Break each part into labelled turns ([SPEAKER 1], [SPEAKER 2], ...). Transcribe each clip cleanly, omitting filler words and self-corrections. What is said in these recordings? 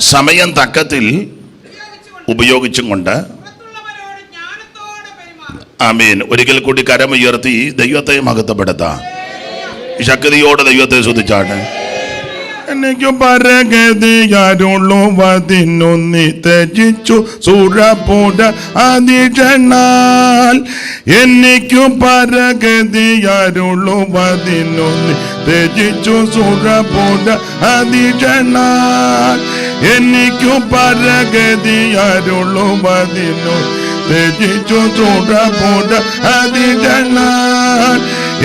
[SPEAKER 1] സമയം തക്കത്തിൽ ഉപയോഗിച്ചും കൊണ്ട് ആമേൻ. ഒരിക്കൽ കൂടി കരമുയർത്തി ദൈവത്തെ മഹത്വപ്പെടുത്താം. ശക്തിയോടെ ദൈവത്തെ സ്തുതിച്ചാണ്. എനിക്ക് പരഗതിയാരുള്ളുവതിനൊന്നി ത്യജിച്ചു സുരപുര അതിജനാൽ. എനിക്കു പരഗതിയാരുള്ളുവതിനൊന്നി ത്യജിച്ചു സുരപുര അതിജനാൽ. എനിക്കു പരഗതിയാരുള്ളുവതിനൊന്നി ത്യജിച്ചു സുരപുര അതിജനാൽ.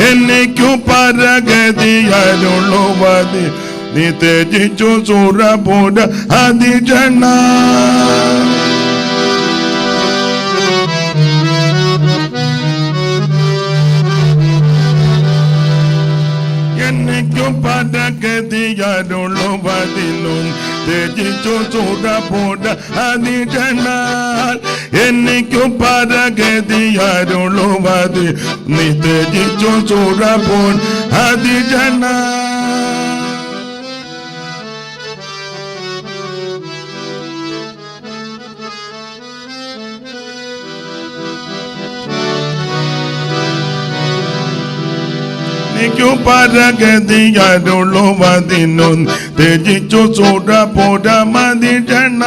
[SPEAKER 1] എനിക്കു പരഗതിയാരുള്ളുവതി നീ ത്യജിച്ചു സുരപുര അതിജന. എനിക്കു പരഗതിയാരുള്ളുവതിനും ത്യജിച്ചു സുരപുര അതിജന. എനിക്കു പരഗതിയാരുള്ളുവതി നീ ത്യജിച്ചു സുരപുര അതിജന. എനിക്കു പരഗതിയാരുള്ളുവതിനും ത്യജിച്ചു സുരപുര അതിജന.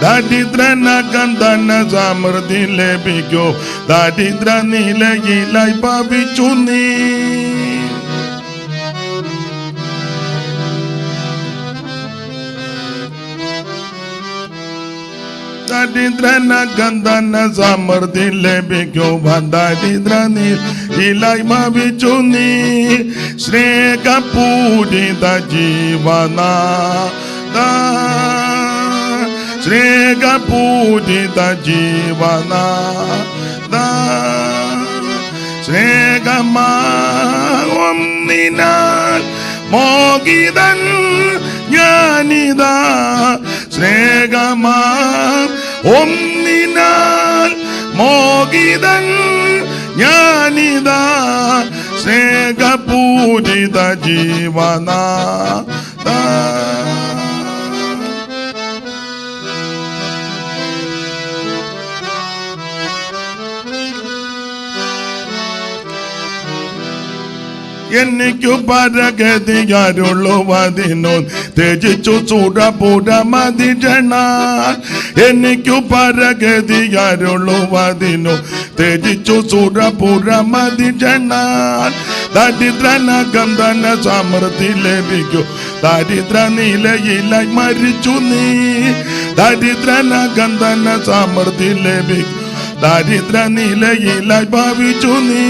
[SPEAKER 1] ദരിദ്രനകം ധന സമൃദ്ധി ലഭിക്കൂ, ദരിദ്ര നിലയിലായി ഭവിച്ചു നീ. ദരിദ്രനകം ധന സമൃദ്ധി ലഭിക്കൂ, ദരിദ്ര നിലയിലായി ഭവിച്ചു നീ. സ്നേഹപൂരിത ജീവനാഥ, സ്നേഹപൂരിത ജീവനാഥ, സ്നേഹമാൽ മോഹിതൻ ഞാനിതാ. സ്നേഹമാൽ മോഹിതൻ ഞാനിതാ. സ്നേഹപൂരിത ജീവനാഥ. എനിക്കു പരഗതിയാരുള്ളുവതിനും ത്യജിച്ചു സുരപുര അതിജന. എനിക്കു പരഗതിയാരുള്ളുവതിനും ത്യജിച്ചു സുരപുര അതിജന. ദരിദ്രനകം ധന സമൃദ്ധി ലഭിക്കൂ, ദരിദ്ര നിലയിലായി മരിച്ചു നീ. ദരിദ്രനകം ധന സമൃദ്ധി ലഭിക്കൂ, ദരിദ്ര നിലയിലായി ഭവിച്ചു നീ.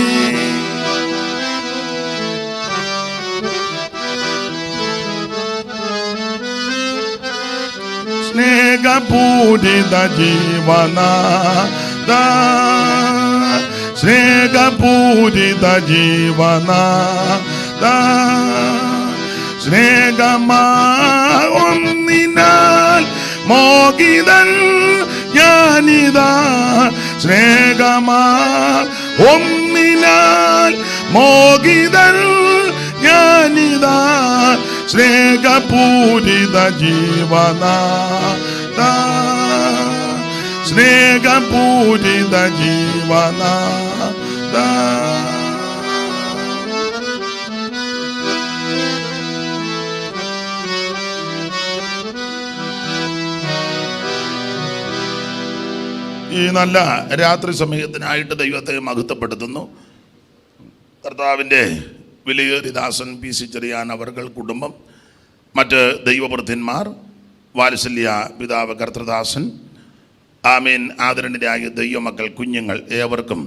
[SPEAKER 1] സ്നേഹപൂരിത ജീവനാഥ, സ്നേഹപൂരിത ജീവനാഥ, സ്നേഹമാൽ മോഹിതൻ ഞാനിതാ. സ്നേഹമാൽ മോഹിതൻ ഞാനിതാ. സ്നേഹപൂരിത ജീവനാഥ, സ്നേഹപൂരിത ജീവനാഥ. ഈ നല്ല രാത്രി സമയത്തിനായിട്ട് ദൈവത്തെ മഹത്വപ്പെടുത്തുന്നു. കർത്താവിൻ്റെ വിലയേറിയ ദാസൻ പി സി ചെറിയാൻ അവർകൾ കുടുംബം, മറ്റ് ദൈവവൃദ്ധന്മാർ, വാത്സല്യ പിതാവ് കർത്തൃദാസൻ, ആമേൻ, ആദരണീയരായ ദൈവമക്കൾ, കുഞ്ഞുങ്ങൾ ഏവർക്കും,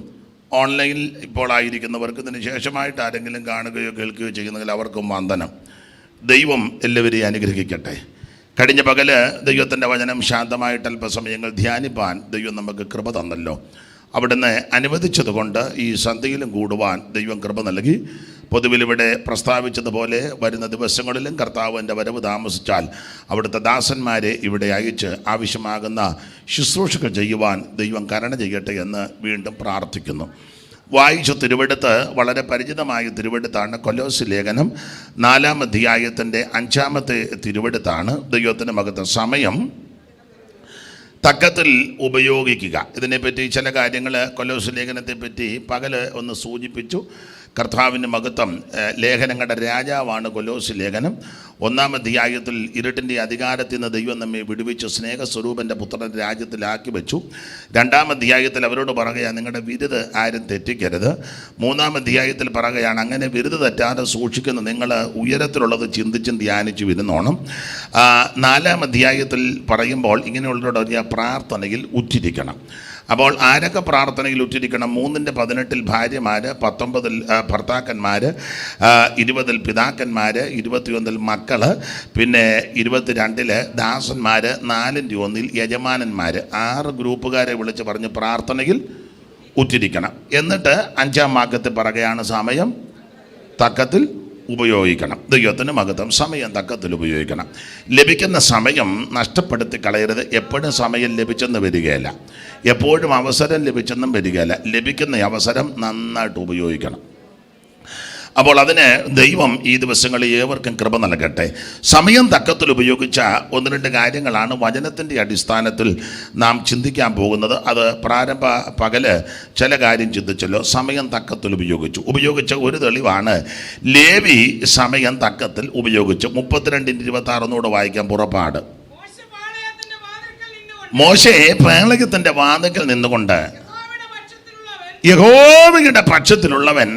[SPEAKER 1] ഓൺലൈനിൽ ഇപ്പോൾ ആയിരിക്കുന്നവർക്ക്, ഇതിന് ശേഷമായിട്ട് ആരെങ്കിലും കാണുകയോ കേൾക്കുകയോ ചെയ്യുന്നതിൽ അവർക്കും വന്ദനം. ദൈവം എല്ലാവരെയും അനുഗ്രഹിക്കട്ടെ. കഴിഞ്ഞ പകല് ദൈവത്തിൻ്റെ വചനം ശാന്തമായിട്ട് അല്പസമയങ്ങൾ ധ്യാനിപ്പാൻ ദൈവം നമുക്ക് കൃപ തന്നല്ലോ. അവിടുന്ന് അനുവദിച്ചതുകൊണ്ട് ഈ സന്ധ്യയിലും കൂടുവാൻ ദൈവം കൃപ നൽകി. പൊതുവിൽ ഇവിടെ പ്രസ്താവിച്ചതുപോലെ വരുന്ന ദിവസങ്ങളിലും കർത്താവിൻ്റെ വരവ് താമസിച്ചാൽ അവിടുത്തെ ദാസന്മാരെ ഇവിടെ അയച്ച് ആവശ്യമാകുന്ന ശുശ്രൂഷകൾ ചെയ്യുവാൻ ദൈവം കരുണ ചെയ്യട്ടെ എന്ന് വീണ്ടും പ്രാർത്ഥിക്കുന്നു. വായിച്ച തിരുവെടുത്ത് വളരെ പരിചിതമായ തിരുവെടുത്താണ്. കൊലോസ്യ ലേഖനം 4-ാം അധ്യായത്തിൻ്റെ 5-ാമത്തെ തിരുവെടുത്താണ്. ദൈവത്തിൻ്റെ മഹത്വം. സമയം തക്കത്തിൽ ഉപയോഗിക്കുക. ഇതിനെപ്പറ്റി ചില കാര്യങ്ങൾ കൊലോസ്യ ലേഖനത്തെപ്പറ്റി പകൽ ഒന്ന് സൂചിപ്പിച്ചു. കർത്താവിൻ്റെ മഹത്വം. ലേഖനങ്ങളുടെ രാജാവാണ് കൊലോസ്യ ലേഖനം. 1-ാം അധ്യായത്തിൽ ഇരുട്ടിൻ്റെ അധികാരത്തിൽ നിന്ന് ദൈവം നമ്മെ വിടുവിച്ച് സ്നേഹസ്വരൂപൻ്റെ പുത്രൻ്റെ രാജ്യത്തിലാക്കി വെച്ചു. 2-ാം അധ്യായത്തിൽ അവരോട് പറയുകയാണ്, നിങ്ങളുടെ വിരുത് ആരും തെറ്റിക്കരുത്. 3-ാം അധ്യായത്തിൽ പറയുകയാണ്, അങ്ങനെ വിരുത് തെറ്റാതെ സൂക്ഷിക്കുന്ന നിങ്ങൾ ഉയരത്തിലുള്ളത് ചിന്തിച്ചും ധ്യാനിച്ചു വരുന്നോണം. 4-ാം അധ്യായത്തിൽ പറയുമ്പോൾ ഇങ്ങനെയുള്ളവരുടെ പ്രാർത്ഥനയിൽ ഉറ്റിരിക്കണം. അപ്പോൾ ആരൊക്കെ പ്രാർത്ഥനയിൽ ഉറ്റിരിക്കണം? 3:18 ഭാര്യമാർ, 19 ഭർത്താക്കന്മാർ, 20 പിതാക്കന്മാർ, 21 മക്കൾ, പിന്നെ 22 ദാസന്മാർ, 4-1 യജമാനന്മാർ. 6 ഗ്രൂപ്പുകാരെ വിളിച്ച് പറഞ്ഞ് പ്രാർത്ഥനയിൽ ഉറ്റിരിക്കണം. എന്നിട്ട് 5-ാം വാക്യത്തിൽ പറയുകയാണ്, സമയം തക്കത്തിൽ ഉപയോഗിക്കണം. ദൈവത്തിന് മഹത്വം. സമയം തക്കത്തിൽ ഉപയോഗിക്കണം. ലഭിക്കുന്ന സമയം നഷ്ടപ്പെടുത്തി കളയരുത്. എപ്പോഴും സമയം ലഭിച്ചെന്ന് വരികയില്ല, എപ്പോഴും അവസരം ലഭിച്ചെന്നും വരികയില്ല. ലഭിക്കുന്ന അവസരം നന്നായിട്ട് ഉപയോഗിക്കണം. അപ്പോൾ അതിന് ദൈവം ഈ ദിവസങ്ങളിൽ ഏവർക്കും കൃപ നൽകട്ടെ. സമയം തക്കത്തിൽ ഉപയോഗിച്ച 1-2 കാര്യങ്ങളാണ് വചനത്തിൻ്റെ അടിസ്ഥാനത്തിൽ നാം ചിന്തിക്കാൻ പോകുന്നത്. അത് പ്രാരംഭ പകല് ചില കാര്യം ചിന്തിച്ചല്ലോ. സമയം തക്കത്തിൽ ഉപയോഗിച്ച ഒരു തെളിവാണ് ലേവി സമയം തക്കത്തിൽ ഉപയോഗിച്ചു. 32:26 ഒന്നുകൂടെ വായിക്കാൻ. പുറപ്പാട്. മോശെ പാളയത്തിൻ്റെ വാതിൽക്കൽ നിന്നുകൊണ്ട് യഹോവയുടെ പക്ഷത്തിലുള്ളവൻ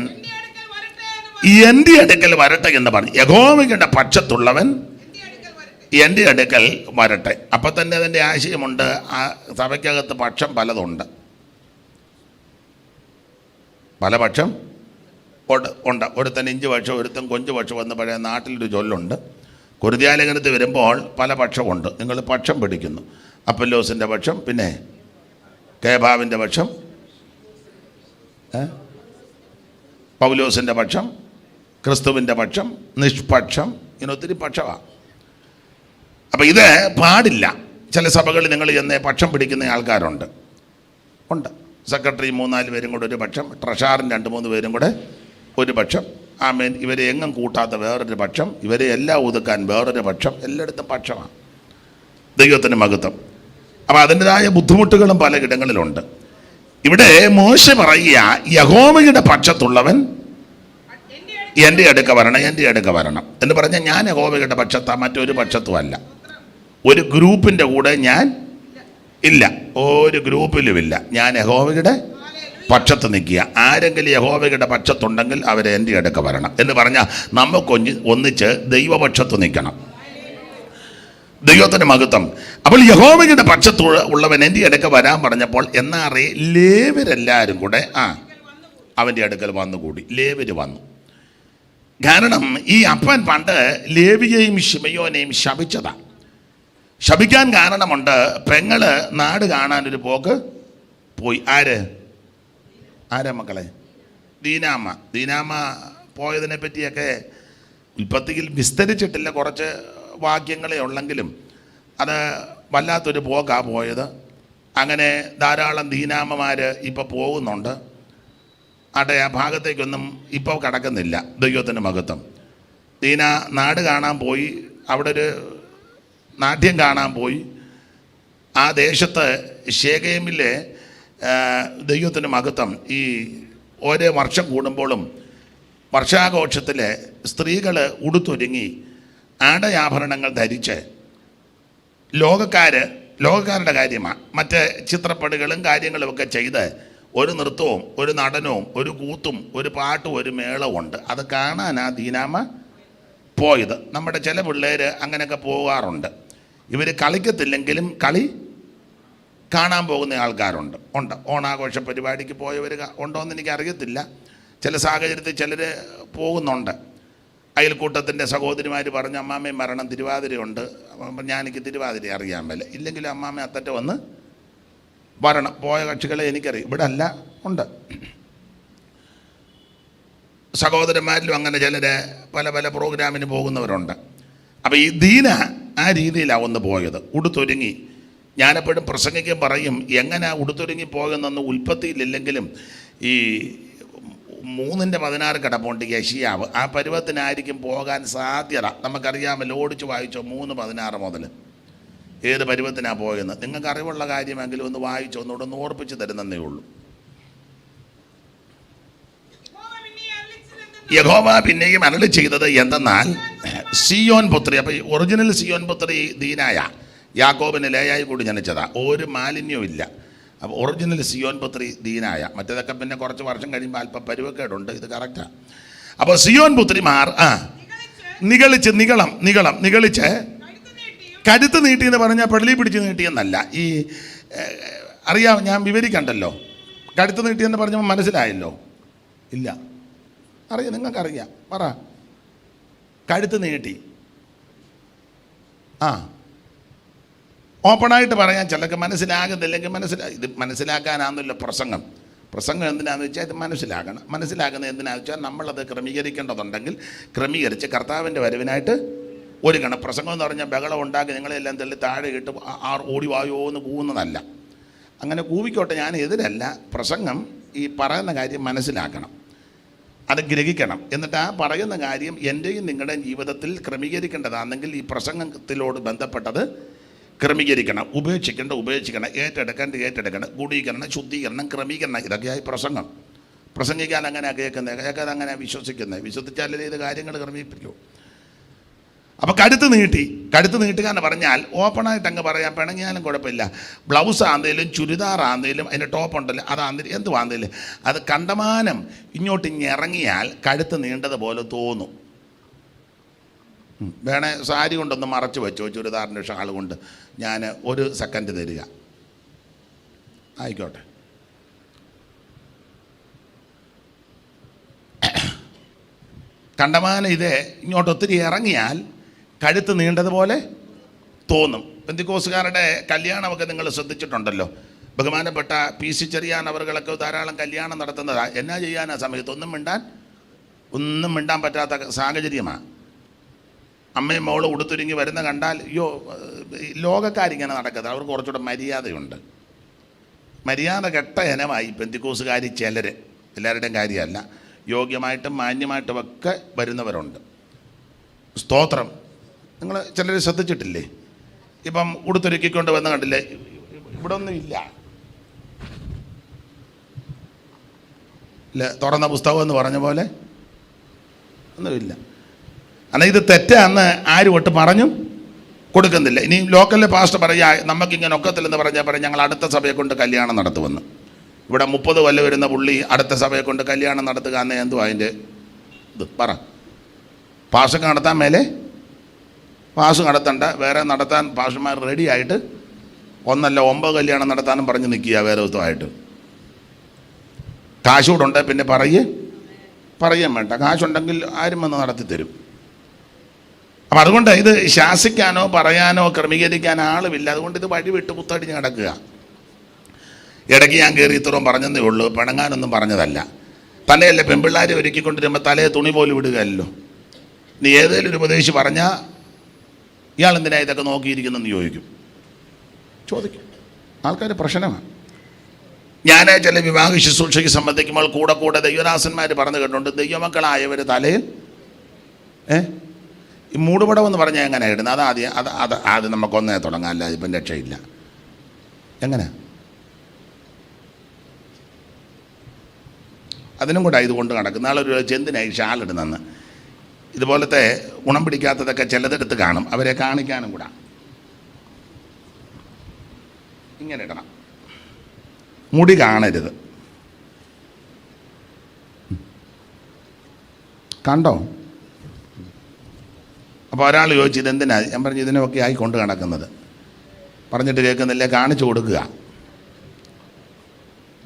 [SPEAKER 1] എൻ്റെ അടുക്കൽ വരട്ടെ എന്ന് പറഞ്ഞു. യഹോവയുടെ പക്ഷത്തുള്ളവൻ എൻ്റെ അടുക്കൽ വരട്ടെ. അപ്പം തന്നെ അതിൻ്റെ ആശയമുണ്ട്. ആ സഭയ്ക്കകത്ത് പക്ഷം പലതുണ്ട്. പല പക്ഷം ഉണ്ട്. ഒരുത്തൻ ഇഞ്ച് പക്ഷം, ഒരുത്തൻ കൊഞ്ച് പക്ഷം എന്ന് പഴയ നാട്ടിലൊരു ചൊല്ലുണ്ട്. കുരുതിയാലേഖനത്തിൽ വരുമ്പോൾ പല പക്ഷമുണ്ട്. നിങ്ങൾ പക്ഷം പിടിക്കുന്നു. അപ്പല്ലോസിൻ്റെ പക്ഷം, പിന്നെ കേബാവിൻ്റെ പക്ഷം, പൗലോസിൻ്റെ പക്ഷം, ക്രിസ്തുവിൻ്റെ പക്ഷം, നിഷ്പക്ഷം, ഇങ്ങനെ ഒത്തിരി പക്ഷമാണ്. അപ്പം ഇത് പാടില്ല. ചില സഭകളിൽ നിങ്ങൾ ചെന്ന് പക്ഷം പിടിക്കുന്ന ആൾക്കാരുണ്ട്. സെക്രട്ടറി 3-4 പേരും കൂടെ ഒരു പക്ഷം, ട്രഷാറും 2-3 പേരും കൂടെ ഒരു പക്ഷം. ആമേൻ. ഇവരെ എങ്ങും കൂട്ടാത്ത വേറൊരു പക്ഷം, ഇവരെ എല്ലാം ഒതുക്കാൻ വേറൊരു പക്ഷം. എല്ലായിടത്തും പക്ഷമാണ്. ദൈവത്തിൻ്റെ മഹത്വം. അപ്പം അതിൻ്റെതായ ബുദ്ധിമുട്ടുകളും പലയിടങ്ങളിലുണ്ട്. ഇവിടെ മോശെ പറയുക, യഹോവയുടെ പക്ഷത്തുള്ളവൻ എൻ്റെ അടുക്ക വരണം, എൻ്റെ അടുക്ക വരണം എന്ന് പറഞ്ഞാൽ ഞാൻ യഹോവയുടെ പക്ഷത്താ, മറ്റൊരു പക്ഷത്തുമല്ല. ഒരു ഗ്രൂപ്പിൻ്റെ കൂടെ ഞാൻ ഇല്ല, ഒരു ഗ്രൂപ്പിലുമില്ല. ഞാൻ യഹോവയുടെ പക്ഷത്ത് നിൽക്കുക. ആരെങ്കിലും യഹോവയുടെ പക്ഷത്തുണ്ടെങ്കിൽ അവരെ എൻ്റെ അടുക്ക വരണം എന്ന് പറഞ്ഞാൽ ഒന്നിച്ച് ദൈവപക്ഷത്ത് നിൽക്കണം. ദൈവത്തിൻ്റെ മഹത്വം. അപ്പോൾ യഹോവയുടെ പക്ഷത്ത് ഉള്ളവൻ എൻ്റെ അടുക്ക വരാൻ പറഞ്ഞപ്പോൾ എന്നറിയ ലേവരെല്ലാവരും കൂടെ അവൻ്റെ അടുക്കൽ വന്നുകൂടി. ലേവര് വന്നു. കാരണം ഈ അപ്പൻ പണ്ട് ലേവിയെയും ശിമയോനെയും ശപിച്ചതാണ്. ശപിക്കാൻ കാരണമുണ്ട്. പെങ്ങള് നാട് കാണാനൊരു പോക്ക് പോയി. ആരാ മക്കളെ? ദീനാമ്മ പോയതിനെ പറ്റിയൊക്കെ ഉൽപ്പത്തിയിൽ വിസ്തരിച്ചിട്ടില്ല. കുറച്ച് വാക്യങ്ങളെ ഉള്ളെങ്കിലും അത് വല്ലാത്തൊരു പോക്കാണ് പോയത്. അങ്ങനെ ധാരാളം ദീനാമ്മമാർ ഇപ്പോൾ പോകുന്നുണ്ട്. ആ ഭാഗത്തേക്കൊന്നും ഇപ്പോൾ കടക്കുന്നില്ല. ദൈവത്തിൻ്റെ മഹത്വം. ദീന നാട് കാണാൻ പോയി, അവിടെ ഒരു നാട്യം കാണാൻ പോയി. ആ ദേശത്ത് ശേഖേമിലെ ദൈവത്തിൻ്റെ മഹത്വം. ഈ ഓരോ വർഷം കൂടുമ്പോഴും വർഷാഘോഷത്തിൽ സ്ത്രീകൾ ഉടുത്തൊരുങ്ങി ആടയാഭരണങ്ങൾ ധരിച്ച് ലോകക്കാരുടെ കാര്യമാണ്, മറ്റ് ചിത്രപ്പടികളും കാര്യങ്ങളുമൊക്കെ ചെയ്ത് ഒരു നൃത്തവും ഒരു നടനവും ഒരു കൂത്തും ഒരു പാട്ടും ഒരു മേളവും ഉണ്ട്. അത് കാണാനാ ദീനാമ്മ പോയത്. നമ്മുടെ ചില പിള്ളേർ അങ്ങനെയൊക്കെ പോകാറുണ്ട്. ഇവർ കളിക്കത്തില്ലെങ്കിലും കളി കാണാൻ പോകുന്ന ആൾക്കാരുണ്ട്. ഓണാഘോഷ പരിപാടിക്ക് പോയവർ ഉണ്ടോ എന്ന് എനിക്കറിയത്തില്ല. ചില സാഹചര്യത്തിൽ ചിലർ പോകുന്നുണ്ട്. അയൽക്കൂട്ടത്തിൻ്റെ സഹോദരിമാർ പറഞ്ഞു, അമ്മാമ്മയും മരണം തിരുവാതിരയുണ്ട്, എനിക്ക് തിരുവാതിര അറിയാൻ മേല. ഇല്ലെങ്കിലും അമ്മാമ്മ അത്തറ്റ വന്ന് വരണം. പോയ കക്ഷികളെ എനിക്കറിയാം. ഇവിടെ അല്ല, ഉണ്ട്. സഹോദരന്മാരിലും അങ്ങനെ ചിലർ പല പ്രോഗ്രാമിന് പോകുന്നവരുണ്ട്. അപ്പോൾ ഈ ദീന ആ രീതിയിലാണ് ഒന്ന് പോയത്, ഉടുത്തൊരുങ്ങി. ഞാനെപ്പോഴും പ്രസംഗിക്കാൻ പറയും, എങ്ങനെ ഉടുത്തൊരുങ്ങി പോയെന്നൊന്നും ഉൽപ്പത്തിയിലില്ലെങ്കിലും ഈ 3:16 കിടപ്പുണ്ട് യെശയ്യാവ്. ആ പരുവത്തിനായിരിക്കും പോകാൻ സാധ്യത. നമുക്കറിയാമല്ലോ, ഓടിച്ച് വായിച്ചോ 3:16 മുതൽ ഏത് പരുവത്തിനാണ് പോയെന്ന്. നിങ്ങൾക്ക് അറിവുള്ള കാര്യമെങ്കിലും ഒന്ന് വായിച്ചോ, ഒന്നുകൂടെ ഓർപ്പിച്ച് തരുന്നതേ ഉള്ളൂ. യഹോവ പിന്നെയും അരുളി ചെയ്തത് എന്തെന്നാൽ, സിയോൻ പുത്രി. അപ്പോൾ ഒറിജിനൽ സിയോൻ പുത്രി ദീനായ, യാക്കോബിന് ലേയായി കൂടി ജനിച്ചതാ, ഒരു മാലിന്യവും ഇല്ല. അപ്പോൾ ഒറിജിനൽ സിയോൻ പുത്രി ദീനായ. മറ്റേതൊക്കെ പിന്നെ കുറച്ച് വർഷം കഴിയുമ്പോൾ അല്പം പരുവക്കേടുണ്ട്. ഇത് കറക്റ്റാണ്. അപ്പോൾ സിയോൻ പുത്രിമാർ നിഗളിച്ച് നിഗളിച്ച് കരുത്ത് നീട്ടി എന്ന് പറഞ്ഞാൽ പള്ളി പിടിച്ച് നീട്ടിയെന്നല്ല. ഈ അറിയാം, ഞാൻ വിവരിക്കണ്ടല്ലോ. കരുത്ത് നീട്ടിയെന്ന് പറഞ്ഞപ്പോൾ മനസ്സിലായല്ലോ? ഇല്ല, അറിയാം, നിങ്ങൾക്കറിയാം. പറ, കഴുത്ത് നീട്ടി. ഓപ്പണായിട്ട് പറയാൻ ചിലർക്ക് മനസ്സിലാകുന്നില്ലെങ്കിൽ ഇത് മനസ്സിലാക്കാനാണെന്നല്ലോ പ്രസംഗം എന്തിനാന്ന് വെച്ചാൽ ഇത് മനസ്സിലാക്കുന്നത് എന്തിനാന്ന് വെച്ചാൽ നമ്മളത് ക്രമീകരിക്കേണ്ടതുണ്ടെങ്കിൽ ക്രമീകരിച്ച് കർത്താവിൻ്റെ വരവിനായിട്ട് ഒരുങ്ങണം. പ്രസംഗം എന്ന് പറഞ്ഞാൽ ബഹളം ഉണ്ടാക്കി നിങ്ങളെല്ലാം തള്ളി താഴെ ഇട്ട് ഓടി വായോ എന്ന് കൂവുന്നതല്ല. അങ്ങനെ കൂവിക്കോട്ടെ, ഞാൻ എതിരല്ല. പ്രസംഗം ഈ പറയുന്ന കാര്യം മനസ്സിലാക്കണം, അത് ഗ്രഹിക്കണം. എന്നിട്ട് ആ പറയുന്ന കാര്യം എൻ്റെയും നിങ്ങളുടെയും ജീവിതത്തിൽ ക്രമീകരിക്കേണ്ടതാണെങ്കിൽ ഈ പ്രസംഗത്തിലോട് ബന്ധപ്പെട്ടത് ക്രമീകരിക്കണം. ഉപേക്ഷിക്കണം, ഏറ്റെടുക്കണം, ഗുണീകരണം, ശുദ്ധീകരണം, ക്രമീകരണം. ഇതൊക്കെയായി പ്രസംഗിക്കാൻ അങ്ങനെ കേൾക്കാൻ അങ്ങനെ വിശ്വസിച്ചാലേ ഇത് കാര്യങ്ങൾ ക്രമീകരിക്കൂ. അപ്പോൾ കഴുത്ത് നീട്ടുക എന്ന് പറഞ്ഞാൽ ഓപ്പണായിട്ട് അങ്ങ് പറയാൻ പിണങ്ങിയാലും കുഴപ്പമില്ല. ബ്ലൗസ് ആന്തേലും ചുരിദാർ ആന്തേലും അതിൻ്റെ ടോപ്പ് ഉണ്ടല്ലോ, അതാന്തേലും എന്തുവാന്തേലും അത് കണ്ടമാനം ഇങ്ങോട്ട് ഇറങ്ങിയാൽ കഴുത്ത് നീണ്ടതുപോലെ തോന്നും. വേണേ സാരി കൊണ്ടൊന്ന് മറച്ച് വെച്ചോ, ചുരിദാറിൻ്റെ ഷാൾ കൊണ്ട്. ഞാൻ 1 സെക്കൻഡ് തരിക. ആയിക്കോട്ടെ. കണ്ടമാനം ഇത് ഇങ്ങോട്ട് ഒത്തിരി ഇറങ്ങിയാൽ കഴുത്ത് നീണ്ടതുപോലെ തോന്നും. പെന്തിക്കോസുകാരുടെ കല്യാണമൊക്കെ നിങ്ങൾ ശ്രദ്ധിച്ചിട്ടുണ്ടല്ലോ. ബഹുമാനപ്പെട്ട PC ചെറിയാൻ അവർകളൊക്കെ ധാരാളം കല്യാണം നടത്തുന്നതാണ്. എന്നാ ചെയ്യാനാ സമയത്ത് ഒന്നും മിണ്ടാൻ പറ്റാത്ത സാഹചര്യമാണ്. അമ്മയും മോളും ഉടുത്തൊരുങ്ങി വരുന്ന കണ്ടാൽ ലോകക്കാരിങ്ങനെ നടക്കുന്നത്. അവർക്ക് കുറച്ചുകൂടെ മര്യാദയുണ്ട്. മര്യാദ കെട്ട ഇനമായി പെന്തിക്കോസുകാർ ചിലർ, എല്ലാവരുടെയും കാര്യമല്ല, യോഗ്യമായിട്ടും മാന്യമായിട്ടുമൊക്കെ വരുന്നവരുണ്ട്. സ്തോത്രം. നിങ്ങൾ ചിലർ ശ്രദ്ധിച്ചിട്ടില്ലേ? ഇപ്പം ഉടുത്തൊരുക്കിക്കൊണ്ട് വന്ന് കണ്ടില്ലേ? ഇവിടെ ഒന്നുമില്ല, ഇല്ല, തുറന്ന പുസ്തകം എന്ന് പറഞ്ഞ പോലെ ഒന്നുമില്ല. എന്നാൽ ഇത് തെറ്റാന്ന് ആരും ഒട്ട് പറഞ്ഞും കൊടുക്കുന്നില്ല. ഇനി ലോക്കലിലെ പാസ്റ്റർ പറയുക നമുക്കിങ്ങനെ ഒക്കത്തില്ലെന്ന് പറഞ്ഞാൽ ഞങ്ങൾ അടുത്ത സഭയെ കൊണ്ട് കല്യാണം നടത്തുമെന്ന്. ഇവിടെ 30 കൊല്ലം വരുന്ന പുള്ളി അടുത്ത സഭയെ കൊണ്ട് കല്യാണം നടത്തുക എന്ന് എന്തുവാ അതിൻ്റെ ഇത്? പറ. പാസ്റ്റർക്ക് നടത്താൻ മേലെ പാസ് നടത്തണ്ട, വേറെ നടത്താൻ പാസ്റ്റർമാർ റെഡിയായിട്ട് 1 അല്ല 9 കല്യാണം നടത്താനും പറഞ്ഞ് നിൽക്കുക വേറെ ദിവസമായിട്ട്. കാശൂടുണ്ട് പിന്നെ പറയാൻ വേണ്ട. കാശുണ്ടെങ്കിൽ ആരും വന്ന് നടത്തിത്തരും. അപ്പം അതുകൊണ്ട് ഇത് ശാസിക്കാനോ പറയാനോ ക്രമീകരിക്കാനോ ആളുമില്ല. അതുകൊണ്ട് ഇത് വഴി വിട്ട് കുത്തടിഞ്ഞ് കിടക്കുക. ഇടയ്ക്ക് ഞാൻ കയറി ഇത്രയും പറഞ്ഞതേ ഉള്ളൂ, പിണങ്ങാനൊന്നും പറഞ്ഞതല്ല. തന്നെയല്ലേ പെൺപിള്ളാരെ ഒരുക്കിക്കൊണ്ടിരുമ്പോൾ തലയെ തുണി പോലും വിടുകയല്ലോ. നീ ഏതെങ്കിലും ഒരു ഉപദേശി പറഞ്ഞാൽ ഇയാൾ എന്തിനാ ഇതൊക്കെ നോക്കിയിരിക്കുന്നെന്ന് ചോദിക്കും. ആൾക്കാർ പ്രശ്നമാണ്. ഞാൻ ചില വിവാഹ ശുശ്രൂഷയ്ക്ക് സംബന്ധിക്കുമ്പോൾ കൂടെ ദൈവദാസന്മാർ പറഞ്ഞു കേട്ടിട്ടുണ്ട്, ദൈവമക്കളായവർ തലയിൽ ഈ മൂടുപടമെന്ന് പറഞ്ഞാൽ എങ്ങനെ ഇടുന്നത്? ആദ്യം നമുക്കൊന്നേ തുടങ്ങാം, അല്ല ഇപ്പം രക്ഷയില്ല. എങ്ങനെ? അതിനും കൂടെ ഇതുകൊണ്ട് നടക്കും. നാളെ ഒരു ചെന്തിനായി ഷാളിടുന്നെന്ന്. ഇതുപോലത്തെ ഗുണം പിടിക്കാത്തതൊക്കെ ചിലതെടുത്ത് കാണും, അവരെ കാണിക്കാനും കൂടെ ഇങ്ങനെ ഇടണം. മുടി കാണരുത്. കണ്ടോ? അപ്പോൾ ഒരാൾ ചോദിച്ചു ഇതെന്തിനാ? ഞാൻ പറഞ്ഞു ഇതിനൊക്കെ ആയി കൊണ്ട് നടക്കുന്നത്. പറഞ്ഞിട്ട് കേൾക്കുന്നില്ലേ, കാണിച്ചു കൊടുക്കുക.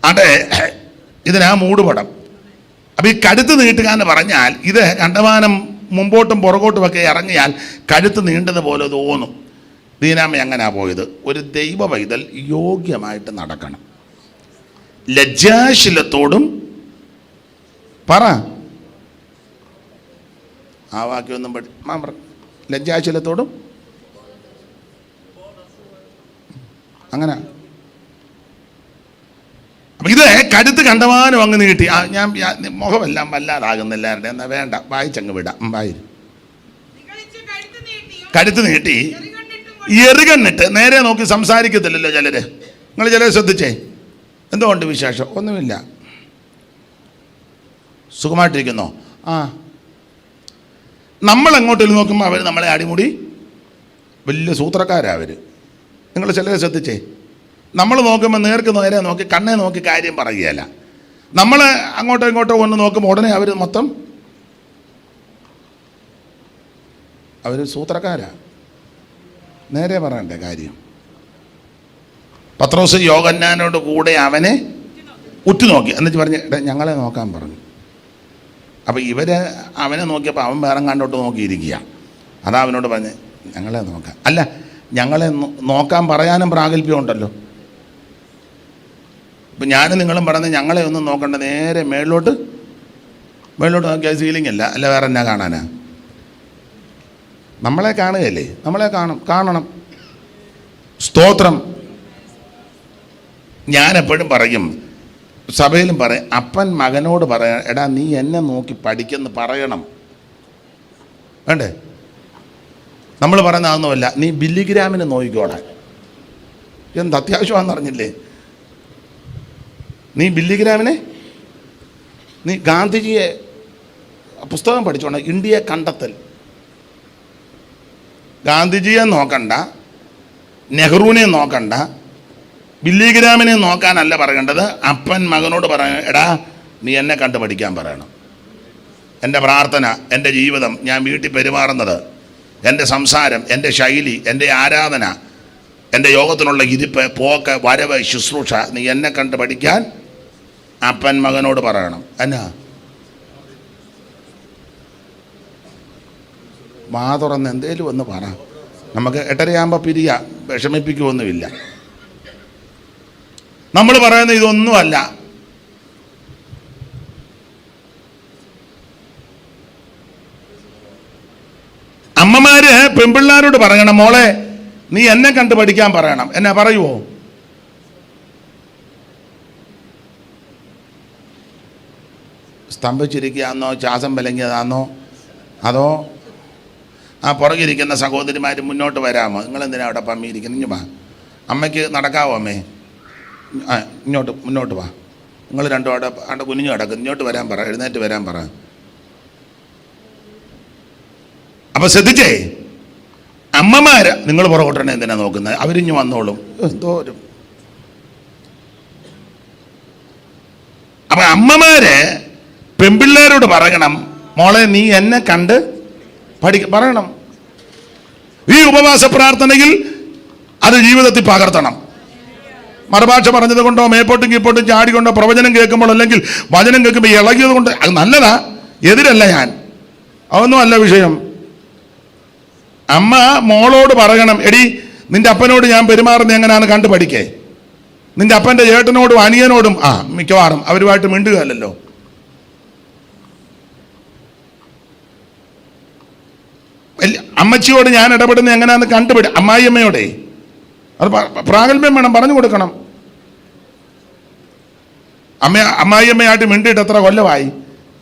[SPEAKER 1] അതെ, ഇതിനാ മൂടുപടം. അപ്പോൾ ഈ കഴുത്ത് നീട്ടുക എന്ന് പറഞ്ഞാൽ ഇത് കണ്ടമാനം മുമ്പോട്ടും പുറകോട്ടുമൊക്കെ ഇറങ്ങിയാൽ കഴുത്ത് നീണ്ടതുപോലെ തോന്നും. ദീനാമ അങ്ങനെയാ പോയത്. ഒരു ദൈവ പൈതൽ യോഗ്യമായിട്ട് നടക്കണം, ലജ്ജാശീലത്തോടും. പറ ആ വാക്യമൊന്നും ലജ്ജാശീലത്തോടും അങ്ങനെ അപ്പം ഇത് കരുത്ത് കണ്ടമാനം അങ്ങ് നീട്ടി. ഞാൻ മുഖമെല്ലാം വല്ലാതാകുന്ന എല്ലാവരുടെയും, എന്നാൽ വേണ്ട, വായിച്ചങ്ങ് വിടാം. വായി കരുത്ത് നീട്ടി എറുകണ്ണിട്ട് നേരെ നോക്കി സംസാരിക്കത്തില്ലല്ലോ ചിലര്. നിങ്ങൾ ചിലരെ ശ്രദ്ധിച്ചേ. എന്തുകൊണ്ട് വിശേഷം? ഒന്നുമില്ല. സുഖമായിട്ടിരിക്കുന്നോ? ആ. നമ്മളെങ്ങോട്ടേലും നോക്കുമ്പോൾ അവർ നമ്മളെ അടിമുടി വലിയ സൂത്രക്കാരാണ് അവർ. നിങ്ങൾ ചിലരെ ശ്രദ്ധിച്ചേ. നമ്മൾ നോക്കുമ്പോൾ നേർക്ക് നേരെ നോക്കി കണ്ണെ നോക്കി കാര്യം പറയുകയല്ല. നമ്മൾ അങ്ങോട്ടോ ഇങ്ങോട്ടോ ഒന്ന് നോക്കുമ്പോൾ ഉടനെ അവർ മൊത്തം അവർ സൂത്രക്കാരാണ്. നേരെ പറയണ്ടേ കാര്യം. പത്രോസ് യോഹന്നാനോട് കൂടെ അവനെ ഉറ്റുനോക്കി. എന്നിട്ട് പറഞ്ഞ് ഞങ്ങളെ നോക്കാൻ പറഞ്ഞു. അപ്പോൾ അവനെ നോക്കിയപ്പോൾ അവൻ വേറെ കണ്ടോട്ട് നോക്കിയിരിക്കുക. അതാ അവനോട് പറഞ്ഞ് ഞങ്ങളെ നോക്കാം. അല്ല, ഞങ്ങളെ നോക്കാൻ പറയാനും പ്രാഗൽഭ്യം ഉണ്ടല്ലോ. ഇപ്പം ഞാനും നിങ്ങളും പറഞ്ഞ് ഞങ്ങളെ ഒന്നും നോക്കണ്ട, നേരെ മേളിലോട്ട് നോക്കിയാൽ സീലിംഗ് അല്ല വേറെ എന്നാ കാണാനാ? നമ്മളെ കാണുകയല്ലേ? നമ്മളെ കാണണം. സ്തോത്രം. ഞാനെപ്പോഴും പറയും, സഭയിലും പറയും, അപ്പൻ മകനോട് പറയാം, എടാ നീ എന്നെ നോക്കി പഠിക്കെന്ന് പറയണം. വേണ്ടേ? നമ്മൾ പറയുന്ന അതൊന്നുമല്ല, നീ ബില്ലിഗ്രാമിനെ നോക്കിക്കോടാൻ. എന്ത് അത്യാവശ്യമാണെന്ന് അറിഞ്ഞില്ലേ? നീ ബില്ലിഗ്രാമിനെ, നീ ഗാന്ധിജിയെ പുസ്തകം പഠിച്ചോണം. ഇന്ത്യയെ കണ്ടെത്തൽ. ഗാന്ധിജിയെ നോക്കണ്ട, നെഹ്റുവിനെ നോക്കണ്ട, ബില്ലിഗ്രാമിനെ നോക്കാനല്ല പറയേണ്ടത്. അപ്പൻ മകനോട് പറയാൻ, എടാ നീ എന്നെ കണ്ട് പഠിക്കാൻ പറയണം. എൻ്റെ പ്രാർത്ഥന, എൻ്റെ ജീവിതം, ഞാൻ വീട്ടിൽ പെരുമാറുന്നത്, എൻ്റെ സംസാരം, എൻ്റെ ശൈലി, എൻ്റെ ആരാധന, എൻ്റെ യോഗത്തിനുള്ള ഇരിപ്പ്, പോക്ക്, വരവ്, ശുശ്രൂഷ, നീ എന്നെ കണ്ട് പഠിക്കാൻ അപ്പൻ മകനോട് പറയണം. എന്നാ വാ തുറന്ന് എന്തേലും ഒന്ന് പറ. നമുക്ക് 8:30 പിരിയാം, വിഷമിപ്പിക്കുമൊന്നുമില്ല. നമ്മൾ പറയുന്ന ഇതൊന്നുമല്ല. അമ്മമാര് പെൺപിള്ളാരോട് പറയണം, മോളെ നീ എന്നെ കണ്ട് പഠിക്കാൻ പറയണം. എന്നാ പറയുവോ? സ്തംഭിച്ചിരിക്കുകയാണെന്നോ ശ്വാസം വിലങ്ങിയതാണെന്നോ അതോ ആ പുറകിരിക്കുന്ന സഹോദരിമാർ മുന്നോട്ട് വരാമോ? നിങ്ങളെന്തിനാ അവിടെ പമ്മിയിരിക്കുന്നു? ഇഞ്ഞു വാ, അമ്മയ്ക്ക് നടക്കാവോ? അമ്മേ മുന്നോട്ട് വാ. നിങ്ങൾ രണ്ടും അവിടെ കുനിഞ്ഞു കിടക്കും, ഇങ്ങോട്ട് വരാൻ പറ, എഴുന്നേറ്റ് വരാൻ പറ. അപ്പൊ ശ്രദ്ധിച്ചേ, അമ്മമാര് നിങ്ങൾ പുറകോട്ടണേ എന്തിനാ നോക്കുന്നത്? അവരിഞ്ഞു വന്നോളും. എന്തോരും. അപ്പൊ അമ്മമാര് പെൺപിള്ളേരോട് പറയണം, മോളെ നീ എന്നെ കണ്ട് പറയണം. ഈ ഉപവാസ പ്രാർത്ഥനയിൽ അത് ജീവിതത്തിൽ പകർത്തണം. മറുഭാഷ പറഞ്ഞത് കൊണ്ടോ മേപ്പോട്ടും കീപ്പോട്ടും ചാടിക്കൊണ്ടോ പ്രവചനം കേൾക്കുമ്പോൾ അല്ലെങ്കിൽ വചനം കേൾക്കുമ്പോൾ ഇളകിയത് കൊണ്ട് അത് നല്ലതാ, എതിരല്ല ഞാൻ, അതൊന്നും അല്ല വിഷയം. അമ്മ മോളോട് പറയണം, എടി നിന്റെ അപ്പനോട് ഞാൻ പെരുമാറുന്നത് എങ്ങനെയാണെന്ന് കണ്ടു പഠിക്കേ. നിന്റെ അപ്പൻ്റെ ചേട്ടനോടും അനിയനോടും മിക്കവാറും അവരുമായിട്ട് മിണ്ടുകയല്ലോ. അമ്മച്ചിയോട് ഞാൻ ഇടപെടുന്നത് എങ്ങനെയാണെന്ന് കണ്ടുപിടി. അമ്മായിയമ്മയോടെ അത് പ്രാഗൽഭ്യം വേണം, പറഞ്ഞു കൊടുക്കണം. അമ്മായിയമ്മയായിട്ട് മിണ്ടിയിട്ട് എത്ര കൊല്ലമായി?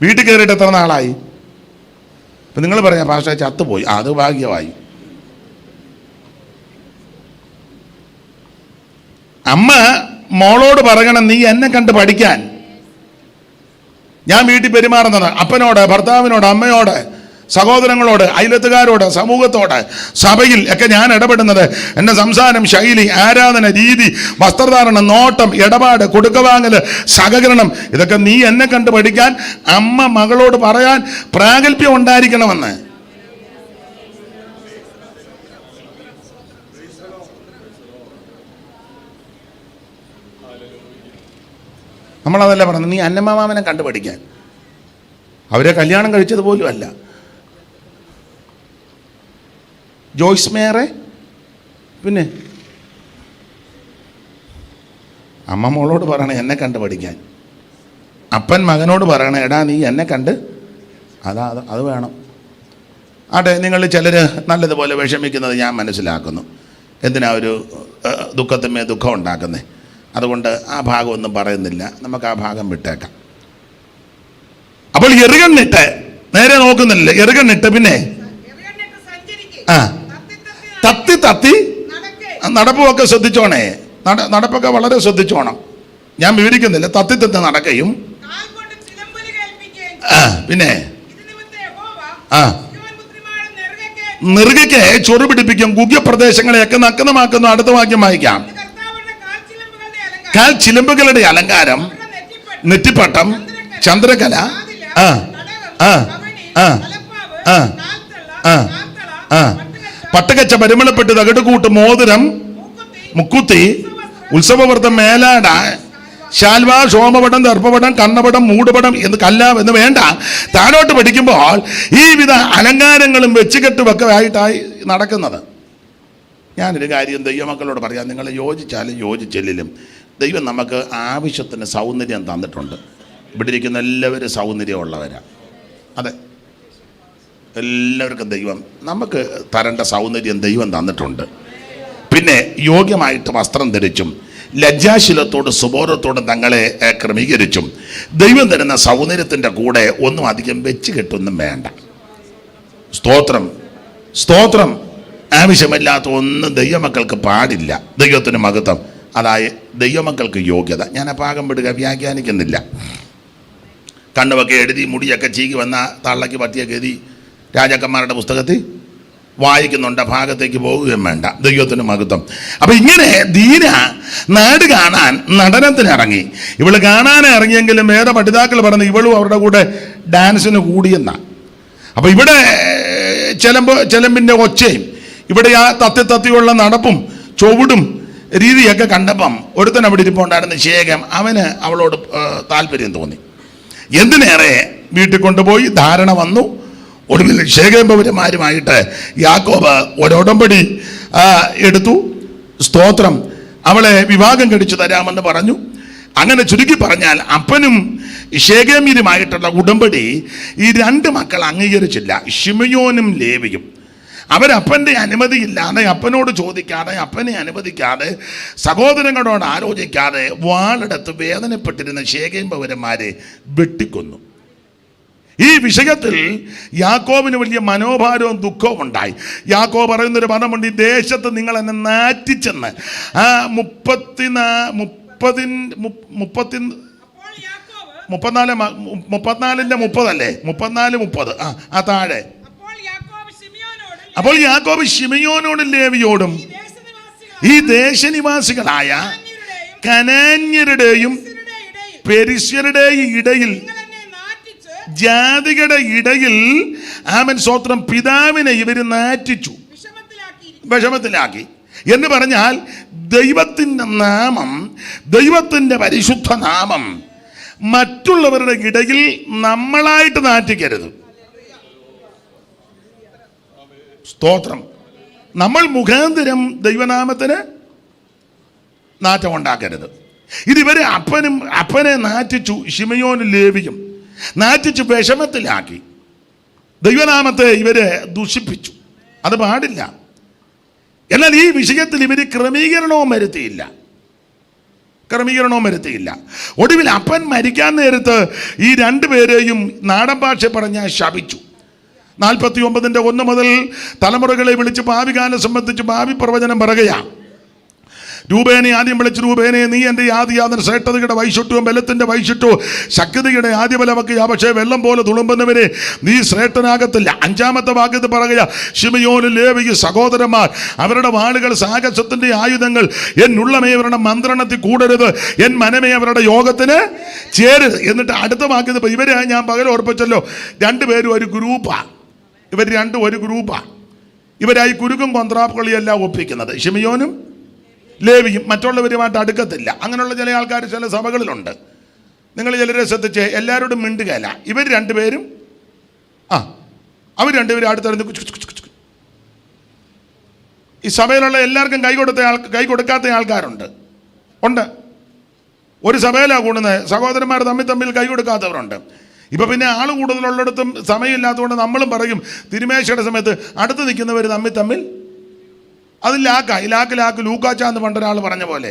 [SPEAKER 1] വീട്ടിൽ കയറിയിട്ട് എത്ര നാളായി? ഇപ്പം നിങ്ങൾ പറയാം പാസ്റ്റർ ചത്തുപോയി, അത് ഭാഗ്യമായി. അമ്മ മോളോട് പറയണം, നീ എന്നെ കണ്ട് പഠിക്കാൻ. ഞാൻ വീട്ടിൽ പെരുമാറുന്നത് അപ്പനോട്, ഭർത്താവിനോട്, അമ്മയോട്, സഹോദരങ്ങളോട്, അയലത്തുകാരോട്, സമൂഹത്തോട്, സഭയിൽ ഒക്കെ ഞാൻ ഇടപെടുന്നത്, എൻ്റെ സംസാരം, ശൈലി, ആരാധന രീതി, വസ്ത്രധാരണം, നോട്ടം, ഇടപാട്, കൊടുക്കവാങ്ങല്, സഹകരണം, ഇതൊക്കെ നീ എന്നെ കണ്ട് പഠിക്കാൻ അമ്മ മകളോട് പറയാൻ പ്രാഗൽഭ്യം ഉണ്ടായിരിക്കണമെന്ന്. നമ്മളതല്ല പറഞ്ഞത്, നീ അന്നമാമനെ കണ്ടു പഠിക്കാൻ. അവരെ കല്യാണം കഴിച്ചത് പോലും അല്ല. ജോയ്സ് മേയറെ പിന്നെ അമ്മ മോളോട് പറയണേ എന്നെ കണ്ട് പഠിക്കാൻ. അപ്പൻ മകനോട് പറയണേ, എടാ നീ എന്നെ കണ്ട് അത് വേണം. ആട്ടെ, നിങ്ങൾ ചിലർ നല്ലതുപോലെ വിഷമിക്കുന്നത് ഞാൻ മനസ്സിലാക്കുന്നു. എന്തിനാ ഒരു ദുഃഖത്തിന്മേ ദുഃഖം ഉണ്ടാക്കുന്നത്? അതുകൊണ്ട് ആ ഭാഗം ഒന്നും പറയുന്നില്ല, നമുക്ക് ആ ഭാഗം വിട്ടേക്കാം. അപ്പോൾ എറുകണ്ണിട്ട് നേരെ നോക്കുന്നില്ല, എറുകണ്ണിട്ട് പിന്നെ തത്തി തത്തി നടപ്പുമൊക്കെ ശ്രദ്ധിച്ചോണേ, നടപ്പൊക്കെ വളരെ ശ്രദ്ധിച്ചോണം. ഞാൻ വിവരിക്കുന്നില്ല. തത്തി തത്തി നടക്കയും പിന്നെ നെറുകയ്ക്ക് ചൊറു പിടിപ്പിക്കും, ഗുഹ്യപ്രദേശങ്ങളെയൊക്കെ നഗ്നമാക്കുന്നു. അടുത്ത വാക്യം വായിക്കാം. കാൽ ചിലമ്പുകളുടെ അലങ്കാരം, നെറ്റിപ്പട്ടം, ചന്ദ്രകല, പട്ടുകച്ച, പരിമളപ്പെട്ട്, തകിടുകൂട്ട്, മോതിരം, മുക്കുത്തി, ഉത്സവവ്രതം, മേലാട, ശാൽവ, സോമപടം, ദർഭപടം, കണ്ണപടം, മൂടുപടം എന്ന് കല്ലാം എന്ന് വേണ്ട. താഴോട്ട് പഠിക്കുമ്പോൾ ഈ വിധ അലങ്കാരങ്ങളും വെച്ചുകെട്ടുമൊക്കെ ആയിട്ടായി നടക്കുന്നത്. ഞാനൊരു കാര്യം ദൈവമക്കളോട് പറയാം, നിങ്ങൾ യോജിച്ചാലും യോജിച്ചില്ലിലും ദൈവം നമുക്ക് ആവശ്യത്തിന് സൗന്ദര്യം തന്നിട്ടുണ്ട്. ഇവിടെ ഇരിക്കുന്ന എല്ലാവരും സൗന്ദര്യമുള്ളവരാണ്. അതെ, എല്ലാവർക്കും ദൈവം നമുക്ക് തരേണ്ട സൗന്ദര്യം ദൈവം തന്നിട്ടുണ്ട്. പിന്നെ യോഗ്യമായിട്ട് വസ്ത്രം ധരിച്ചും ലജ്ജാശീലത്തോടും സുബോധത്തോടും തങ്ങളെ ക്രമീകരിച്ചും ദൈവം തരുന്ന സൗന്ദര്യത്തിൻ്റെ കൂടെ ഒന്നും അധികം വെച്ച് കെട്ടൊന്നും വേണ്ട. സ്തോത്രം, സ്തോത്രം. ആവശ്യമില്ലാത്ത ഒന്നും ദൈവമക്കൾക്ക് പാടില്ല. ദൈവത്തിന് മഹത്വം. അതായത് ദൈവമക്കൾക്ക് യോഗ്യത. ഞാൻ ആ ഭാഗം വിടുക, വ്യാഖ്യാനിക്കുന്നില്ല. കണ്ണുമൊക്കെ എഴുതി മുടിയൊക്കെ ചീകി വന്ന തള്ളയ്ക്ക് പറ്റിയ ഗതി രാജാക്കന്മാരുടെ പുസ്തകത്തിൽ വായിക്കുന്നുണ്ട്. ഭാഗത്തേക്ക് പോവുകയും വേണ്ട. ദൈവത്തിന് മഹത്വം. അപ്പം ഇങ്ങനെ ദീന നാട് കാണാൻ നടനത്തിനിറങ്ങി. ഇവള് കാണാൻ ഇറങ്ങിയെങ്കിലും വേറെ പഠിതാക്കൾ പറഞ്ഞു ഇവളും അവരുടെ കൂടെ ഡാൻസിന് കൂടിയെന്നാണ്. അപ്പം ഇവിടെ ചെലമ്പിൻ്റെ ഒച്ചയും ഇവിടെ ആ തത്തി തത്തിയുള്ള നടപ്പും ചുവടും രീതിയൊക്കെ കണ്ടപ്പം ഒരുത്തൻ അവിടെ ഇരിപ്പുണ്ടായിരുന്ന ശേഖം, അവന് അവളോട് താല്പര്യം തോന്നി. എന്തിനേറെ വീട്ടിൽ കൊണ്ടുപോയി ധാരണ വന്നു. ഒടുവിൽ ശേഖരപൗരന്മാരുമായിട്ട് യാക്കോബ് ഒരുടമ്പടി എടുത്തു. സ്തോത്രം. അവളെ വിവാഹം കഴിച്ചു തരാമെന്ന് പറഞ്ഞു. അങ്ങനെ ചുരുക്കി പറഞ്ഞാൽ അപ്പനും ശേഖേമ്യരുമായിട്ടുള്ള ഉടമ്പടി ഈ രണ്ട് മക്കൾ അംഗീകരിച്ചില്ല, ശിമയോനും ലേവിയും. അവരപ്പൻ്റെ അനുമതിയില്ലാതെ, അപ്പനോട് ചോദിക്കാതെ, അപ്പനെ അനുവദിക്കാതെ, സഹോദരങ്ങളോട് ആലോചിക്കാതെ വാളെടുത്ത് വേദനപ്പെട്ടിരുന്ന ശേഖേം പൗരന്മാരെ വെട്ടിക്കൊന്നു. ഈ വിഷയത്തിൽ യാക്കോബിന് വലിയ മനോഭാരവും ദുഃഖവും ഉണ്ടായി. യാക്കോബ് പറയുന്നൊരു പദമുണ്ട്, ഈ ദേശത്ത് നിങ്ങൾ എന്നെ നാറ്റിച്ചെന്ന്. ആ 34 ആ താഴെ. അപ്പോൾ യാക്കോബ് ശിമയോനോടും ലേവിയോടും ഈ ദേശനിവാസികളായ കനാന്യരുടെയും പെരിസ്യരുടെയും ഇടയിൽ, ജാതികളുടെ ഇടയിൽ ആമൻ സ്തോത്രം, പിതാവിനെ ഇവർ നാറ്റിച്ചു, വിഷമത്തിലാക്കി. എന്ന് പറഞ്ഞാൽ ദൈവത്തിൻ്റെ നാമം, ദൈവത്തിൻ്റെ പരിശുദ്ധ നാമം മറ്റുള്ളവരുടെ ഇടയിൽ നമ്മളായിട്ട് നാറ്റിക്കരുത്. സ്തോത്രം. നമ്മൾ മുഖാന്തരം ദൈവനാമത്തിന് നാറ്റം ഉണ്ടാക്കരുത്. ഇതിവരെ അപ്പനെ നാറ്റിച്ചു, ശിമയോനും ലേവിയും നാറ്റിച്ച് വിഷമത്തിലാക്കി. ദൈവനാമത്തെ ഇവരെ ദുഷിപ്പിച്ചു. അത് പാടില്ല. എന്നാൽ ഈ വിഷയത്തിൽ ഇവർ ക്രമീകരണവും വരുത്തിയില്ല. ഒടുവിൽ അപ്പൻ മരിക്കാൻ നേരത്ത് ഈ രണ്ടുപേരെയും നാടൻ ഭാഷ പറഞ്ഞ ശപിച്ചു. 49:1 മുതൽ തലമുറകളെ വിളിച്ച് ഭാവി കാലം സംബന്ധിച്ച് ഭാവി പ്രവചനം പറയുകയാണ്. രൂപേനെ ആദ്യം വിളിച്ച്, രൂപേനെ നീ എൻ്റെ ആദിയാതൻ ശ്രേഷ്ഠതയുടെ വൈശിഷ്ട്യവും ബലത്തിൻ്റെ വൈശിഷ്ട്യവും ശക്തിയുടെ ആദ്യബലമൊക്കെയാ, പക്ഷേ വെള്ളം പോലെ തുളുമ്പുന്നവരെ നീ ശ്രേഷ്ഠനാകത്തില്ല. 5-ാമത്തെ വാക്യത്തിൽ പറയുക, ശിമയോനും ലേവിയും സഹോദരന്മാർ, അവരുടെ വാളുകൾ സാഹസത്തിൻ്റെ ആയുധങ്ങൾ, എന്നുള്ളമേ അവരുടെ മന്ത്രണത്തിൽ കൂടരുത്, എൻ മനമേ അവരുടെ യോഗത്തിന് ചേരരുത്. എന്നിട്ട് അടുത്ത വാക്യത്തിൽ ഇവരെ ഞാൻ പകൽ ഓർപ്പിച്ചല്ലോ, രണ്ടുപേരും ഒരു ഗ്രൂപ്പാണ്. ഇവർ രണ്ടും ഒരു ഗ്രൂപ്പാണ്. ഇവരായി കുരുക്കും കൊന്ത്രാപ്പുകളിയെല്ലാം ഒപ്പിക്കുന്നത്. ശിമയോനും ലേവിയും മറ്റുള്ളവരുമായിട്ട് അടുക്കത്തില്ല. അങ്ങനെയുള്ള ചില ആൾക്കാർ ചില സഭകളിലുണ്ട്. നിങ്ങൾ ചിലരെ ശ്രദ്ധിച്ച് എല്ലാവരോടും മിണ്ടുകയല്ല. ഇവർ രണ്ടുപേരും അവർ രണ്ടുപേരും അടുത്തറിഞ്ഞ് ഈ സഭയിലുള്ള എല്ലാവർക്കും കൈ കൊടുക്കാത്ത ആൾക്കാരുണ്ട്. ഒരു സഭയിലാണ് കൂടുന്നത്, സഹോദരന്മാർ തമ്മിൽ കൈ കൊടുക്കാത്തവരുണ്ട്. ഇപ്പം പിന്നെ ആൾ കൂടുതലുള്ളിടത്തും സമയമില്ലാത്തതുകൊണ്ട് നമ്മളും പറയും, തിരുമേശയുടെ സമയത്ത് അടുത്ത് നിൽക്കുന്നവർ തമ്മിൽ അത് ലാക്ക് ലൂക്കാച്ചാന്ന് പണ്ടൊരാൾ പറഞ്ഞ പോലെ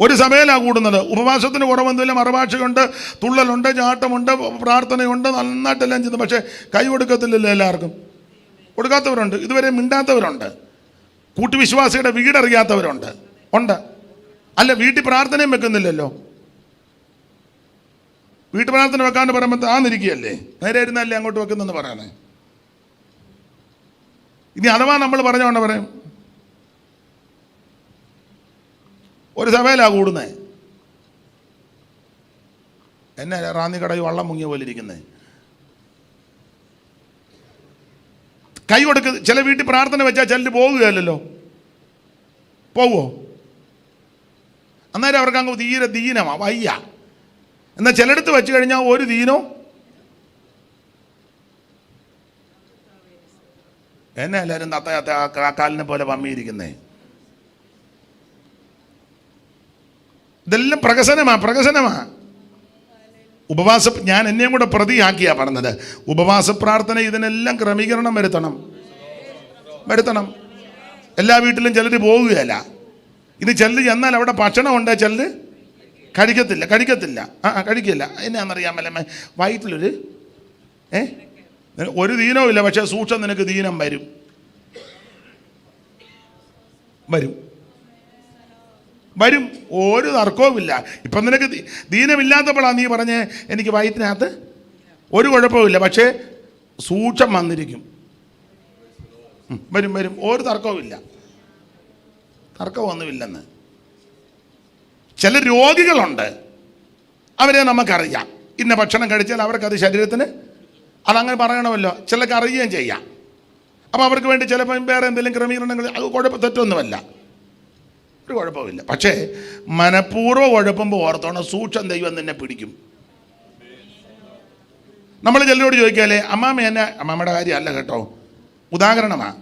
[SPEAKER 1] ഒരു സഭയിലാണ് കൂടുന്നത്. ഉപവാസത്തിന് കുറവൊന്നുമില്ല, മറുഭാഷയുണ്ട്, തുള്ളലുണ്ട്, ചാട്ടമുണ്ട്, പ്രാർത്ഥനയുണ്ട്, നന്നായിട്ടെല്ലാം ചെയ്യുന്നു. പക്ഷേ കൈ കൊടുക്കത്തില്ലല്ലോ എല്ലാവർക്കും. കൊടുക്കാത്തവരുണ്ട്, ഇതുവരെ മിണ്ടാത്തവരുണ്ട്, കൂട്ടുവിശ്വാസിയുടെ വീടറിയാത്തവരുണ്ട്. ഉണ്ട്. അല്ല, വീട്ടിൽ പ്രാർത്ഥനയും വെക്കുന്നില്ലല്ലോ. വീട്ടു പ്രാർത്ഥന വെക്കാണ്ട് പറയുമ്പോൾ ആന്നിരിക്കുകയല്ലേ, നേരെ ഇരുന്നല്ലേ അങ്ങോട്ട് വെക്കുന്നെന്ന് പറയാനേ. ഇനി അഥവാ നമ്മൾ പറഞ്ഞോണ്ട് പറയും ഒരു സഭയിലാണ് കൂടുന്നേ, എന്നെ റാന്നിക്കടയിൽ വള്ളം മുങ്ങിയ പോലെ ഇരിക്കുന്നേ. കൈ കൊടുക്ക്. ചില വീട്ടിൽ പ്രാർത്ഥന വെച്ചാൽ ചിലർ പോകുകയല്ലോ. പോവോ? അന്നേരം അവർക്ക് അങ്ങ് തീരെ ദീനമാ, വയ്യ. എന്നാൽ ചിലയിടത്ത് വെച്ച് കഴിഞ്ഞാൽ ഒരു ദീനോ. എന്നെ എല്ലാവരും കാക്കാലിനെ പോലെ പമ്മിയിരിക്കുന്നേ. ഇതെല്ലാം പ്രകസനമാ. ഞാൻ എന്നെയും കൂടെ പ്രതിയാക്കിയാ പറഞ്ഞത്. ഉപവാസ പ്രാർത്ഥന ഇതിനെല്ലാം ക്രമീകരണം വരുത്തണം. എല്ലാ വീട്ടിലും ചിലർ പോവുകയല്ല. ഇത് ചിലർ ചെന്നാൽ അവിടെ ഭക്ഷണമുണ്ട്, ചിലർ കഴിക്കത്തില്ല. കഴിക്കില്ല. എന്നാന്നറിയാമല്ലേ, വയറ്റിലൊരു ഒരു ദീനവും ഇല്ല, പക്ഷെ സൂക്ഷം നിനക്ക് ദീനം വരും. ഒരു തർക്കവുമില്ല. ഇപ്പം നിനക്ക് ദീനമില്ലാത്തപ്പോഴാണ് നീ പറഞ്ഞേ എനിക്ക് വയറ്റിനകത്ത് ഒരു കുഴപ്പമില്ല, പക്ഷേ സൂക്ഷം വന്നിരിക്കും. വരും. ഒരു തർക്കമൊന്നുമില്ലെന്ന്. ചില രോഗികളുണ്ട്, അവരെ നമുക്കറിയാം. ഇന്ന ഭക്ഷണം കഴിച്ചാൽ അവർക്കത് ശരീരത്തിന് അതങ്ങനെ പറയണമല്ലോ. ചിലർക്ക് അറിയുകയും ചെയ്യാം. അപ്പോൾ അവർക്ക് വേണ്ടി ചിലപ്പോൾ വേറെ എന്തെങ്കിലും ക്രമീകരണങ്ങൾ, അത് തെറ്റൊന്നുമല്ല, ഒരു കുഴപ്പമില്ല. പക്ഷേ മനഃപൂർവ്വം കുഴപ്പമ്പോൾ ഓർത്തോണം, സൂക്ഷം ദൈവം നിന്നെ പിടിക്കും. നമ്മൾ ചിലരോട് ചോദിക്കാല്ലേ, അമ്മാമ്മയുടെ കാര്യമല്ല കേട്ടോ, ഉദാഹരണമാണ്.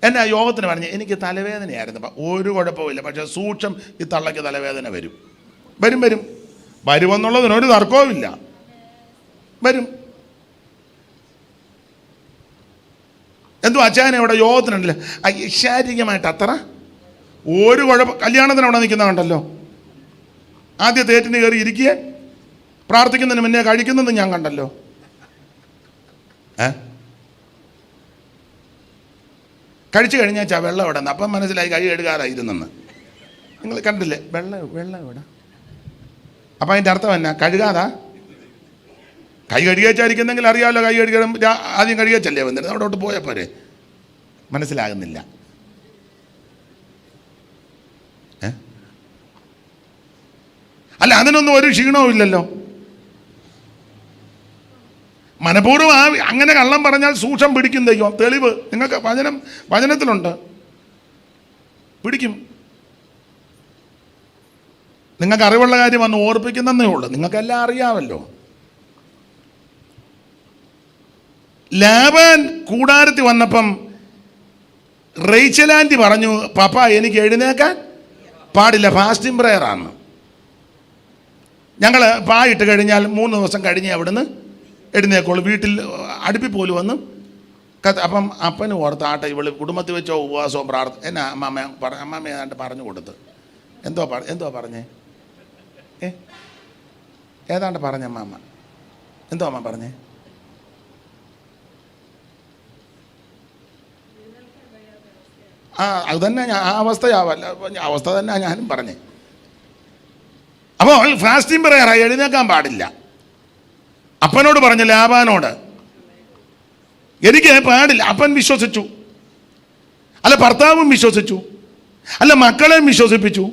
[SPEAKER 1] എന്നെ യോഗത്തിന് പറഞ്ഞ് എനിക്ക് തലവേദനയായിരുന്നു. ഒരു കുഴപ്പമില്ല, പക്ഷേ സൂക്ഷം ഈ തള്ളയ്ക്ക് തലവേദന വരും. വരുമെന്നുള്ളതിനൊരു തർക്കവുമില്ല. വരും. എന്തോ അച്ചായനെ അവിടെ യോഗത്തിനുണ്ടല്ലോ, ശാരീരികമായിട്ട് അത്ര ഒരു കുഴപ്പം. കല്യാണത്തിന് അവിടെ നിൽക്കുന്ന കണ്ടല്ലോ, ആദ്യത്തെ ഏറ്റിന് കയറി ഇരിക്കുക, പ്രാർത്ഥിക്കുന്നതിന് മുന്നേ കഴിക്കുന്നതും ഞാൻ കണ്ടല്ലോ. കഴിച്ചു കഴിഞ്ഞാൽ വെള്ളം ഇവിടെ നിന്ന്, അപ്പം മനസ്സിലായി കൈ കഴുകാറായിരുന്നെന്ന്. നിങ്ങൾ കണ്ടില്ലേ? വെള്ളം ഇവിടെ. അപ്പം അതിൻ്റെ അർത്ഥം എന്നാ? കഴുകാതാ? കൈ കഴുകിയായിരിക്കുന്നെങ്കിൽ അറിയാമല്ലോ, കൈ കഴുകാൻ ആദ്യം കഴുകിയല്ലേ വന്നിരുന്നത്, അവിടോട്ട് പോയാൽ പോരെ. മനസ്സിലാകുന്നില്ല. അല്ല, അതിനൊന്നും ഒരു ക്ഷീണവും ഇല്ലല്ലോ. മനഃപൂർവ്വം അങ്ങനെ കള്ളം പറഞ്ഞാൽ സൂക്ഷം പിടിക്കും ദൈവം. തെളിവ് നിങ്ങൾക്ക് വചനത്തിലുണ്ട്, പിടിക്കും. നിങ്ങൾക്ക് അറിവുള്ള കാര്യം വന്ന് ഓർപ്പിക്കുന്നതേ ഉള്ളൂ, നിങ്ങൾക്കെല്ലാം അറിയാമല്ലോ. ലാബാൻ കൂടാരത്തിൽ വന്നപ്പം റേച്ചലാൻറ്റി പറഞ്ഞു, പപ്പ എനിക്ക് എഴുന്നേക്കാൻ പാടില്ല, ഫാസ്റ്റിംഗ് പ്രയറാണ്. ഞങ്ങൾ പായിട്ട് കഴിഞ്ഞാൽ 3 ദിവസം കഴിഞ്ഞ് അവിടുന്ന് എഴുന്നേക്കുള്ളൂ. വീട്ടിൽ അടുപ്പിൽ പോലും വന്ന് അപ്പം അപ്പന് ഓർത്ത് ആട്ടെ, ഇവള് കുടുംബത്തിൽ വെച്ചോ ഉപവാസവും പ്രാർത്ഥന. എന്നാ അമ്മ ഏതാണ്ട് പറഞ്ഞു കൊടുത്ത്. എന്തോ പറഞ്ഞേ? ഏതാണ്ട് പറഞ്ഞ അമ്മ എന്തോ അമ്മ പറഞ്ഞേ? അത് തന്നെ ആ അവസ്ഥ തന്നെ ഞാനും പറഞ്ഞേ. അപ്പോൾ ഫാസ്റ്റിംഗ് പ്രയറായി, എഴുന്നേക്കാൻ പാടില്ല. അപ്പനോട് പറഞ്ഞു, ലാബാനോട് എനിക്ക് പാടില്ല. അപ്പൻ വിശ്വസിച്ചു, അല്ല ഭർത്താവും വിശ്വസിച്ചു, അല്ല മക്കളെയും വിശ്വസിപ്പിച്ചു,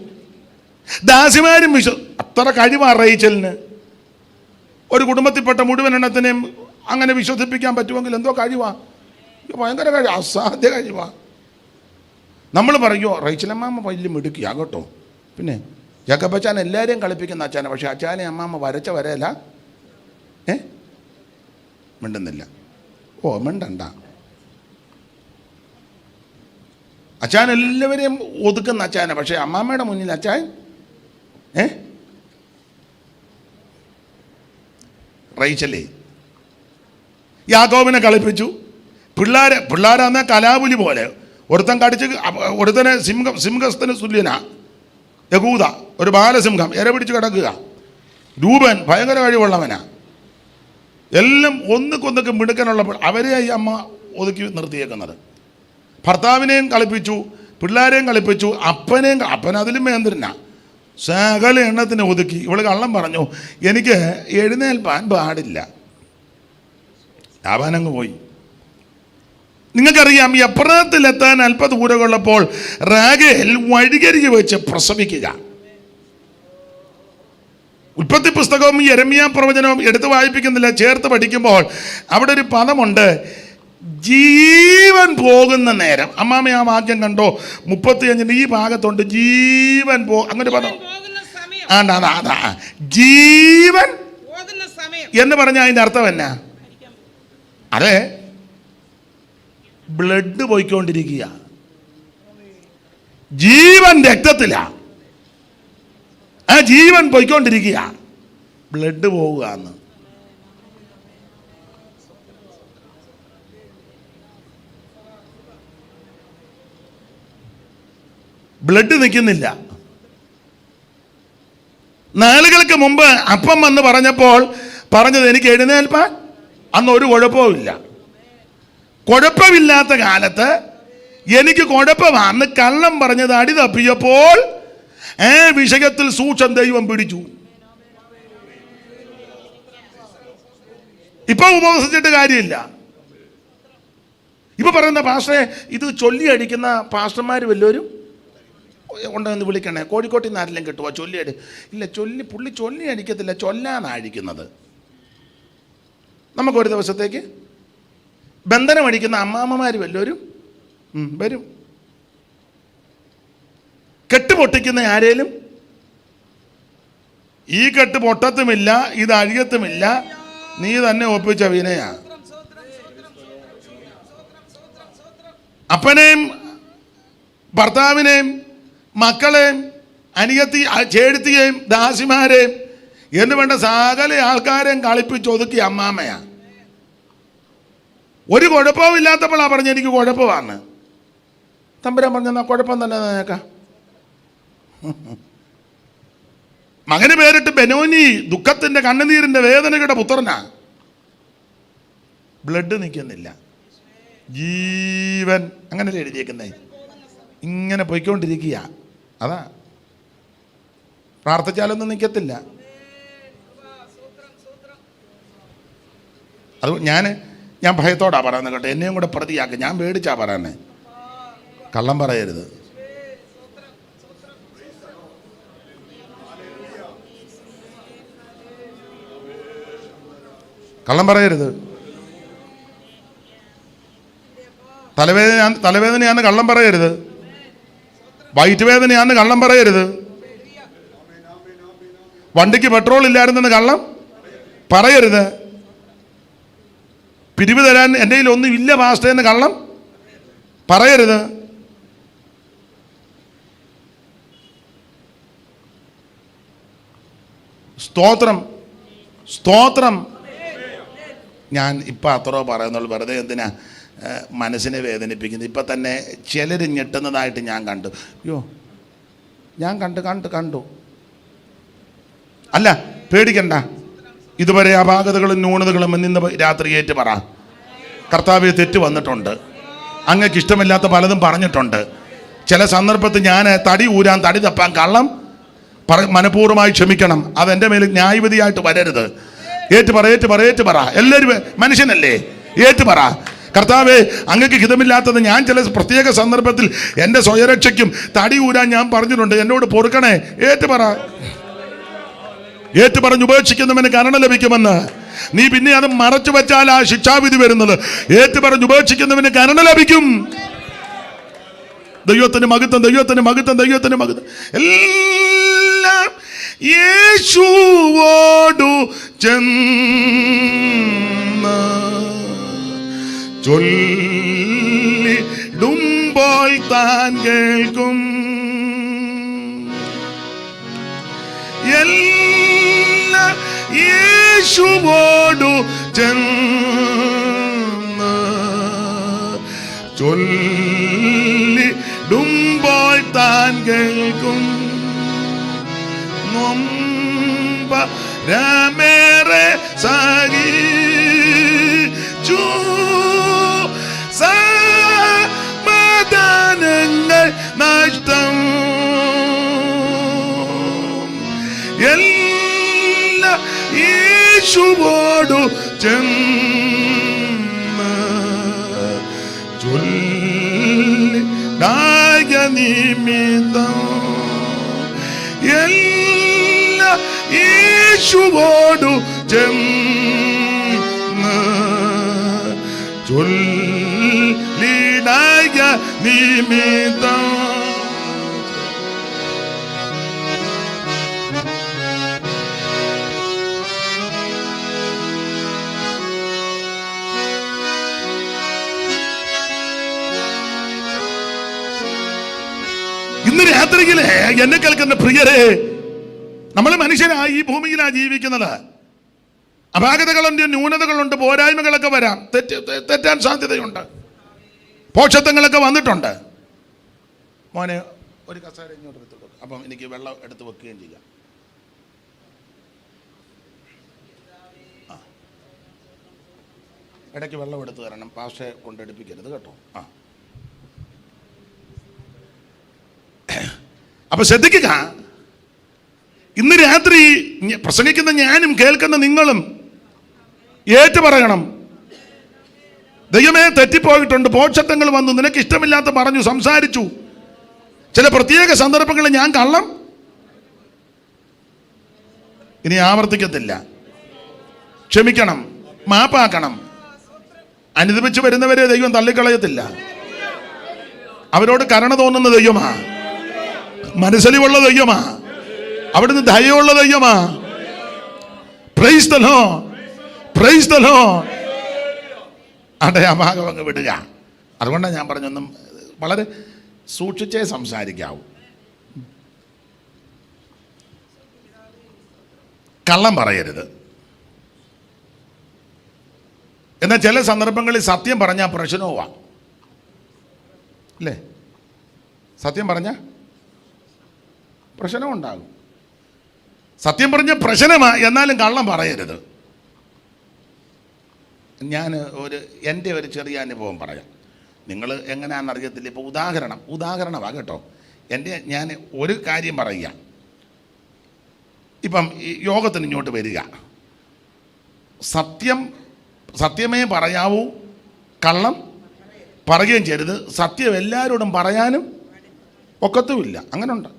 [SPEAKER 1] ദാസിമാരും അത്ര കഴിവാ റേച്ചലിന്. ഒരു കുടുംബത്തിൽപ്പെട്ട മുഴുവൻ എണ്ണത്തിനെയും അങ്ങനെ വിശ്വസിപ്പിക്കാൻ പറ്റുമെങ്കിൽ എന്തോ കഴിവാ, ഭയങ്കര കഴിവ്, അസാധ്യ കഴിവാ. നമ്മൾ പറയുമോ റേച്ചലമ്മാമ്മ വലിയ മിടുക്കിയാ കേട്ടോ. പിന്നെ ജക്കപ്പച്ചാൻ എല്ലാവരെയും കളിപ്പിക്കുന്ന അച്ചാനെ, പക്ഷെ അച്ചാനെ അമ്മാമ്മ വരച്ച വരയല്ല. മിണ്ടുന്നില്ല. മിണ്ടണ്ട. അച്ചാൻ എല്ലാവരെയും ഒതുക്കുന്ന അച്ചാനെ, പക്ഷെ അമ്മാമ്മയുടെ മുന്നിൽ അച്ചാൻ റേച്ചലേ യാക്കോബിനെ കളിപ്പിച്ചു. പിള്ളേരാന്ന കലാപുലി പോലെ ഒരുത്തൻ കടിച്ച് ഒരുത്തനെ സിംഹസ്ഥന് തുല്യനാ. യഹൂദ ഒരു ബാലസിംഹം ഇര പിടിച്ച് കിടക്കുക. രൂപൻ ഭയങ്കര കഴിവുള്ളവനാ. എല്ലാം ഒന്നുകൊന്നൊക്കെ മിടുക്കനുള്ളപ്പോൾ അവരെ ഈ അമ്മ ഒതുക്കി നിർത്തിയേക്കുന്നത്. ഭർത്താവിനെയും കളിപ്പിച്ചു, പിള്ളേരെയും കളിപ്പിച്ചു, അപ്പൻ അതിലും വേന്ദ്രനാ. സകല എണ്ണത്തിനെ ഒതുക്കി. ഇവള് കള്ളം പറഞ്ഞു, എനിക്ക് എഴുന്നേൽപ്പാൻ പാടില്ല. അവനങ്ങ് പോയി. നിങ്ങൾക്കറിയാം, എപ്രാത്തിലെത്താൻ അല്പദൂരമുള്ളപ്പോൾ റാഗേൽ വഴികരികെ വെച്ച് പ്രസവിക്കുക. ഉൽപ്പത്തി പുസ്തകവും യെരമ്യാ പ്രവചനവും എടുത്ത് വായിപ്പിക്കുന്നില്ല, ചേർത്ത് പഠിക്കുമ്പോൾ അവിടെ ഒരു പദമുണ്ട്, ജീവൻ പോകുന്ന നേരം. അമ്മാമ ആ വാക്യം കണ്ടോ? 35 ഈ ഭാഗത്തുണ്ട്, ജീവൻ അങ്ങനെ പദം. അതാ ജീവൻ എന്ന് പറഞ്ഞാൽ അതിൻ്റെ അർത്ഥം എന്നാ? അതെ, ബ്ലഡ് പോയിക്കൊണ്ടിരിക്കുക. ജീവൻ രക്തത്തിലാ. ആ ജീവൻ പോയിക്കൊണ്ടിരിക്കുക, ബ്ലഡ് പോവുക എന്ന്. ബ്ലഡ് നിൽക്കുന്നില്ല. നാളുകൾക്ക് മുമ്പ് അപ്പം വന്ന് പറഞ്ഞപ്പോൾ പറഞ്ഞത് എനിക്ക് എഴുന്നേൽപ്പാൻ അന്ന് ഒരു കുഴപ്പവുമില്ല. കുഴപ്പമില്ലാത്ത കാലത്ത് എനിക്ക് കുഴപ്പമാണെന്ന് കള്ളം പറഞ്ഞത് അടി തപ്പിയപ്പോൾ വിഷയത്തിൽ സൂക്ഷം ദൈവം പിടിച്ചു. ഇപ്പൊ ഉപവസിച്ചിട്ട് കാര്യമില്ല. ഇപ്പൊ പറയുന്ന പാസ്റ്ററെ, ഇത് ചൊല്ലി അടിക്കുന്ന പാസ്റ്റർമാർ വല്ലവരും ഉണ്ടെന്ന് വിളിക്കണേ. കോഴിക്കോട്ടിൽ നിന്ന് ആരെല്ലാം കിട്ടുമോ? ചൊല്ലി ഇല്ല, പുള്ളി ചൊല്ലി അടിക്കത്തില്ല, ചൊല്ലാനാണ് അടിക്കുന്നത്. നമുക്കൊരു ദിവസത്തേക്ക് ബന്ധനം അടിക്കുന്ന അമ്മാമ്മമാർ വല്ലവരും വരും. കെട്ട് പൊട്ടിക്കുന്ന ആരേലും ഈ കെട്ട് പൊട്ടത്തുമില്ല, ഇത് അഴിയത്തുമില്ല, നീ തന്നെ ഒപ്പിച്ച വിനയാ. അപ്പനെയും ഭർത്താവിനെയും മക്കളെയും അനിയത്തി ചേടുത്തിയെയും ദാസിമാരെയും എന്ന് വേണ്ട സകല ആൾക്കാരെയും കളിപ്പിച്ചൊതുക്കി അമ്മാമ്മയാ. ഒരു കുഴപ്പവും ഇല്ലാത്തപ്പോഴാ പറഞ്ഞ എനിക്ക് കുഴപ്പമാണ്. തമ്പുരാൻ പറഞ്ഞാ കുഴപ്പം തന്നെ നോക്കാം. മകന് പേരിട്ട് ബെനോനി, ദുഃഖത്തിന്റെ കണ്ണുനീരിന്റെ വേദനയുടെ പുത്രനാ. ബ്ലഡ് നിൽക്കുന്നില്ല, ജീവൻ അങ്ങനല്ലേ എഴുതിയേക്കുന്നേ, ഇങ്ങനെ പോയിക്കൊണ്ടിരിക്കുക. അതാ, പ്രാർത്ഥിച്ചാലൊന്നും നിൽക്കത്തില്ല. അത് ഞാൻ ഭയത്തോടാ പറയുന്നത് കേട്ടോ. എന്നെയും കൂടെ പ്രതിയാക്കി, ഞാൻ പേടിച്ചാ പറയാനേ. കള്ളം പറയരുത്. കള്ളം പറയരുത്. തലവേദനയാന്ന് കള്ളം പറയരുത്. വയറ്റ് വേദനയാന്ന് കള്ളം പറയരുത്. വണ്ടിക്ക് പെട്രോൾ ഇല്ലായിരുന്നെന്ന് കള്ളം പറയരുത്. പിരിവ് തരാൻ എൻ്റെ കയ്യിൽ ഒന്നും ഇല്ല പാസ്റ്റേ എന്ന് കള്ളം പറയരുത്. സ്തോത്രം, സ്തോത്രം. ഞാൻ ഇപ്പം അത്രയോ പറയുന്നുള്ളൂ, വെറുതെ എന്തിനാ മനസ്സിനെ വേദനിപ്പിക്കുന്നത്. ഇപ്പം തന്നെ ചിലർ ഞെട്ടുന്നതായിട്ട് ഞാൻ കണ്ടു. അയ്യോ, ഞാൻ കണ്ടു. അല്ല, പേടിക്കണ്ട. ഇതുവരെ അപാകതകളും ന്യൂനതകളും ഇന്ന് രാത്രി ഏറ്റു പറ. കർത്താവേ, തെറ്റ് വന്നിട്ടുണ്ട്, അങ്ങക്ക് ഇഷ്ടമില്ലാത്ത പലതും പറഞ്ഞിട്ടുണ്ട്. ചില സന്ദർഭത്തിൽ ഞാൻ തടി തപ്പാൻ കള്ളം മനഃപൂർവ്വമായി ക്ഷമിക്കണം. അതെൻ്റെ മേൽ ന്യായവിധിയായിട്ട് വരരുത്. ഏറ്റു പറ. എല്ലാവരും മനുഷ്യനല്ലേ, ഏറ്റു പറ. കർത്താവേ, അങ്ങക്ക് ഹിതമില്ലാത്തത് ഞാൻ ചില പ്രത്യേക സന്ദർഭത്തിൽ എൻ്റെ സ്വയരക്ഷയ്ക്കും തടി ഊരാൻ ഞാൻ പറഞ്ഞിട്ടുണ്ട്, എന്നോട് പൊറുക്കണേ. ഏറ്റു പറഞ്ഞ് ഉപേക്ഷിക്കുന്നവന് കരുണ ലഭിക്കുമെന്ന്. നീ പിന്നെ അത് മറച്ചു വെച്ചാൽ ആ ശിക്ഷാവിധി വരുന്നത്. ഏറ്റു പറഞ്ഞ് ഉപേക്ഷിക്കുന്നവന് കരുണ ലഭിക്കും. ദൈവത്തിന് മഹത്വം. എല്ലാം യേശുവോടു ചെന്ന് ചൊല്ലിടുമ്പോൾ താൻ കേൾക്കും. എല്ലാം യേശുവോടു ചെന്ന് ചൊല്ലിടുമ്പോൾ താൻ കേൾക്കും. നൊമ്പരമേറെ സഹിച്ചു സമാധാനങ്ങൾ നഷ്ടം എല്ലാം യേശുവോടു ചെന്ന് ചൊല്ലിടായ നിമിത്തം എല്ലാം യേശുവോടു ചെന്ന് ചൊല്ലിടായ നിമിത്തം. ഇന്ന് രാത്രിയിലെ എന്നെ കേൾക്കുന്ന പ്രിയരെ, നമ്മൾ മനുഷ്യരായി ഈ ഭൂമിയിലാണ് ജീവിക്കുന്നത്. അപാകതകളുണ്ട്, ന്യൂനതകളുണ്ട്, പോരായ്മകളൊക്കെ വരാം, തെറ്റാൻ സാധ്യതയുണ്ട്, പോഷത്വങ്ങളൊക്കെ വന്നിട്ടുണ്ട്. മോനെ ഒരു കസേര ഇങ്ങോട്ട് എടുത്തു, അപ്പം എനിക്ക് വെള്ളം എടുത്ത് വെക്കുകയും ചെയ്യാം. ഇടയ്ക്ക് വെള്ളം എടുത്ത് തരണം, പാസ്റ്ററെ കൊണ്ടെടുപ്പിക്കരുത് കേട്ടോ. അപ്പൊ ശ്രദ്ധിക്കുക, ഇന്ന് രാത്രി പ്രസംഗിക്കുന്ന ഞാനും കേൾക്കുന്ന നിങ്ങളും ഏറ്റു പറയണം, ദൈവമേ തെറ്റിപ്പോയിട്ടുണ്ട്, പോഷത്വങ്ങൾ വന്നു, നിനക്ക് ഇഷ്ടമില്ലാത്ത പറഞ്ഞു, സംസാരിച്ചു, ചില പ്രത്യേക സന്ദർഭങ്ങളിൽ ഞാൻ കള്ളം ഇനി ആവർത്തിക്കത്തില്ല, ക്ഷമിക്കണം, മാപ്പാക്കണം. അനുദപിച്ച് വരുന്നവരെ ദൈവം തള്ളിക്കളയത്തില്ല. അവരോട് കരുണ തോന്നുന്ന ദൈവമാ, മനസ്സലിവുള്ള ദൈവമാ, അവിടുന്ന് ദയയുള്ള ദൈവമാ. Praise the Lord, praise the Lord. അതെ, ആ ഭാഗം അങ്ങ് വിടുക. അതുകൊണ്ടാണ് ഞാൻ പറഞ്ഞൊന്നും വളരെ സൂക്ഷിച്ചേ സംസാരിക്കാവൂ. കള്ളം പറയരുത്. എന്നാൽ ചില സന്ദർഭങ്ങളിൽ സത്യം പറഞ്ഞാൽ പ്രശ്നവുമാണ്, അല്ലേ? സത്യം പറഞ്ഞാൽ പ്രശ്നമുണ്ടാകും. സത്യം പറഞ്ഞ പ്രശ്നമാ, എന്നാലും കള്ളം പറയരുത്. ഞാൻ എൻ്റെ ഒരു ചെറിയ അനുഭവം പറയാം. നിങ്ങൾ എങ്ങനെയാണെന്ന് അറിയത്തില്ല. ഇപ്പോൾ ഉദാഹരണമാണ് കേട്ടോ. ഞാൻ ഒരു കാര്യം പറയുക. ഇപ്പം ഈ യോഗത്തിന് ഇങ്ങോട്ട് വരിക, സത്യമേ പറയാവൂ, കള്ളം പറയുകയും ചെയ്യരുത്. സത്യം എല്ലാവരോടും പറയാനും ഒക്കത്തുമില്ല. അങ്ങനെ ഉണ്ട്.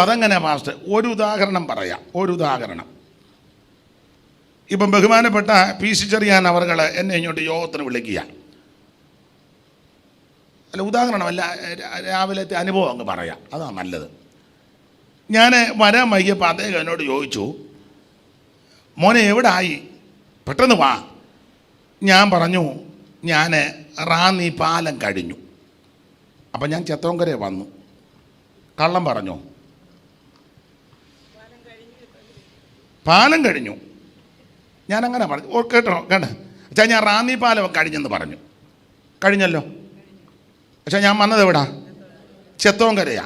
[SPEAKER 1] അതെങ്ങനെ പാസ്റ്റർ? ഒരു ഉദാഹരണം പറയാം. ഒരു ഉദാഹരണം. ഇപ്പം ബഹുമാനപ്പെട്ട PC ചെറിയാൻ അവർകൾ എന്നെ ഇങ്ങോട്ട് യോഗത്തിന് വിളിക്കുക. അല്ല, ഉദാഹരണമല്ല, രാവിലത്തെ അനുഭവം അങ്ങ് പറയാം, അതാണ് നല്ലത്. ഞാൻ വരാൻ വൈകിയപ്പോൾ അദ്ദേഹം എന്നോട് ചോദിച്ചു, മോനെ എവിടെ ആയി, പെട്ടെന്ന് വാ. ഞാൻ പറഞ്ഞു, ഞാൻ റാന്നി പാലം കഴിഞ്ഞു. അപ്പം ഞാൻ ചെത്തോങ്കര വന്നു. കള്ളം പറഞ്ഞു? പാലം കഴിഞ്ഞു. ഞാനങ്ങനെ പറഞ്ഞു. കേട്ടോ അച്ഛാ, ഞാൻ റാന്നി പാലം കഴിഞ്ഞെന്ന് പറഞ്ഞു. കഴിഞ്ഞല്ലോ. പക്ഷേ ഞാൻ വന്നത് എവിടാ? ചെത്തോങ്കരയാ.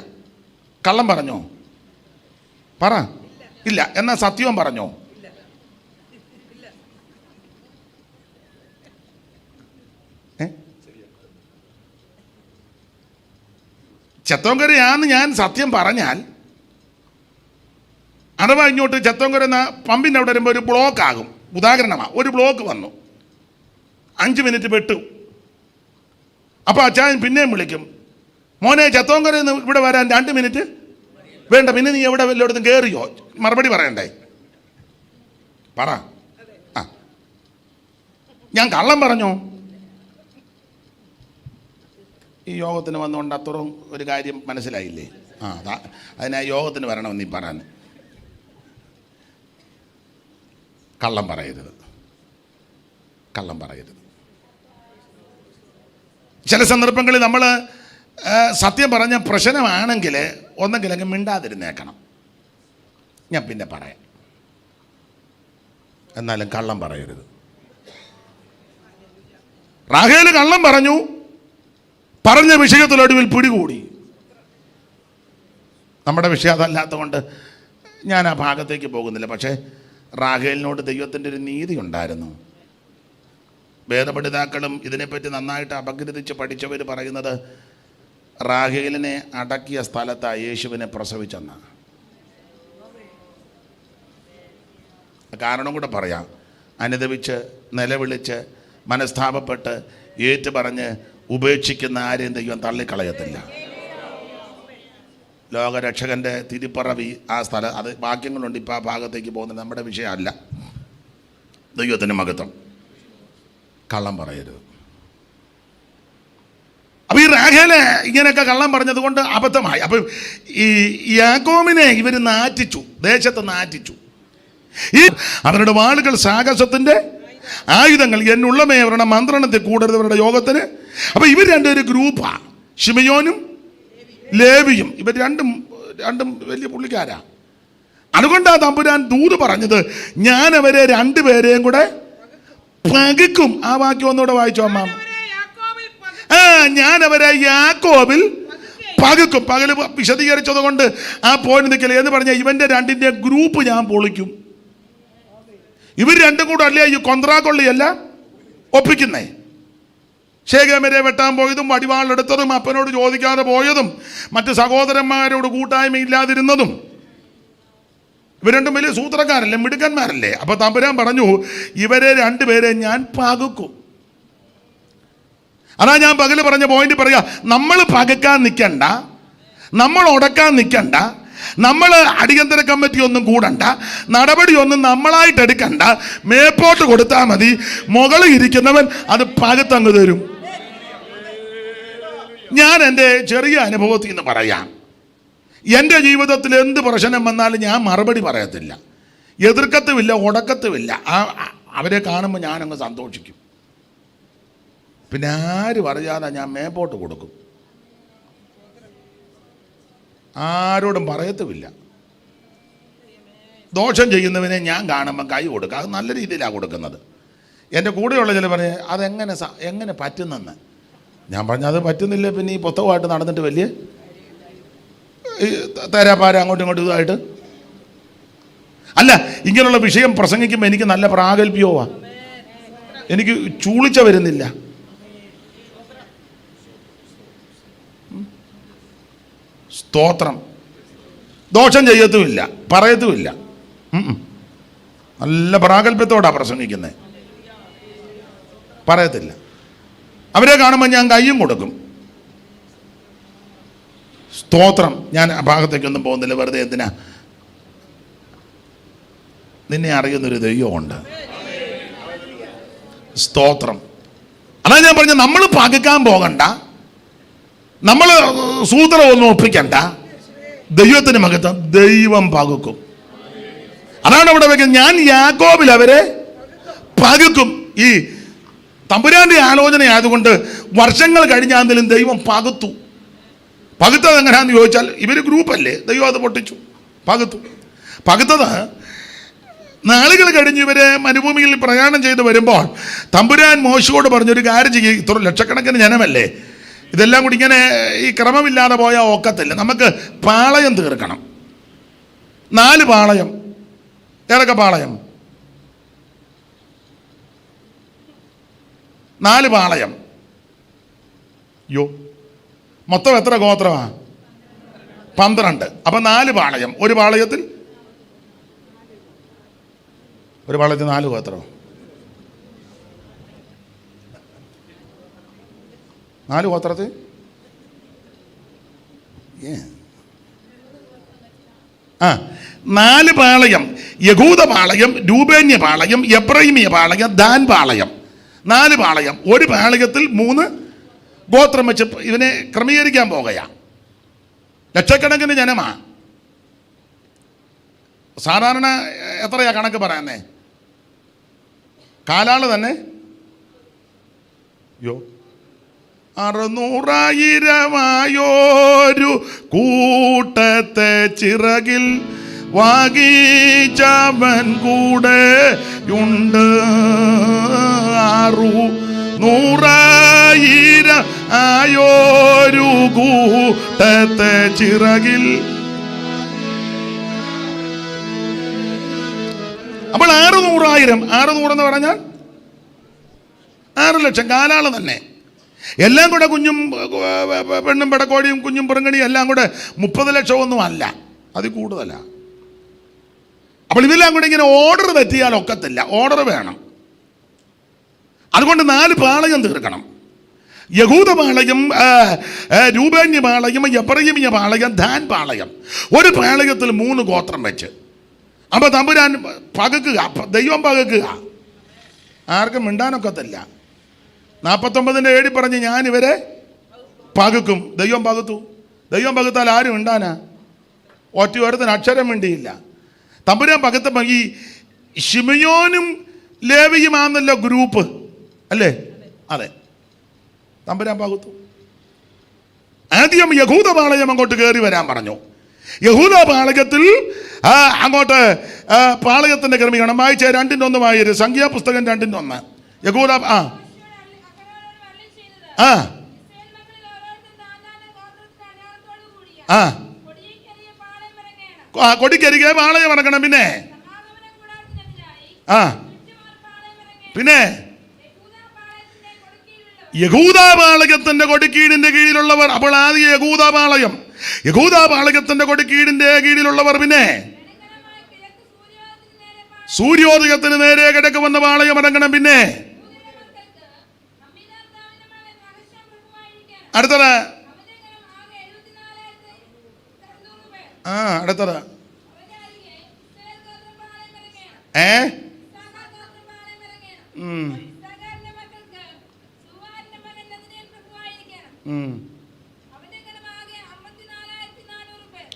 [SPEAKER 1] കള്ളം പറഞ്ഞോ? പറ. ഇല്ല. എന്നാൽ സത്യവും പറഞ്ഞോ? ചെത്തോങ്കരയാന്ന് ഞാൻ സത്യം പറഞ്ഞാൽ, അഥവാ ഇങ്ങോട്ട് ചെത്തോങ്കര എന്ന പമ്പിൻ്റെ അവിടെ വരുമ്പോൾ ഒരു ബ്ലോക്ക് ആകും. ഉദാഹരണമാണ്, ഒരു ബ്ലോക്ക് വന്നു, 5 മിനിറ്റ് പെട്ടു. അപ്പോൾ അച്ചായൻ പിന്നെയും വിളിക്കും, മോനെ ചെത്തോങ്കര ഇവിടെ വരാൻ 2 മിനിറ്റ് വേണ്ട, പിന്നെ നീ എവിടെ വല്ലയിടത്തും കയറിയോ? മറുപടി പറയണ്ടേ? പറ. ഞാൻ കള്ളം പറഞ്ഞോ? ഈ യോഗത്തിന് വന്നുകൊണ്ട് അത്രയും ഒരു കാര്യം മനസ്സിലായില്ലേ? അതിനാ യോഗത്തിന് വരണമെന്ന് നീ പറയാൻ. കള്ളം പറയരുത്, കള്ളം പറയരുത്. ചില സന്ദർഭങ്ങളിൽ നമ്മൾ സത്യം പറഞ്ഞ പ്രശ്നമാണെങ്കിൽ ഒന്നെങ്കിൽ അങ്ങ് മിണ്ടാതിരുന്നേക്കണം. ഞാൻ പിന്നെ പറയാം, എന്നാലും കള്ളം പറയരുത്. റാഹേൽ കള്ളം പറഞ്ഞു, പറഞ്ഞ വിഷയത്തിലൊടുവിൽ പിടികൂടി. നമ്മുടെ വിഷയം അതല്ലാത്തതുകൊണ്ട് ഞാൻ ആ ഭാഗത്തേക്ക് പോകുന്നില്ല. പക്ഷേ റാഹേലിനോട് ദൈവത്തിൻ്റെ ഒരു നീതി ഉണ്ടായിരുന്നു. വേദപഠിതാക്കളും ഇതിനെപ്പറ്റി നന്നായിട്ട് അപഗ്രഥിച്ച് പഠിച്ചവർ പറയുന്നത് റാഹേലിനെ അടക്കിയ സ്ഥലത്താണ് യേശുവിനെ പ്രസവിച്ചെന്നാണ്. കാരണം കൂടെ പറയാം. അനുദപിച്ച് നിലവിളിച്ച് മനസ്താപപ്പെട്ട് ഏറ്റു പറഞ്ഞ് ഉപേക്ഷിക്കുന്ന ആരെയും ദൈവം തള്ളിക്കളയത്തില്ല. ലോകരക്ഷകൻ്റെ തിരിപ്പറവി ആ സ്ഥലം, അത് വാക്യങ്ങളുണ്ട്. ഇപ്പോൾ ആ ഭാഗത്തേക്ക് പോകുന്നത് നമ്മുടെ വിഷയമല്ല. ദൈവത്തിൻ്റെ മഹത്വം. കള്ളം പറയരുത്. അപ്പോൾ ഈ റാഹേല് ഇങ്ങനെയൊക്കെ കള്ളം പറഞ്ഞത് കൊണ്ട് അബദ്ധമായി. അപ്പം ഈ യാക്കോബിനെ ഇവർ നാറ്റിച്ചു, ദേശത്ത് നാറ്റിച്ചു. ഈ അവരുടെ വാളുകൾ സാഹസത്തിൻ്റെ ആയുധങ്ങൾ, എന്നുള്ളമേ അവരുടെ മന്ത്രണത്തിൽ കൂടരുത് അവരുടെ യോഗത്തിന്. അപ്പം ഇവർ രണ്ടുപേരും ഗ്രൂപ്പാണ്, ശിമയോനും ലേവിയും. ഇവർ രണ്ടും വലിയ പുള്ളിക്കാരാ. അതുകൊണ്ടാണ് തമ്പുരാൻ ദൂത് പറഞ്ഞത്, ഞാൻ അവരെ രണ്ടുപേരെയും കൂടെ പകുക്കും. ആ വാക്യം ഒന്നുകൂടെ വായിച്ചോ അമ്മ. ഞാൻ അവരെ യാക്കോബിൽ പകുക്കും. പകല് വിശദീകരിച്ചത് കൊണ്ട് ആ പോയിന്റ് നിൽക്കില്ല എന്ന് പറഞ്ഞാൽ ഇവന്റെ രണ്ടിന്റെ ഗ്രൂപ്പ് ഞാൻ പൊളിക്കും. ഇവർ രണ്ടും കൂടെ അല്ലേ ഈ കൊന്ത്രാക്കൊള്ളിയല്ല ഒപ്പിക്കുന്നേ. ശേഖരമരെ വെട്ടാൻ പോയതും വടിവാളെടുത്തതും അപ്പനോട് ചോദിക്കാതെ പോയതും മറ്റ് സഹോദരന്മാരോട് കൂട്ടായ്മ ഇല്ലാതിരുന്നതും ഇവർ രണ്ടും വലിയ സൂത്രക്കാരല്ലേ, മിടുക്കന്മാരല്ലേ. അപ്പോൾ തമ്പുരാൻ പറഞ്ഞു, ഇവരെ രണ്ടുപേരെ ഞാൻ പകുക്കും. അതാ ഞാൻ പകല് പറഞ്ഞ പോയിന്റ് പറയാ. നമ്മൾ പകുക്കാൻ നിൽക്കണ്ട, നമ്മൾ ഉടക്കാൻ നിൽക്കണ്ട, നമ്മൾ അടിയന്തര കമ്മിറ്റി ഒന്നും കൂടണ്ട, നടപടിയൊന്നും നമ്മളായിട്ട് എടുക്കണ്ട. മേപ്പോട്ട് കൊടുത്താൽ മതി, മുകളിൽ ഇരിക്കുന്നവൻ അത് പകുത്തങ്ങ് തരും. ഞാൻ എൻ്റെ ചെറിയ അനുഭവത്തിൽ നിന്ന് പറയാം. എൻ്റെ ജീവിതത്തിൽ എന്ത് പ്രശ്നം വന്നാലും ഞാൻ മറുപടി പറയത്തില്ല, എതിർക്കത്തുമില്ല, ഉടക്കത്തുമില്ല. അവരെ കാണുമ്പോൾ ഞാനങ്ങ് സന്തോഷിക്കും. പിന്നെ ആരും അറിയാതെ ഞാൻ മേപ്പോട്ട് കൊടുക്കും, ആരോടും പറയത്തുമില്ല. ദോഷം ചെയ്യുന്നവനെ ഞാൻ കാണുമ്പോൾ കൈ കൊടുക്കുക, അത് നല്ല രീതിയിലാണ് കൊടുക്കുന്നത്. എൻ്റെ കൂടെയുള്ള ചില പറഞ്ഞ് എങ്ങനെ പറ്റുന്നെന്ന്. ഞാൻ പറഞ്ഞ അത് പറ്റുന്നില്ല, പിന്നെ ഈ പുസ്തകമായിട്ട് നടന്നിട്ട് വലിയ തേരാപ്പാര അങ്ങോട്ടും ഇങ്ങോട്ടും ഇതായിട്ട് അല്ല. ഇങ്ങനെയുള്ള വിഷയം പ്രസംഗിക്കുമ്പോൾ എനിക്ക് നല്ല പ്രാഗൽഭ്യവുമാണ്, എനിക്ക് ചൂളിച്ച വരുന്നില്ല. സ്തോത്രം. ദോഷം ചെയ്യത്തുമില്ല, പറയത്തുമില്ല. നല്ല പ്രാഗൽഭ്യത്തോടാണ് പ്രസംഗിക്കുന്നത്, പറയത്തില്ല. അവരെ കാണുമ്പോൾ ഞാൻ കയ്യും കൊടുക്കും. സ്തോത്രം. ഞാൻ ആ ഭാഗത്തേക്കൊന്നും പോകുന്നില്ല, വെറുതെ എന്തിനാ. നിന്നെ അറിയുന്നൊരു ദൈവമുണ്ട്. സ്തോത്രം. അതാ ഞാൻ പറഞ്ഞ, നമ്മൾ പകുക്കാൻ പോകണ്ട, നമ്മൾ സൂത്രമൊന്നും ഒപ്പിക്കണ്ട. ദൈവത്തിന് മഹത്വം. ദൈവം പകുക്കും. അതാണ് അവിടെ വെക്കുന്നത്. ഞാൻ യാക്കോബിൽ അവരെ പകുക്കും. ഈ തമ്പുരാന്റെ ആലോചന ആയതുകൊണ്ട് വർഷങ്ങൾ കഴിഞ്ഞാലും ദൈവം പകുത്തു. പകുത്തത് എങ്ങനെയാന്ന് ചോദിച്ചാൽ, ഇവർ ഗ്രൂപ്പല്ലേ, ദൈവം അത് പൊട്ടിച്ചു, പകുത്തു. പകുത്തത് നാളുകൾ കഴിഞ്ഞ് ഇവരെ മരുഭൂമിയിൽ പ്രയാണം ചെയ്ത് വരുമ്പോൾ തമ്പുരാൻ മോശയോട് പറഞ്ഞൊരു കാര്യം ചെയ്യും. ഇത്ര ലക്ഷക്കണക്കിന് ജനമല്ലേ, ഇതെല്ലാം കൂടി ഇങ്ങനെ ഈ ക്രമമില്ലാതെ പോയാൽ ഒക്കത്തില്ല. നമുക്ക് പാളയം തീർക്കണം. 4 പാളയം. ഏതൊക്കെ പാളയം? 4 പാളയം. യോ, മൊത്തം എത്ര ഗോത്രമാണ്? 12. അപ്പം 4 പാളയം. ഒരു പാളയത്തിൽ 4 ഗോത്രം. 4 ഗോത്രത്തിൽ 4 പാളയം. യഹൂദ പാളയം, രൂബേന്യ പാളയം, എബ്രഹീമ്യ പാളയം, ദാൻ പാളയം. 4 പാളയം. ഒരു പാളയത്തിൽ 3 ഗോത്രം വെച്ച് ഇവനെ ക്രമീകരിക്കാൻ പോകുകയാണ്. ലക്ഷക്കണക്കിന് ജനമാ. സാധാരണ എത്രയാ കണക്ക് പറയുന്നേ? കാലാള് തന്നെ 600,000 കൂട്ടത്തെ ചിറകിൽ വാഗിച്ചവൻ കൂടെ ഉണ്ട്. 600,000 കൂട്ടത്തെ ചിറകിൽ 600,000. 600 എന്ന് പറഞ്ഞാൽ 6 ലക്ഷം കാലാള് തന്നെ. എല്ലാം കൂടെ കുഞ്ഞും പെണ്ണും പെടക്കോടിയും കുഞ്ഞും പെറുങ്ങണിയും എല്ലാം കൂടെ 30 ലക്ഷമൊന്നും അല്ല, അതിൽ കൂടുതലാണ്. അപ്പോൾ ഇതെല്ലാം കൂടെ ഇങ്ങനെ ഓർഡർ തെറ്റിയാൽ ഒക്കത്തില്ല, ഓർഡർ വേണം. അതുകൊണ്ട് 4 പാളയം തീർക്കണം. യഹൂദ പാളയം, രൂബേന്യ പാളയം, എഫ്രയീമ്യ പാളയം, ദാൻ പാളയം. ഒരു പാളയത്തിൽ 3 ഗോത്രം വെച്ച്. അപ്പോൾ തമ്പുരാൻ പകക്കുക, ദൈവം പകക്കുക. ആർക്കും മിണ്ടാനൊക്കത്തില്ല. 49 AD പറഞ്ഞ് ഞാൻ ഇവരെ പകുക്കും. ദൈവം പകുത്തു. ദൈവം പകുത്താൽ ആരും മിണ്ടാനാ? ഒറ്റ ഒരുത്തിന് അക്ഷരം മിണ്ടിയില്ല. തമ്പുരാൻ പകത്തപ്പോൾ ഈ ശിമയോനും ലേവിയുമാണല്ലോ ഗ്രൂപ്പ് അല്ലേ? അതെ, തമ്പുരാൻ പകുത്തു. ആദ്യം യഹൂദ പാളയം അങ്ങോട്ട് കയറി വരാൻ പറഞ്ഞു. യഹൂദ പാളയത്തിൽ അങ്ങോട്ട് പാളയത്തിന്റെ ക്രമീകരണം വായിച്ച 2:1 സംഖ്യാപുസ്തകം 2:1. യഹൂദ കൊടിക്കരികെ പാളയം ഇറങ്ങണം. പിന്നെ യഹൂദാപാളയത്തിന്റെ കൊടിക്കീടിന്റെ കീഴിലുള്ളവർ. അപ്പോൾ ആദ്യം യഹൂദാപാളയത്തിന്റെ കൊടിക്കീടിന്റെ കീഴിലുള്ളവർ. പിന്നെ സൂര്യോദയത്തിന് നേരെ കിഴക്കുവന്ന പാളയം ഇറങ്ങണം. പിന്നെ അടുത്തത് അടുത്തത്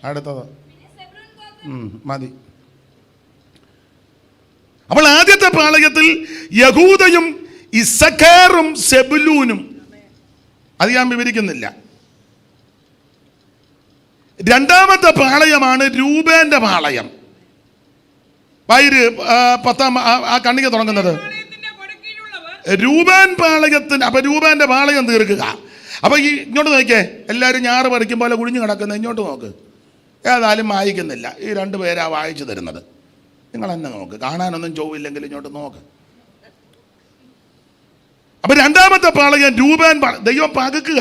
[SPEAKER 1] അടുത്തത് മതി. അപ്പോൾ ആദ്യത്തെ പാളയത്തിൽ യഹൂദയും ഇസ്സഖാറും സെബുലൂനും, അത് ഞാൻ വിവരിക്കുന്നില്ല. രണ്ടാമത്തെ പാളയമാണ് രൂബേന്റെ പാളയം. 10 ആ കണ്ണിക തുടങ്ങുന്നത് രൂബേൻ പാളയത്തിന്. അപ്പൊ രൂബേന്റെ പാളയം തീർക്കുക. അപ്പൊ ഈ ഇങ്ങോട്ട് നോക്കിയേ, എല്ലാവരും ഞാറ് പറിക്കും പോലെ കുഴിഞ്ഞു കിടക്കുന്നത്. ഇങ്ങോട്ട് നോക്ക്, ഏതായാലും വായിക്കുന്നില്ല. ഈ 2 പേരാ വായിച്ചു തരുന്നത്. നിങ്ങൾ എന്നെ നോക്ക്, കാണാനൊന്നും ചൊവ്വില്ലെങ്കിൽ ഇങ്ങോട്ട് നോക്ക്. അപ്പൊ രണ്ടാമത്തെ പാളയം രൂബേൻ. ദൈവം പകുക്കുക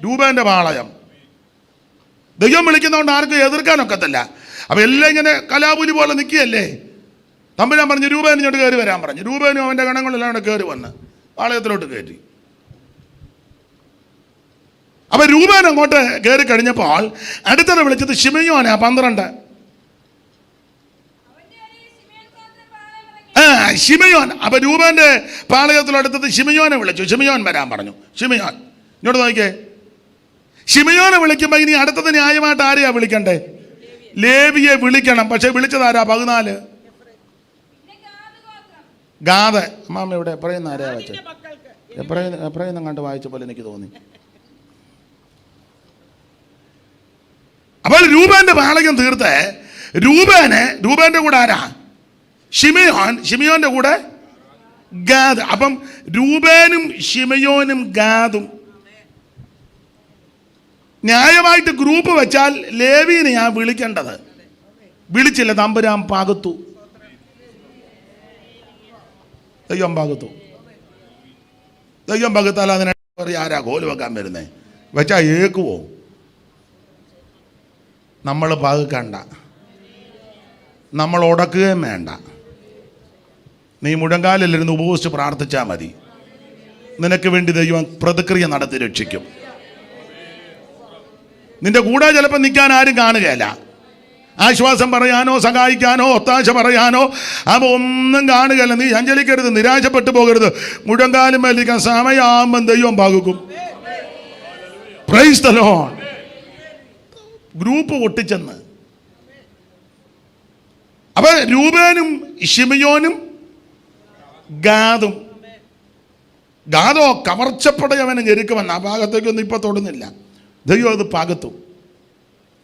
[SPEAKER 1] രൂബേന്റെ പാളയം. ദൈവം വിളിക്കുന്നതുകൊണ്ട് ആർക്കും എതിർക്കാനൊക്കത്തില്ല. അപ്പൊ എല്ലാം ഇങ്ങനെ കലാപുലി പോലെ നിൽക്കുകയല്ലേ. തമ്പുരാൻ പറഞ്ഞു രൂബേൻ ഇങ്ങോട്ട് കയറി വരാൻ പറഞ്ഞു. രൂബേനും അവൻ്റെ ഗണങ്ങളെല്ലാം കൂടെ കയറി വന്ന് പാളയത്തിലോട്ട് കയറ്റി. അപ്പൊ രൂബേൻ അങ്ങോട്ട് കയറി കഴിഞ്ഞപ്പോൾ അടുത്തത് വിളിച്ചത് ശിമയോനാ. 12 ശിമയോൻ. അപ്പൊ രൂബേന്റെ പാളയത്തിലടുത്തത് ശിമയോനെ വിളിച്ചു. ശിമയോൻ വരാൻ പറഞ്ഞു. ശിമയോൻ ഇങ്ങോട്ട് നോക്കിയേ. ശിമയോനെ വിളിക്കുമ്പോ ഇനി അടുത്തത് ന്യായമായിട്ട് ആരെയാ വിളിക്കണ്ടേ? ലേവിയെ വിളിക്കണം. പക്ഷെ വിളിച്ചതാരാ? 14 ഗാദ്. അമ്മാമ്മ ഇവിടെ എപ്പോഴും ആരെയാ വെച്ചത്? എപ്പോഴും കണ്ട് വായിച്ച പോലെ എനിക്ക് തോന്നി. അപ്പോൾ രൂബേന്റെ പാളയം തീർത്ത് രൂബേന്റെ കൂടെ ആരാ? ശിമയോന്റെ കൂടെ ഗാദ്. അപ്പം രൂബേനും ശിമയോനും ഗാദും ന്യായമായിട്ട് ഗ്രൂപ്പ് വെച്ചാൽ ലേവീനെ ഞാൻ വിളിക്കേണ്ടത്. വിളിച്ചില്ല, തമ്പുരാൻ പകുത്തു. ദൈവം പകുത്തു. ദൈവം പകുത്താൽ അതിനെ ആരാ കോല് വെക്കാൻ വരുന്നേ? വെച്ചാ ഏക്കുവോ? നമ്മൾ പകുക്കണ്ട, നമ്മൾ ഉടക്കുകയും വേണ്ട. നീ മുഴങ്കാലിലിരുന്ന് ഉപവസിച്ച് പ്രാർത്ഥിച്ചാൽ മതി. നിനക്ക് വേണ്ടി ദൈവം പ്രതിക്രിയ നടത്തി രക്ഷിക്കും. നിന്റെ കൂടെ ചിലപ്പോൾ നിൽക്കാൻ ആരും കാണുകയല്ല. ആശ്വാസം പറയാനോ സഹായിക്കാനോ ഒത്താശ പറയാനോ അപ്പോൾ ഒന്നും കാണുകയല്ല. നീ ചഞ്ചലിക്കരുത്, നിരാശപ്പെട്ടു പോകരുത്. മുഴങ്കാലും മേലിക്കാൻ സമയമാകുമ്പം ദൈവം പകുക്കും. Praise the Lord. ഗ്രൂപ്പ് പൊട്ടിച്ചെന്ന്. അപ്പൊ രൂബേനും ശിമയോനും ഗാദും. ഗാദോ കവർച്ചപ്പടയവനെ ഞെരുക്കുമെന്ന്. ആ ഭാഗത്തേക്കൊന്നും ഇപ്പൊ തൊടുന്നില്ല. ദൈവം അത് പകുത്തു.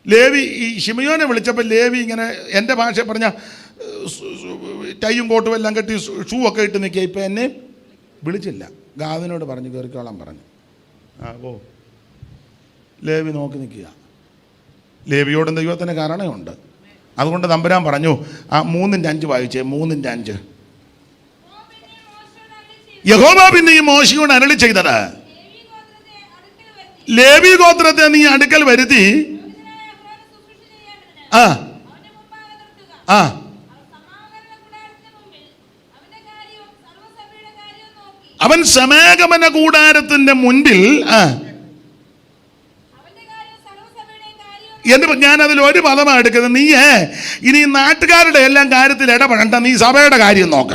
[SPEAKER 1] ലേവി ഈ ശിമയോനെ വിളിച്ചപ്പോൾ ലേവി ഇങ്ങനെ എൻ്റെ ഭാഷ പറഞ്ഞ ടൈയും കോട്ടും എല്ലാം കെട്ടി ഷൂ ഒക്കെ ഇട്ട് നിൽക്കുക. ഇപ്പം എന്നെ വിളിച്ചില്ല. ഗാദിനോട് പറഞ്ഞു കയറിക്കോളാൻ പറഞ്ഞു. ഓ ലേവി നോക്കി നിൽക്കുക. ലേവിയോടും ദൈവത്തിന് കാരണമുണ്ട്. അതുകൊണ്ട് തമ്പുരാൻ പറഞ്ഞു ആ 3:5 വായിച്ചേ. 3:5 യഹോവ പിന്നെ ഈ മോശയോട് അരുളി ചെയ്തത്, ലേവി ഗോത്രത്തെ നീ അടുക്കൽ വരുത്തി ആ ആ അവൻ സമാഗമന കൂടാരത്തിന്റെ മുൻപിൽ ഞാൻ അതിൽ ഒരു പദമാണ് എടുക്കുന്നത്. നീ ഇനി നാട്ടുകാരുടെ എല്ലാം കാര്യത്തിൽ ഇടപെടണ്ട, നീ സഭയുടെ കാര്യം നോക്ക.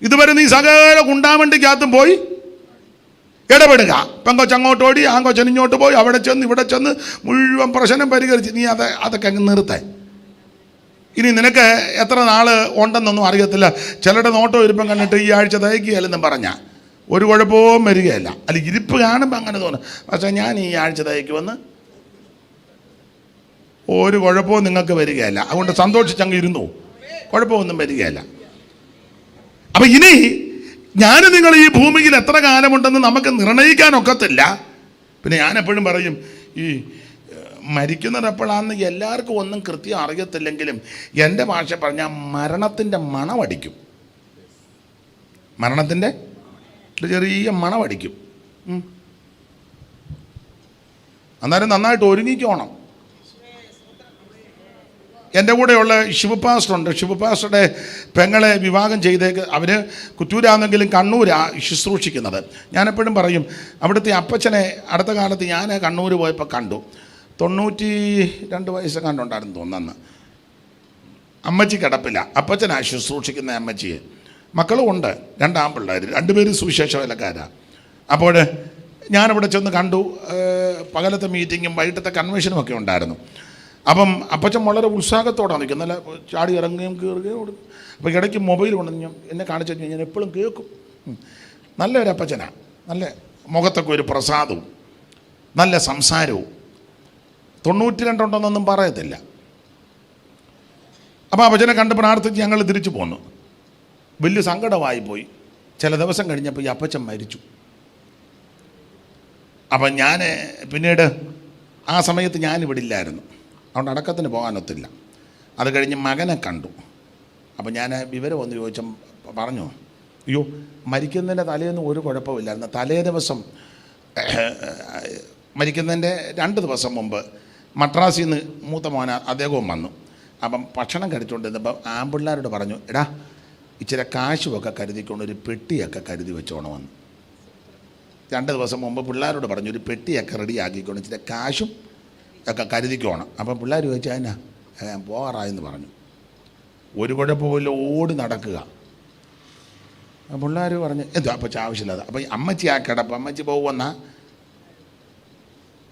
[SPEAKER 1] ഇതുവരെ നീ സകല കുണ്ടാമണ്ടിക്കകത്തും പോയി ഇടപെടുക. പെങ്കൊച്ചങ്ങോട്ട് ഓടി, ആങ്കൊച്ചൻ ഇങ്ങോട്ട് പോയി, അവിടെ ചെന്ന് ഇവിടെ ചെന്ന് മുഴുവൻ പ്രശ്നം പരിഹരിച്ച് നീ അതൊക്കെ അങ്ങ് നിർത്തേ. ഇനി നിനക്ക് എത്ര നാൾ ഉണ്ടെന്നൊന്നും അറിയത്തില്ല. ചിലരുടെ നോട്ടം ഇരിപ്പം കണ്ടിട്ട് ഈ ആഴ്ച തയ്ക്കുകയല്ലെന്നും പറഞ്ഞാൽ ഒരു കുഴപ്പവും വരികയല്ല. അല്ല, ഇരിപ്പ് കാണുമ്പോൾ അങ്ങനെ തോന്നും. പക്ഷേ ഞാൻ ഈ ആഴ്ച തയ്ക്കുമെന്ന് ഒരു കുഴപ്പവും നിങ്ങൾക്ക് വരികയല്ല. അതുകൊണ്ട് സന്തോഷിച്ചങ്ങ് ഇരുന്നു, കുഴപ്പമൊന്നും വരികയല്ല. അപ്പം ഇനി ഞാൻ നിങ്ങൾ ഈ ഭൂമിയിൽ എത്ര കാലമുണ്ടെന്ന് നമുക്ക് നിർണ്ണയിക്കാനൊക്കത്തില്ല. പിന്നെ ഞാനെപ്പോഴും പറയും, ഈ മരിക്കുന്നത് എപ്പോഴാണെന്ന് എല്ലാവർക്കും ഒന്നും കൃത്യം അറിയത്തില്ലെങ്കിലും എൻ്റെ ഭാഷ പറഞ്ഞാൽ മരണത്തിൻ്റെ മണമടിക്കും. മരണത്തിൻ്റെ ചെറിയ മണമടിക്കും. അന്നേരം നന്നായിട്ട് ഒരുങ്ങിക്കോണം. എൻ്റെ കൂടെയുള്ള ശിവപാസ്റ്ററുണ്ട്. ശിവപാസ്റ്ററുടെ പെങ്ങളെ വിവാഹം ചെയ്തേക്ക്. അവർ കുറ്റൂരാണെങ്കിലും കണ്ണൂരാണ് ശുശ്രൂഷിക്കുന്നത്. ഞാനെപ്പോഴും പറയും, അവിടുത്തെ അപ്പച്ചനെ അടുത്ത കാലത്ത് ഞാൻ കണ്ണൂർ പോയപ്പോൾ കണ്ടു. 92 വയസ്സ് കണ്ടുണ്ടായിരുന്നു തോന്നുന്നു. അമ്മച്ചി കിടപ്പില്ല, അപ്പച്ചനാണ് ശുശ്രൂഷിക്കുന്ന അമ്മച്ചിയെ. മക്കളും ഉണ്ട്, 2 ആൺപിള്ളേർ, 2 പേരും സുവിശേഷ വേലക്കാരാണ്. അപ്പോൾ ഞാനിവിടെ ചെന്ന് കണ്ടു. പകലത്തെ മീറ്റിങ്ങും വൈകിട്ടത്തെ കൺവെൻഷനും ഒക്കെ ഉണ്ടായിരുന്നു. അപ്പം അപ്പച്ചൻ വളരെ ഉത്സാഹത്തോടെ നിൽക്കും, നല്ല ചാടി ഇറങ്ങുകയും കയറുകയും കൊടുക്കും. അപ്പോൾ ഇടയ്ക്ക് മൊബൈൽ കൊണ്ട് എന്നെ കാണിച്ചു കഴിഞ്ഞാൽ ഞാൻ എപ്പോഴും കേൾക്കും. നല്ലൊരു അപ്പച്ചനാണ്, നല്ല മുഖത്തൊക്കെ ഒരു പ്രസാദവും നല്ല സംസാരവും. 92 ഉണ്ടെന്നൊന്നും പറയത്തില്ല. അപ്പോൾ അപ്പച്ചനെ കണ്ട് പ്രാർത്ഥിച്ച് ഞങ്ങൾ തിരിച്ചു പോന്നു. വലിയ സങ്കടമായി പോയി. ചില ദിവസം കഴിഞ്ഞപ്പോൾ ഈ അപ്പച്ചൻ മരിച്ചു. അപ്പം ഞാൻ പിന്നീട് ആ സമയത്ത് ഞാനിവിടെ ഇല്ലായിരുന്നു, അതുകൊണ്ട് അടക്കത്തിന് പോകാനൊത്തില്ല. അത് കഴിഞ്ഞ് മകനെ കണ്ടു. അപ്പം ഞാൻ വിവരം ഒന്ന് ചോദിച്ച പറഞ്ഞു, അയ്യോ മരിക്കുന്നതിൻ്റെ തലേന്ന് ഒരു കുഴപ്പമില്ലായിരുന്നു. തലേ ദിവസം മരിക്കുന്നതിൻ്റെ 2 ദിവസം മുമ്പ് മദ്രാസിൽ നിന്ന് മൂത്ത മോന അദ്ദേഹവും വന്നു. അപ്പം ഭക്ഷണം കഴിച്ചുകൊണ്ടിരുന്നപ്പോൾ ആൺപിള്ളേരോട് പറഞ്ഞു, എടാ ഇച്ചിരി കാശുമൊക്കെ കരുതിക്കൊണ്ട് ഒരു പെട്ടിയൊക്കെ കരുതി വെച്ചോണമെന്ന്. 2 ദിവസം മുമ്പ് പിള്ളേരോട് പറഞ്ഞു, ഒരു പെട്ടിയൊക്കെ റെഡി ആക്കിക്കൊണ്ട് ഇച്ചിരി കാശും ഒക്കെ കരുതിക്കോണം. അപ്പം പിള്ളേർ ചോദിച്ചാൽ എന്നാ പോകാറായെന്ന് പറഞ്ഞു. ഒരു കുഴപ്പമില്ല, ഓടി നടക്കുക. പിള്ളേർ പറഞ്ഞു എന്തോ അപ്പം ആവശ്യമില്ലാതെ. അപ്പം അമ്മച്ചി ആ കിടപ്പ് അമ്മച്ചി പോകുമെന്നാ.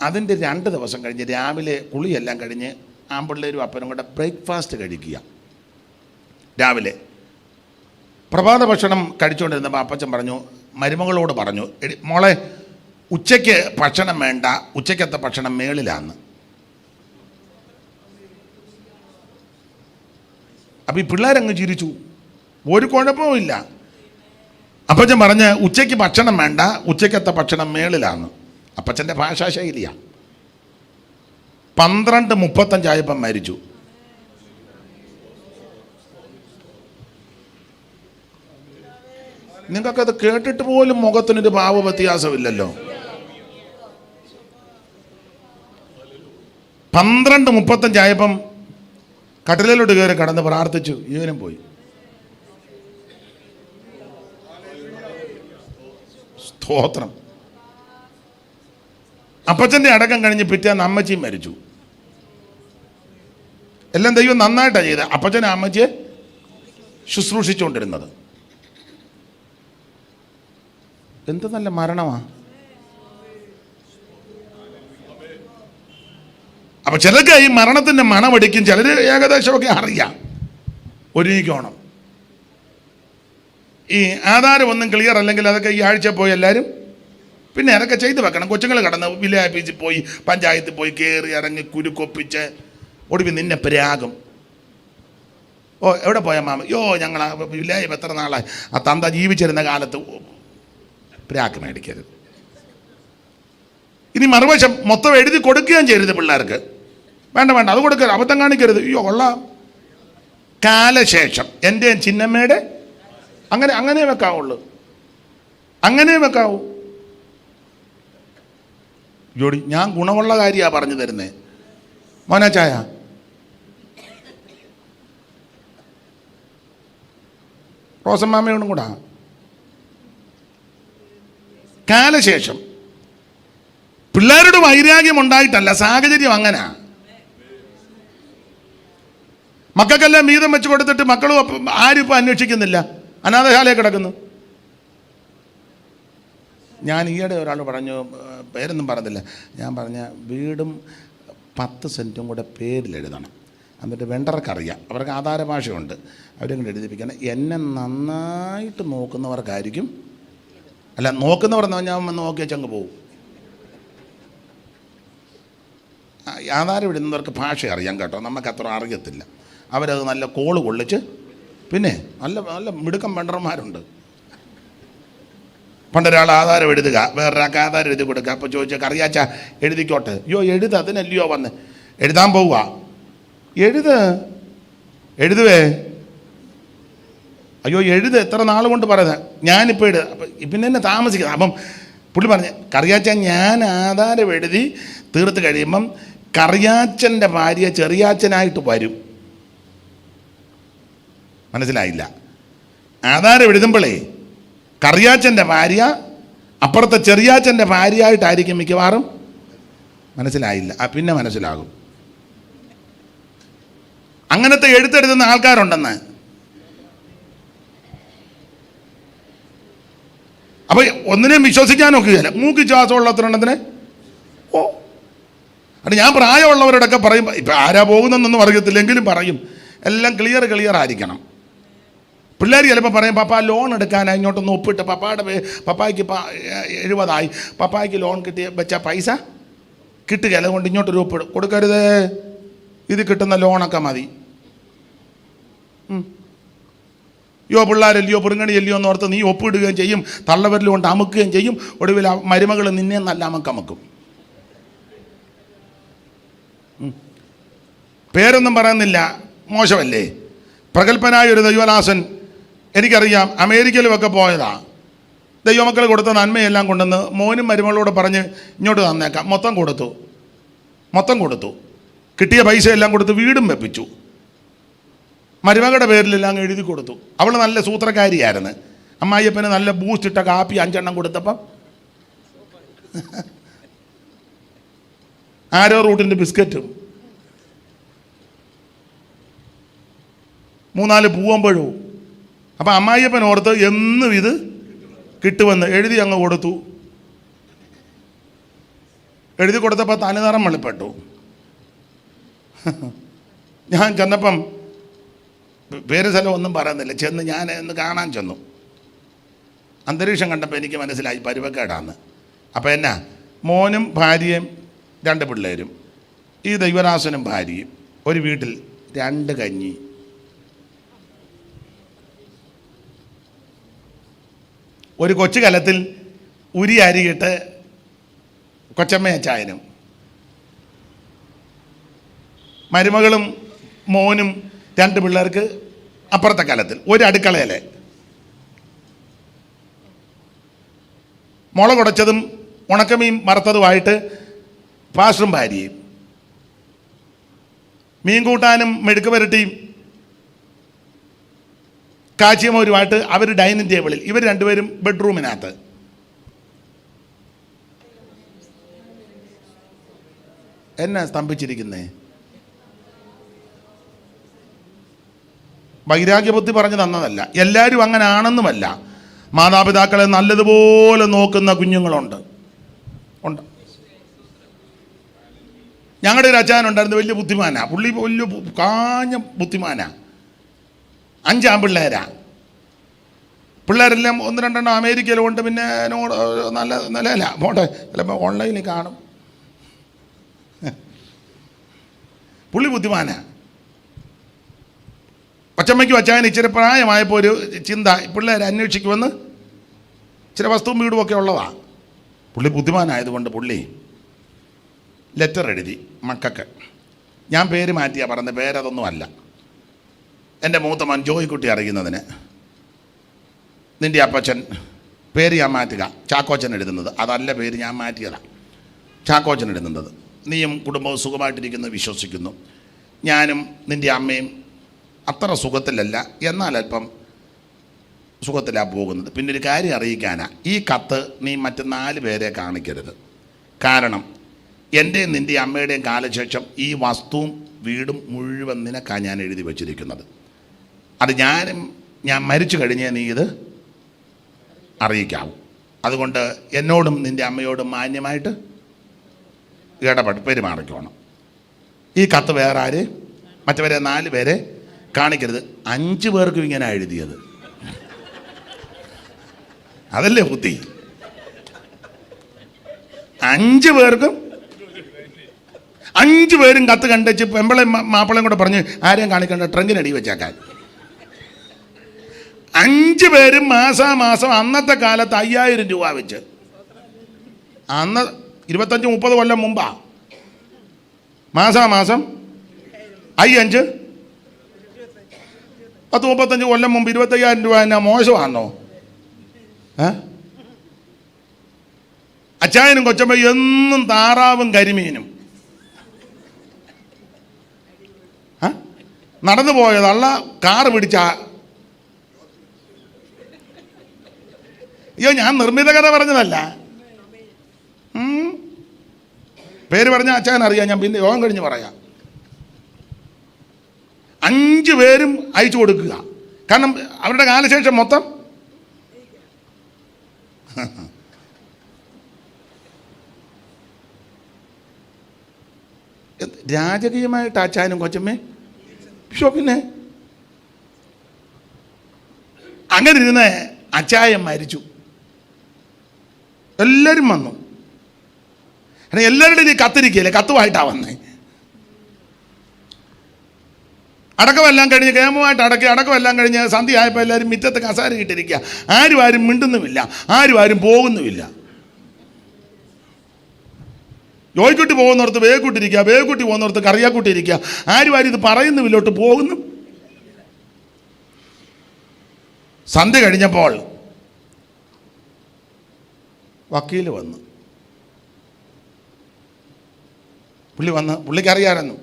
[SPEAKER 1] അതിൻ്റെ 2 ദിവസം കഴിഞ്ഞ് രാവിലെ കുളിയെല്ലാം കഴിഞ്ഞ് ആൺപിള്ളേരും അപ്പനും കൂടെ ബ്രേക്ക്ഫാസ്റ്റ് കഴിക്കുക. രാവിലെ പ്രഭാത ഭക്ഷണം കഴിച്ചുകൊണ്ടിരുന്നപ്പോൾ അപ്പച്ചൻ പറഞ്ഞു, മരുമകളോട് പറഞ്ഞു, മോളെ ഉച്ചയ്ക്ക് ഭക്ഷണം വേണ്ട, ഉച്ചയ്ക്കത്തെ ഭക്ഷണം മേളിലാന്ന്. അപ്പോൾ ഈ പിള്ളേരങ്ങ് ചിരിച്ചു, ഒരു കുഴപ്പവുമില്ല. അപ്പച്ചൻ പറഞ്ഞ് ഉച്ചയ്ക്ക് ഭക്ഷണം വേണ്ട, ഉച്ചയ്ക്കത്തെ ഭക്ഷണം മേളിലാന്ന്. അപ്പച്ചൻ്റെ ഭാഷാശൈലിയാണ്. 12:35 ആയപ്പം മരിച്ചു. നിങ്ങൾക്കത് കേട്ടിട്ട് പോലും മുഖത്തിനൊരു ഭാവ വ്യത്യാസമില്ലല്ലോ. 12:35 ആയപ്പം കട്ടിലോട്ട് കയറി കടന്ന് പ്രാർത്ഥിച്ചു, ഇവനും പോയി. സ്തോത്രം. അപ്പച്ചൻ്റെ അടക്കം കഴിഞ്ഞ് പിറ്റേന്ന് അമ്മച്ചിയും മരിച്ചു. എല്ലാം ദൈവം നന്നായിട്ടാണ് ചെയ്തത്. അപ്പച്ചനെ അമ്മച്ചിയെ ശുശ്രൂഷിച്ചുകൊണ്ടിരുന്നത്. എന്ത് നല്ല മരണമാണ്. അപ്പം ചിലർക്ക് ഈ മരണത്തിൻ്റെ മണമടിക്കും, ചിലർ ഏകദേശമൊക്കെ അറിയാം. ഒരുങ്ങിക്കോണം. ഈ ആധാരം ഒന്നും ക്ലിയർ അല്ലെങ്കിൽ അതൊക്കെ ഈ ആഴ്ച പോയി എല്ലാവരും പിന്നെ അതൊക്കെ ചെയ്ത് വെക്കണം. കൊച്ചുങ്ങൾ കടന്ന് വില്ലേജ് ഓഫീസിൽ പോയി പഞ്ചായത്തിൽ പോയി കയറി ഇറങ്ങി കുരുക്കൊപ്പിച്ച് ഒടുവിൽ നിന്നെ പ്രാകും. ഓ എവിടെ പോയാൽ മാമ? യോ ഞങ്ങൾ വില്ലേജ് എത്ര നാളായി, ആ തന്ത ജീവിച്ചിരുന്ന കാലത്ത്. പ്രാക്ക് മേടിക്കരുത്. ഇനി മറുവശം മൊത്തം എഴുതി കൊടുക്കുകയും ചെയ്യരുത് പിള്ളേർക്ക്. വേണ്ട വേണ്ട അത് കൊടുക്കരുത്, അബദ്ധം കാണിക്കരുത്. അയ്യോ കൊള്ളാം. കാലശേഷം എൻ്റെ ചിന്നമ്മയുടെ അങ്ങനെ വെക്കാവുള്ളൂ, അങ്ങനെ വെക്കാവൂ. ജോഡി ഞാൻ ഗുണമുള്ള കാര്യമാണ് പറഞ്ഞു തരുന്നേ. മോനാ ചായ. റോസമ്മാമയോടും കൂടാ. കാലശേഷം പിള്ളേരോട് വൈരാഗ്യം ഉണ്ടായിട്ടല്ല, സാഹചര്യം അങ്ങനെ. മക്കൾക്കെല്ലാം വീതം വെച്ച് കൊടുത്തിട്ട് മക്കളും ആരും ഇപ്പം അന്വേഷിക്കുന്നില്ല, അനാഥശാലയിൽ കിടക്കുന്നു. ഞാൻ ഈയിടെ ഒരാൾ പറഞ്ഞു, പേരൊന്നും പറഞ്ഞില്ല, ഞാൻ പറഞ്ഞ വീടും 10 സെൻറ്റും കൂടെ പേരിലെഴുതണം. എന്നിട്ട് വെണ്ടർക്കറിയാം, അവർക്ക് ആധാര ഭാഷയുണ്ട്, അവരെങ്ങനെ എഴുതിപ്പിക്കണം. എന്നെ നന്നായിട്ട് നോക്കുന്നവർക്കായിരിക്കും, അല്ല നോക്കുന്നവർ ഞാൻ നോക്കിയ ചങ്ങ് പോകും. ആധാരം ഇടുന്നവർക്ക് ഭാഷ അറിയാം കേട്ടോ, നമുക്കത്ര അറിയത്തില്ല. അവരത് നല്ല കോള് കൊള്ളിച്ച്, പിന്നെ നല്ല നല്ല മിടുക്കം വെണ്ടർമാരുണ്ട്. പണ്ടൊരാൾ ആധാരം എഴുതുക, വേറൊരാൾക്ക് ആധാരം എഴുതി കൊടുക്കുക. അപ്പോൾ ചോദിച്ചാൽ അറിയാച്ച എഴുതിക്കോട്ടെ. അയ്യോ എഴുത്, അതിനല്ലയോ വന്ന് എഴുതാൻ പോവുക. എഴുതുവേ, അയ്യോ എഴുത്, എത്ര നാൾ കൊണ്ട് പറയുന്നത്, ഞാനിപ്പോൾ അപ്പം പിന്നെ എന്നെ താമസിക്കുന്നത്. അപ്പം പുള്ളി പറഞ്ഞ് കറിയാച്ച ഞാൻ ആധാരം എഴുതി തീർത്ത് കഴിയുമ്പം കറിയാച്ചൻ്റെ ഭാര്യ ചെറിയാച്ചനായിട്ട് വരും. മനസ്സിലായില്ല? ആധാരം എഴുതുമ്പോഴേ കറിയാച്ചൻ്റെ ഭാര്യ അപ്പുറത്തെ ചെറിയാച്ചൻ്റെ ഭാര്യയായിട്ടായിരിക്കും മിക്കവാറും. മനസ്സിലായില്ല? പിന്നെ മനസ്സിലാകും. അങ്ങനത്തെ എഴുത്തെഴുതുന്ന ആൾക്കാരുണ്ടെന്ന്. അപ്പോൾ ഒന്നിനെയും വിശ്വസിക്കാൻ നോക്കുകയില്ല. മൂക്കി ശ്വാസമുള്ളത്രണ്ടെന്ന് അത് ഞാൻ പ്രായമുള്ളവരോടൊക്കെ പറയും. ഇപ്പം ആരാ പോകുന്നതെന്നൊന്നും അറിയത്തില്ലെങ്കിലും പറയും. എല്ലാം ക്ലിയർ ആയിരിക്കണം. പിള്ളേർ ചിലപ്പോൾ പറയും, പപ്പ ലോൺ എടുക്കാനായി ഇങ്ങോട്ടൊന്ന് ഒപ്പിട്ട്, പപ്പായ്ക്ക് 70 പപ്പായ്ക്ക് ലോൺ വെച്ചാൽ പൈസ കിട്ടുകയില്ല, അതുകൊണ്ട് ഇങ്ങോട്ടൊരു ഒപ്പിടും. കൊടുക്കരുതേ, ഇത് കിട്ടുന്ന ലോണൊക്കെ മതി. പിള്ളേരല്ലയോ പെറുങ്ങണിയല്ലയോ എന്ന് ഓർത്ത് നീ ഒപ്പിടുകയും ചെയ്യും, തള്ളവരിൽ കൊണ്ട് അമുക്കുകയും ചെയ്യും. ഒടുവിൽ മരുമകൾ നിന്നെ നല്ല അമക്കമക്കും. പേരൊന്നും പറയുന്നില്ല, മോശമല്ലേ? പ്രഗത്ഭനായ ഒരു ദൈവദാസൻ, എനിക്കറിയാം, അമേരിക്കയിലുമൊക്കെ പോയതാ. ദൈവമക്കൾ കൊടുത്ത നന്മയെല്ലാം കൊണ്ടുവന്ന് മോനും മരുമകളോട് പറഞ്ഞ് ഇങ്ങോട്ട് തന്നേക്കാം. മൊത്തം കൊടുത്തു. കിട്ടിയ പൈസ എല്ലാം കൊടുത്ത് വീടും വെപ്പിച്ചു. മരുമകളുടെ പേരിലെല്ലാം എഴുതി കൊടുത്തു. അവൾ നല്ല സൂത്രക്കാരിയായിരുന്നു. അമ്മായിയപ്പന് നല്ല ബൂസ്റ്റ് ഇട്ട കാപ്പി 5 എണ്ണം കൊടുത്തപ്പം ആരോ റൂട്ടിൻ്റെ ബിസ്ക്കറ്റും 3-4 പൂവമ്പഴവും. അപ്പം അമ്മായിയപ്പൻ ഓർത്ത് എന്നും ഇത് കിട്ടുമെന്ന് എഴുതി അങ്ങ് കൊടുത്തു. എഴുതി കൊടുത്തപ്പോൾ തനിനിറം വെളിപ്പെട്ടു. ഞാൻ ചെന്നപ്പം, പേര് സ്ഥലം ഒന്നും പറയുന്നില്ല, ചെന്ന് ഞാൻ ഒന്ന് കാണാൻ ചെന്നു. അന്തരീക്ഷം കണ്ടപ്പോൾ എനിക്ക് മനസ്സിലായി പരുവക്കേടാന്ന്. അപ്പോൾ എന്നാ, മോനും ഭാര്യയും 2 പിള്ളേരും, ഈ ദൈവദാസനും ഭാര്യയും, ഒരു വീട്ടിൽ 2 കഞ്ഞി. ഒരു കൊച്ചു കലത്തിൽ ഉരി അരിയിട്ട് കൊച്ചമ്മയച്ചായനും, മരുമകളും മോനും 2 പിള്ളേർക്ക് അപ്പുറത്തെ കലത്തിൽ ഒരു അടുക്കളയിൽ മുള കുടച്ചതും ഉണക്കമീൻ വറുത്തതുമായിട്ട് പാസ്റ്ററും ഭാര്യയും, മീൻ കൂട്ടാനും മെഴുക്ക് പുരട്ടിയും കാച്ചിയമോരുമായിട്ട് അവർ ഡൈനിങ് ടേബിളിൽ, ഇവർ 2 പേരും ബെഡ്റൂമിനകത്ത്. എന്നെ സ്തംഭിച്ചിരിക്കുന്നേ. വൈരാഗ്യബുദ്ധി പറഞ്ഞു തന്നതല്ല, എല്ലാവരും അങ്ങനെ ആണെന്നുമല്ല. മാതാപിതാക്കളെ നല്ലതുപോലെ നോക്കുന്ന കുഞ്ഞുങ്ങളുണ്ട്. ഞങ്ങളുടെ ഒരു അച്ഛനുണ്ടായിരുന്നു, വലിയ ബുദ്ധിമാനാ പുള്ളി, വലിയ കാഞ്ഞ ബുദ്ധിമാനാ. 5 ആൺപിള്ളേരാ. പിള്ളേരെല്ലാം 1-2 അമേരിക്കയിലുണ്ട്. പിന്നെ നല്ല നിലയില്ല, പോട്ടെ, ചിലപ്പോൾ ഓൺലൈനിൽ കാണും. പുള്ളി ബുദ്ധിമാനാ. കൊച്ചമ്മയ്ക്ക് വച്ചാൻ ഇച്ചിരി പ്രായമായപ്പോൾ ഒരു ചിന്ത, പിള്ളേരെ അന്വേഷിക്കുമെന്ന്. ചില വസ്തുവും വീടുമൊക്കെ ഉള്ളതാണ്. പുള്ളി ബുദ്ധിമാനായതുകൊണ്ട് പുള്ളി ലെറ്റർ എഴുതി മക്കൾക്ക്. ഞാൻ പേര് മാറ്റിയാണ് പറഞ്ഞത്, പേരതൊന്നുമല്ല. എൻ്റെ മൂത്ത മകൻ ജോയിക്കുട്ടി അറിയുന്നതിന് നിൻ്റെ അപ്പച്ചൻ, പേര് ഞാൻ മാറ്റുക, ചാക്കോച്ചൻ എഴുതുന്നത്, അതല്ല പേര് ഞാൻ മാറ്റിയതാണ്, ചാക്കോച്ചൻ എഴുതുന്നത്. നീയും കുടുംബവും സുഖമായിട്ടിരിക്കുന്നു വിശ്വസിക്കുന്നു. ഞാനും നിൻ്റെ അമ്മയും അത്ര സുഖത്തിലല്ല, എന്നാൽ അല്പം സുഖത്തിലാണ് പോകുന്നത്. പിന്നെ ഒരു കാര്യം അറിയിക്കാനാണ്, ഈ കത്ത് നീ മറ്റ് 4 പേരെ കാണിക്കരുത്. കാരണം എൻ്റെ നിൻ്റെ അമ്മയുടെയും കാലശേഷം ഈ വസ്തുവും വീടും മുഴുവൻ നിനക്കാണ് ഞാൻ എഴുതി വച്ചിരിക്കുന്നത്. അത് ഞാൻ മരിച്ചു കഴിഞ്ഞേ നീ ഇത് അറിയിക്കാവൂ. അതുകൊണ്ട് എന്നോടും നിൻ്റെ അമ്മയോടും മാന്യമായിട്ട് പെരുമാറിക്കോണം. ഈ കത്ത് വേറെ ആര് മറ്റവരെ 4 പേരെ കാണിക്കരുത്. 5 പേർക്കും ഇങ്ങനെ എഴുതിയത്, അതല്ലേ ബുദ്ധി. 5 പേർക്കും 5 പേരും കത്ത് കണ്ടുവച്ച് പെമ്പളയും മാപ്പിളയും കൂടെ പറഞ്ഞ് ആരെയും കാണിക്കണ്ട, ട്രങ്കിനടി വെച്ചേക്കാൻ. 5 പേരും മാസാമാസം അന്നത്തെ കാലത്ത് 5000 രൂപ വെച്ച്, അന്ന് 25-30 കൊല്ലം മുമ്പാ, മാസാമാസം 5 10-35 കൊല്ലം മുമ്പ് 25,000 രൂപ എന്നാ മോശമാണോ? അച്ചായനും കൊച്ചമ്മ എന്നും താറാവും കരിമീനും നടന്നു പോയതല്ല, കാറ് പിടിച്ച. അയ്യോ, ഞാൻ നിർമ്മിത കഥ പറഞ്ഞതല്ല, പേര് പറഞ്ഞ അച്ചായൻ അറിയാം, ഞാൻ പിന്നെ യോഗം കഴിഞ്ഞ് പറയാം. 5 പേരും അയച്ചു കൊടുക്കുക. കാരണം അവരുടെ കാലശേഷം മൊത്തം രാജകീയമായിട്ട് അച്ചായനും കൊച്ചമ്മേ. പിന്നെ അങ്ങനെ ഇരുന്ന് അച്ചായൻ മരിച്ചു, എല്ലാവരും വന്നു. എല്ലാവരുടെയും കത്തിരിക്കല്ലേ, കത്തുമായിട്ടാണ് വന്നേ. അടക്കമെല്ലാം കഴിഞ്ഞ് കേമമായിട്ട് അടക്കമെല്ലാം കഴിഞ്ഞ് സന്ധ്യ ആയപ്പോൾ എല്ലാവരും മിറ്റത്ത് കസാര ഇട്ടിരിക്കുക. ആരും മിണ്ടുന്നുമില്ല, ആരും പോകുന്നുമില്ല. ജോയിക്കുട്ടി പോകുന്നിടത്ത് വേഗക്കൂട്ടിരിക്കുക, വേഗക്കൂട്ടി പോകുന്നിടത്ത് കറിയാക്കൂട്ടിരിക്കുക. ആരും ഇത് പറയുന്നുമില്ലോട്ട് പോകുന്നു. സന്ധ്യ കഴിഞ്ഞപ്പോൾ വക്കീൽ വന്നു. പുള്ളിക്കറിയാമായിരുന്നു,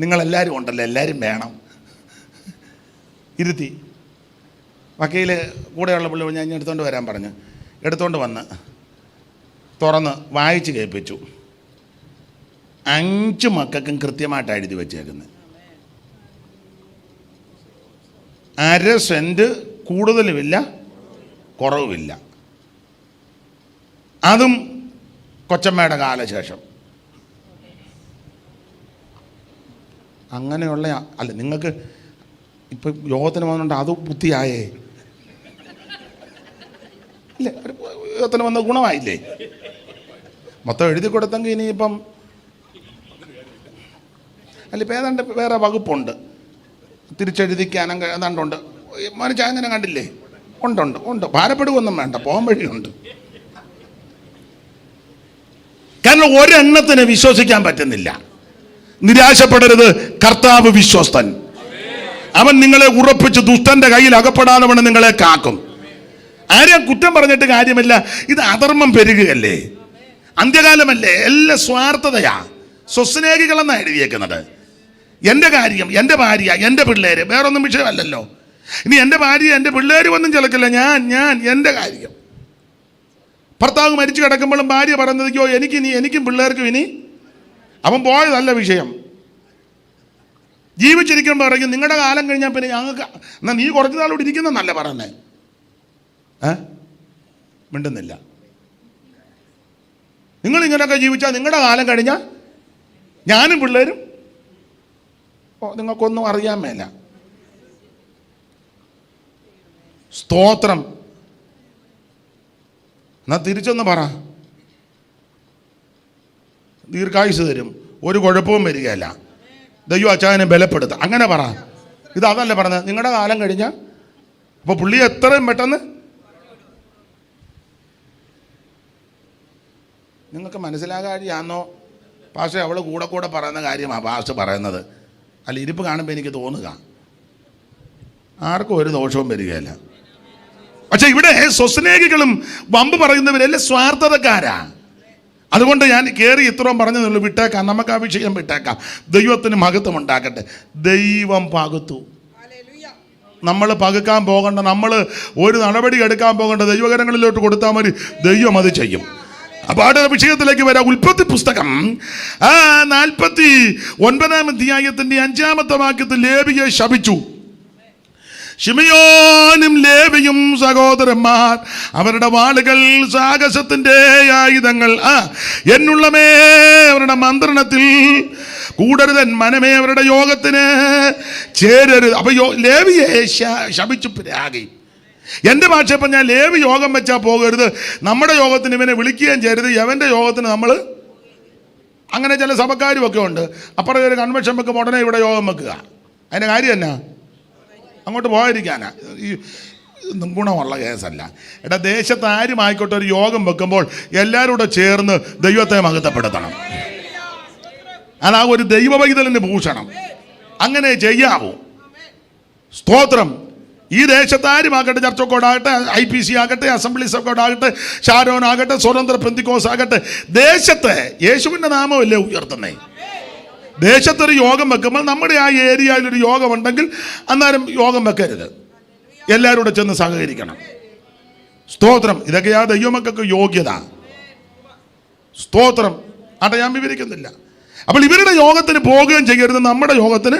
[SPEAKER 1] നിങ്ങളെല്ലാവരും ഉണ്ടല്ലോ, എല്ലാവരും വേണം. ഇരുത്തി വക്കീൽ കൂടെയുള്ള പുള്ളി ഞാൻ എടുത്തുകൊണ്ട് വരാൻ പറഞ്ഞു. എടുത്തുകൊണ്ട് വന്ന് തുറന്ന് വായിച്ച് കേൾപ്പിച്ചു. 5 മക്കൾക്കും കൃത്യമായിട്ട് എഴുതി വച്ചേക്കുന്നത്. 1/2 സെൻറ്റ് കൂടുതലുമില്ല, കുറവുമില്ല. അതും കൊച്ചമ്മയുടെ കാലശേഷം. അങ്ങനെയുള്ള അല്ല, നിങ്ങൾക്ക് ഇപ്പം യോഗത്തിന് വന്നുകൊണ്ട് അത് ബുദ്ധിയായേ ഇല്ലേ? യോഗത്തിന് വന്ന ഗുണമായില്ലേ? മൊത്തം എഴുതി കൊടുത്തെങ്കിൽ ഇനിയിപ്പം അല്ല, ഇപ്പം ഏതാണ്ട് വേറെ വകുപ്പുണ്ട്, തിരിച്ചെഴുതിക്കാനും ഏതാണ്ടുണ്ട്. മനുഷ്യ അങ്ങനെ കണ്ടില്ലേ? ഉണ്ട്. ഭാരപ്പെടുകയൊന്നും വേണ്ട, പോകാൻ വഴിയുണ്ട്. കാരണം ഒരെണ്ണത്തിന് വിശ്വസിക്കാൻ പറ്റുന്നില്ല. നിരാശപ്പെടരുത്, കർത്താവ് വിശ്വസ്തൻ. അവൻ നിങ്ങളെ ഉറപ്പിച്ച് ദുഷ്ടന്റെ കയ്യിൽ അകപ്പെടാതെ വേണം നിങ്ങളെ കാക്കും. ആരെയും കുറ്റം പറഞ്ഞിട്ട് കാര്യമില്ല. ഇത് അധർമ്മം പെരുകുകയല്ലേ, അന്ത്യകാലമല്ലേ, എല്ലാം സ്വാർത്ഥതയാ. സ്വസ്നേഹികളെന്നാണ് എഴുതിയേക്കുന്നത്. എൻ്റെ കാര്യം, എൻ്റെ ഭാര്യ, എൻ്റെ പിള്ളേര്, വേറൊന്നും വിഷയമല്ലല്ലോ. ഇനി എൻ്റെ ഭാര്യ എൻ്റെ പിള്ളേർ ഒന്നും ചിലക്കില്ല, ഞാൻ എൻ്റെ കാര്യം. ഭർത്താവ് മരിച്ചു കിടക്കുമ്പോഴും ഭാര്യ പറയുന്നതിക്കോ എനിക്കും പിള്ളേർക്കും ഇനി, അവൻ പോയതല്ല വിഷയം. ജീവിച്ചിരിക്കുമ്പോൾ പറയും നിങ്ങളുടെ കാലം കഴിഞ്ഞാൽ പിന്നെ ഞങ്ങൾക്ക്, എന്നാൽ നീ കുറച്ച് നാളോട് ഇരിക്കുന്നല്ല പറഞ്ഞേ. മിണ്ടുന്നില്ല. നിങ്ങളിങ്ങനെയൊക്കെ ജീവിച്ചാൽ നിങ്ങളുടെ കാലം കഴിഞ്ഞാൽ ഞാനും പിള്ളേരും നിങ്ങൾക്കൊന്നും അറിയാൻ മേല. സ്തോത്രം. എന്നാൽ തിരിച്ചൊന്ന് പറ, ദീർഘായുസ് തരും, ഒരു കുഴപ്പവും വരികയല്ല, ദൈവം അച്ചായനെ ബലപ്പെടുത്തുക. അങ്ങനെ പറ. ഇത് അതല്ല പറഞ്ഞത്, നിങ്ങളുടെ കാലം കഴിഞ്ഞാൽ. അപ്പോൾ പുള്ളി എത്രയും പെട്ടെന്ന് നിങ്ങൾക്ക് മനസ്സിലാകാതെയാണോ പക്ഷേ അവൾ കൂടെ പറയുന്ന കാര്യമാണ് ഭാഷ പറയുന്നത്. അല്ല, ഇരിപ്പ് കാണുമ്പോൾ എനിക്ക് തോന്നുക ആർക്കും ഒരു ദോഷവും വരികയില്ല. പക്ഷെ ഇവിടെ സ്വസ്നേഹികളും വമ്പ് പറയുന്നവരെല്ലാം സ്വാർത്ഥതക്കാരാ. അതുകൊണ്ട് ഞാൻ കയറി ഇത്രയും പറഞ്ഞതുള്ളൂ. വിട്ടേക്കാം, നമുക്ക് ആ വിഷയം വിട്ടേക്കാം. ദൈവത്തിന് മഹത്വം ഉണ്ടാക്കട്ടെ. ദൈവം പകുത്തു. നമ്മൾ പകുക്കാൻ പോകണ്ട, നമ്മൾ ഒരു നടപടി എടുക്കാൻ പോകണ്ട, ദൈവകരങ്ങളിലോട്ട് കൊടുത്താൽ മതി, ദൈവം അത് ചെയ്യും. അപ്പോൾ അടുത്ത വിഷയത്തിലേക്ക് വരാം. ഉൽപ്പത്തി പുസ്തകം 49-ാം അധ്യായത്തിന്റെ 5-ാമത്തെ വാക്യത്തിൽ ലേവിയെ ശപിച്ചു. ശിമയോനും ലേവിയും സഹോദരന്മാർ അവരുടെ വാളുകൾ സാഹസത്തിന്റെ ആയുധങ്ങൾ എന്നുള്ളമേ അവരുടെ മന്ത്രണത്തിൽ കൂടരുതൻ, മനമേ അവരുടെ യോഗത്തിന് ചേരരുത്. അപ്പൊ ലേവിയെ ശപിച്ചു പ്രാഗി. എൻ്റെ ഭാഷ പറഞ്ഞാൽ ലേവി യോഗം വെച്ചാൽ പോകരുത്, നമ്മുടെ യോഗത്തിന് ഇവനെ വിളിക്കുകയും ചെയ്യരുത്, യവൻ്റെ യോഗത്തിന് നമ്മൾ. അങ്ങനെ ചില സഭക്കാരും ഒക്കെ ഉണ്ട്. അപ്പുറം ഒരു കൺവെൻഷൻ വെക്കുമ്പോൾ ഉടനെ ഇവിടെ യോഗം വെക്കുക. അതിൻ്റെ കാര്യം എന്നാ? അങ്ങോട്ട് പോകാതിരിക്കാനാ. ഈ ഗുണമുള്ള കേസല്ല. എടാ, ദേശത്ത് ആരും ആയിക്കോട്ടെ ഒരു യോഗം വെക്കുമ്പോൾ എല്ലാവരും കൂടെ ചേർന്ന് ദൈവത്തെ മഹത്വപ്പെടുത്തണം. അതാ ഒരു ദൈവവൈതലിന് ഭൂഷണം. അങ്ങനെ ചെയ്യാവൂ. സ്തോത്രം. ഈ ദേശത്ത് ആരുമാകട്ടെ, ചർച്ചക്കോടാകട്ടെ, IPC ആകട്ടെ, അസംബ്ലീസ് ഒക്കെ ആകട്ടെ, ഷാരോൻ ആകട്ടെ, സ്വതന്ത്ര പെന്തിക്കോസ് ആകട്ടെ, ദേശത്ത് യേശുവിൻ്റെ നാമമല്ലേ ഉയർത്തുന്നേ. ദേശത്തൊരു യോഗം വെക്കുമ്പോൾ നമ്മുടെ ആ ഏരിയയിലൊരു യോഗം ഉണ്ടെങ്കിൽ അന്നേരം യോഗം വെക്കരുത്, എല്ലാവരും കൂടെ ചെന്ന് സഹകരിക്കണം. സ്തോത്രം. ഇതൊക്കെയാ ദൈവമക്കൾക്ക് യോഗ്യത. സ്തോത്രം. ആട്ടെ, ഞാൻ വിവരിക്കുന്നില്ല. അപ്പോൾ ഇവരുടെ യോഗത്തിന് പോവുകയും ചെയ്യരുത്, നമ്മുടെ യോഗത്തിന്.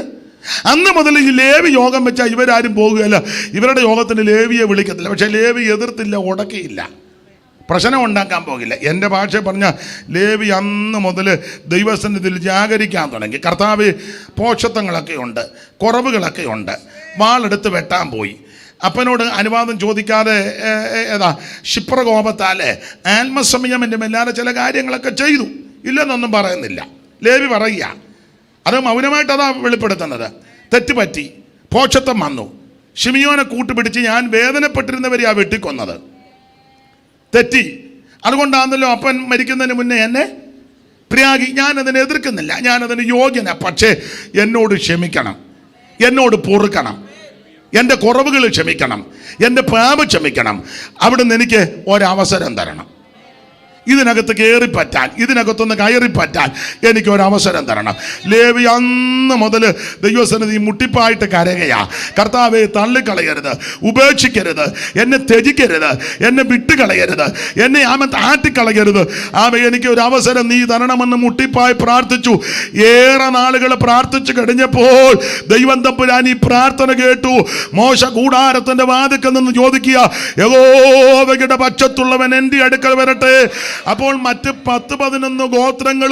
[SPEAKER 1] അന്ന് മുതൽ ഈ ലേവി യോഗം വെച്ചാൽ ഇവരാരും പോകുകയല്ല. ഇവരുടെ യോഗത്തിന് ലേവിയെ വിളിക്കത്തില്ല. പക്ഷേ ലേവി എതിർത്തില്ല, ഉടക്കിയില്ല, പ്രശ്നം ഉണ്ടാക്കാൻ പോകില്ല. എൻ്റെ ഭാഷ പറഞ്ഞാൽ ലേവി അന്ന് മുതൽ ദൈവസന്നിധിയിൽ ജാഗരിക്കാൻ തുടങ്ങി. കർത്താവ് പോഷത്വങ്ങളൊക്കെ ഉണ്ട്, കുറവുകളൊക്കെ ഉണ്ട്. വാളെടുത്ത് വെട്ടാൻ പോയി. അപ്പനോട് അനുവാദം ചോദിക്കാതെ ക്ഷിപ്രകോപത്താലെ ആത്മസംയമൻ്റെ മേലാതെ ചില കാര്യങ്ങളൊക്കെ ചെയ്തു. ഇല്ലെന്നൊന്നും പറയുന്നില്ല. ലേവി പറയുക, അത് മൗനമായിട്ട് അതാ വെളിപ്പെടുത്തുന്നത്. തെറ്റുപറ്റി, പോഷത്വം വന്നു. ശിമിയോനെ കൂട്ടുപിടിച്ച് ഞാൻ വേദനപ്പെട്ടിരുന്നവരെ ആ വെട്ടിക്കൊന്നത്. തെറ്റി. അതുകൊണ്ടാണല്ലോ അപ്പൻ മരിക്കുന്നതിന് മുന്നേ എന്നെ പ്രിയാഗി. ഞാനതിനെ എതിർക്കുന്നില്ല, ഞാനതിന് യോഗ്യന. പക്ഷേ എന്നോട് ക്ഷമിക്കണം, എന്നോട് പൊറുക്കണം, എൻ്റെ കുറവുകൾ ക്ഷമിക്കണം, എൻ്റെ പാപം ക്ഷമിക്കണം. അവിടുന്ന് എനിക്ക് ഒരവസരം തരണം. ഇതിനകത്ത് കയറിപ്പറ്റാൻ, ഇതിനകത്തൊന്ന് കയറിപ്പറ്റാൻ എനിക്കൊരവസരം തരണം. ലേവി അന്ന് മുതൽ ദൈവസന്നിധി മുട്ടിപ്പായിട്ട് കരകയാ. കർത്താവെ, തള്ളിക്കളയരുത്, ഉപേക്ഷിക്കരുത്, എന്നെ ത്യജിക്കരുത്, എന്നെ വിട്ടുകളയരുത്, എന്നെ ആട്ടിക്കളയരുത്. എനിക്ക് ഒരു അവസരം നീ തരണമെന്ന് മുട്ടിപ്പായി പ്രാർത്ഥിച്ചു. ഏറെ നാളുകൾ പ്രാർത്ഥിച്ചു കഴിഞ്ഞപ്പോൾ ദൈവം തമ്പുരാൻ ഈ പ്രാർത്ഥന കേട്ടു. മോശ കൂടാരത്തിന്റെ വാതിൽക്കൽ നിന്ന് ചോദിക്കുക, യഹോവയുടെ പക്ഷത്തുള്ളവൻ എൻ്റെ അടുക്കൽ വരട്ടെ. അപ്പോൾ മറ്റ് 10-11 ഗോത്രങ്ങൾ